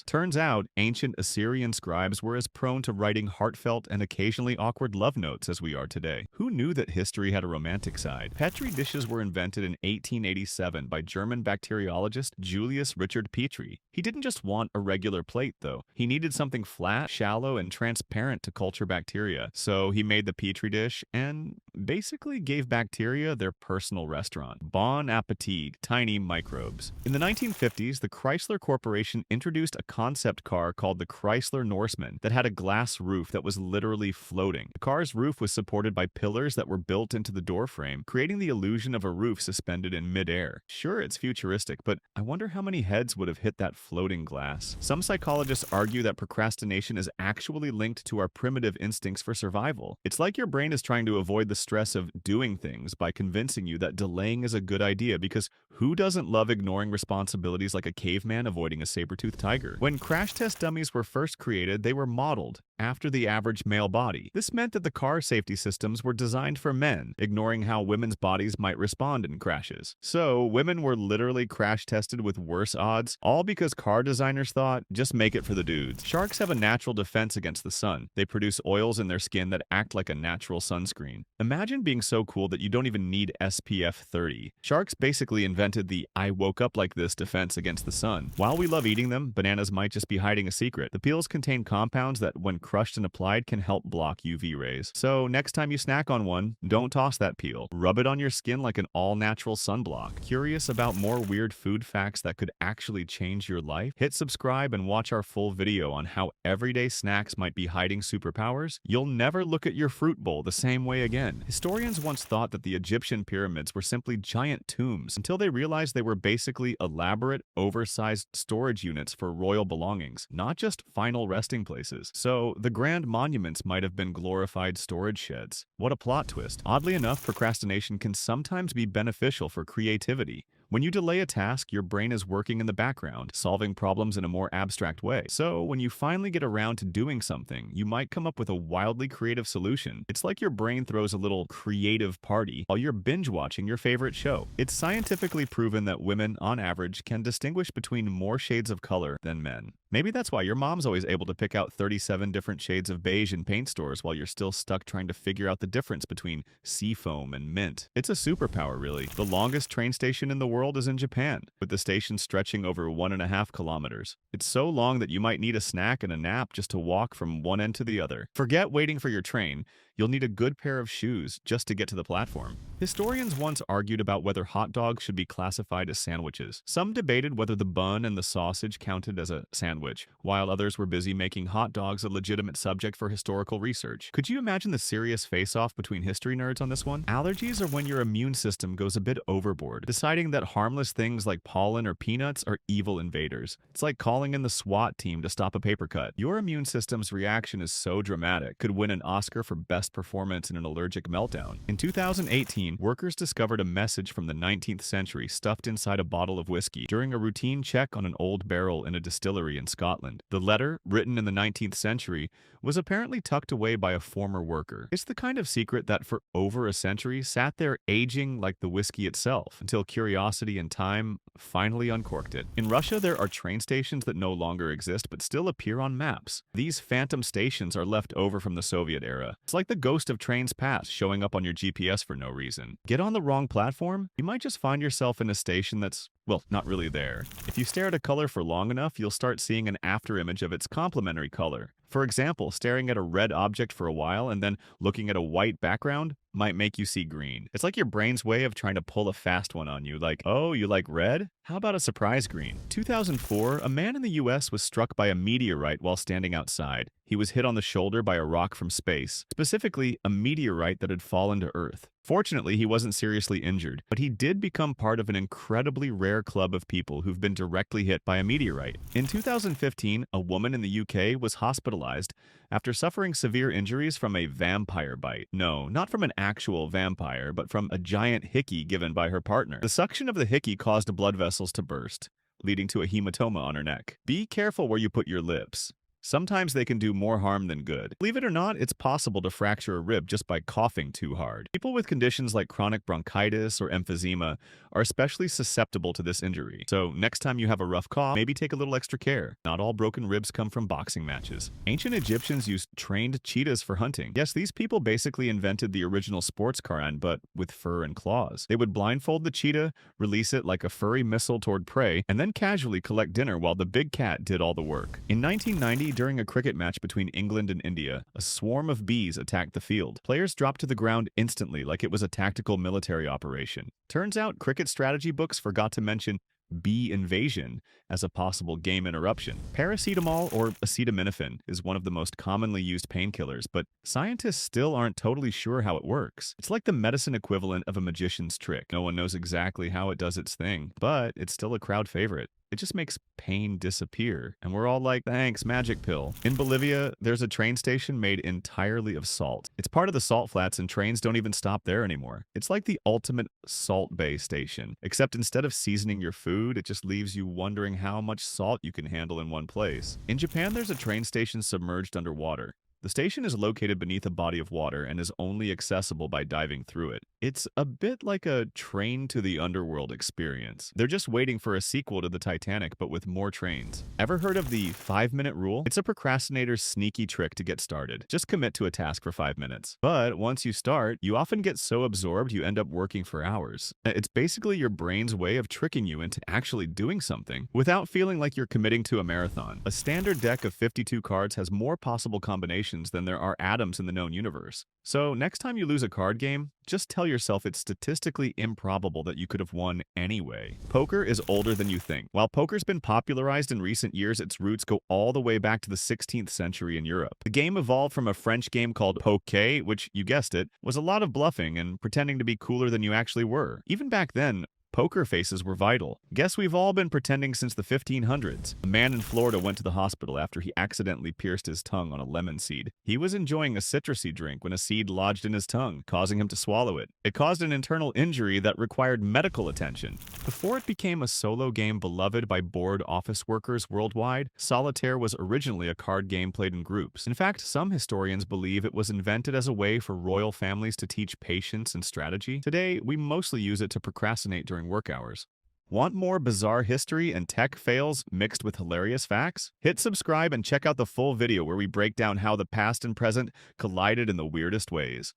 Turns out, ancient Assyrian scribes were as prone to writing heartfelt and occasionally awkward love notes as we are today. Who knew that history had a romantic side? Petri dishes were invented in 1887 by German bacteriologist Julius Richard Petri. He didn't just want a regular plate, though. He needed something flat, shallow, and transparent to culture bacteria. So he made the Petri dish and basically gave bacteria their personal restaurant. Bon appetit, tiny microbes. In the 1950s, the Chrysler Corporation introduced a concept car called the Chrysler Norseman that had a glass roof that was literally floating. The car's roof was supported by pillars that were built into the door frame, creating the illusion of a roof suspended in midair. Sure, it's futuristic, but I wonder how many heads would have hit that floating glass. Some psychologists argue that procrastination is actually linked to our primitive instincts for survival. It's like your brain is trying to avoid the stress of doing things by convincing you that delaying is a good idea, because who doesn't love ignoring responsibilities like a caveman avoiding a saber-toothed tiger? When crash test dummies were first created, they were modeled after the average male body. This meant that the car safety systems were designed for men, ignoring how women's bodies might respond in crashes. So, women were literally crash tested with worse odds, all because car designers thought, just make it for the dudes. Sharks have a natural defense against the sun. They produce oils in their skin that act like a natural sunscreen. Imagine being so cool that you don't even need SPF 30. Sharks basically invented the "I woke up like this" defense against the sun. While we love eating them, bananas might just be hiding a secret. The peels contain compounds that, when crushed and applied, can help block UV rays. So next time you snack on one, don't toss that peel. Rub it on your skin like an all-natural sunblock. Curious about more weird food facts that could actually change your life? Hit subscribe and watch our full video on how everyday snacks might be hiding superpowers. You'll never look at your fruit bowl the same way again. Historians once thought that the Egyptian pyramids were simply giant tombs until they realized they were basically elaborate, oversized storage units for royal belongings, not just final resting places. So, the grand monuments might have been glorified storage sheds. What a plot twist. Oddly enough, procrastination can sometimes be beneficial for creativity. When you delay a task, your brain is working in the background, solving problems in a more abstract way. So, when you finally get around to doing something, you might come up with a wildly creative solution. It's like your brain throws a little creative party while you're binge-watching your favorite show. It's scientifically proven that women, on average, can distinguish between more shades of color than men. Maybe that's why your mom's always able to pick out 37 different shades of beige in paint stores while you're still stuck trying to figure out the difference between seafoam and mint. It's a superpower, really. The longest train station in the world is in Japan, with the station stretching over 1.5 kilometers. It's so long that you might need a snack and a nap just to walk from one end to the other. Forget waiting for your train. You'll need a good pair of shoes just to get to the platform. Historians once argued about whether hot dogs should be classified as sandwiches. Some debated whether the bun and the sausage counted as a sandwich, while others were busy making hot dogs a legitimate subject for historical research. Could you imagine the serious face-off between history nerds on this one? Allergies are when your immune system goes a bit overboard, deciding that harmless things like pollen or peanuts are evil invaders. It's like calling in the SWAT team to stop a paper cut. Your immune system's reaction is so dramatic, could win an Oscar for best performance in an allergic meltdown. In 2018, workers discovered a message from the 19th century stuffed inside a bottle of whiskey during a routine check on an old barrel in a distillery in Scotland. The letter, written in the 19th century, was apparently tucked away by a former worker. It's the kind of secret that for over a century sat there aging like the whiskey itself, until curiosity and time finally uncorked it. In Russia, there are train stations that no longer exist but still appear on maps. These phantom stations are left over from the Soviet era. It's like the ghost of trains past showing up on your GPS for no reason. Get on the wrong platform? You might just find yourself in a station that's, well, not really there. If you stare at a color for long enough, you'll start seeing an afterimage of its complementary color. For example, staring at a red object for a while and then looking at a white background might make you see green. It's like your brain's way of trying to pull a fast one on you, like, oh, you like red? How about a surprise green? 2004, a man in the US was struck by a meteorite while standing outside. He was hit on the shoulder by a rock from space, specifically a meteorite that had fallen to Earth. Fortunately, he wasn't seriously injured, but he did become part of an incredibly rare club of people who've been directly hit by a meteorite. In 2015, a woman in the UK was hospitalized after suffering severe injuries from a vampire bite. No, not from an actual vampire, but from a giant hickey given by her partner. The suction of the hickey caused blood vessels to burst, leading to a hematoma on her neck. Be careful where you put your lips. Sometimes they can do more harm than good. Believe it or not, it's possible to fracture a rib just by coughing too hard. People with conditions like chronic bronchitis or emphysema are especially susceptible to this injury. So next time you have a rough cough, maybe take a little extra care. Not all broken ribs come from boxing matches. Ancient Egyptians used trained cheetahs for hunting. Yes, these people basically invented the original sports car end, but with fur and claws. They would blindfold the cheetah, release it like a furry missile toward prey, and then casually collect dinner while the big cat did all the work. In 1990, during a cricket match between England and India, a swarm of bees attacked the field. Players dropped to the ground instantly like it was a tactical military operation. Turns out cricket strategy books forgot to mention bee invasion as a possible game interruption. Paracetamol, or acetaminophen, is one of the most commonly used painkillers, but scientists still aren't totally sure how it works. It's like the medicine equivalent of a magician's trick. No one knows exactly how it does its thing, but it's still a crowd favorite. It just makes pain disappear, and we're all like, thanks, magic pill. In Bolivia, there's a train station made entirely of salt. It's part of the salt flats, and trains don't even stop there anymore. It's like the ultimate salt bay station, except instead of seasoning your food, it just leaves you wondering how much salt you can handle in one place. In Japan, there's a train station submerged underwater. The station is located beneath a body of water and is only accessible by diving through it. It's a bit like a train to the underworld experience. They're just waiting for a sequel to the Titanic, but with more trains. Ever heard of the 5-minute rule? It's a procrastinator's sneaky trick to get started. Just commit to a task for 5 minutes. But once you start, you often get so absorbed you end up working for hours. It's basically your brain's way of tricking you into actually doing something without feeling like you're committing to a marathon. A standard deck of 52 cards has more possible combinations than there are atoms in the known universe. So next time you lose a card game, just tell yourself it's statistically improbable that you could have won anyway. Poker is older than you think. While poker's been popularized in recent years, its roots go all the way back to the 16th century in Europe. The game evolved from a French game called poker, which, you guessed it, was a lot of bluffing and pretending to be cooler than you actually were. Even back then, poker faces were vital. Guess we've all been pretending since the 1500s. A man in Florida went to the hospital after he accidentally pierced his tongue on a lemon seed. He was enjoying a citrusy drink when a seed lodged in his tongue, causing him to swallow it. It caused an internal injury that required medical attention. Before it became a solo game beloved by bored office workers worldwide, solitaire was originally a card game played in groups. In fact, some historians believe it was invented as a way for royal families to teach patience and strategy. Today, we mostly use it to procrastinate during work hours. Want more bizarre history and tech fails mixed with hilarious facts? Hit subscribe and check out the full video where we break down how the past and present collided in the weirdest ways.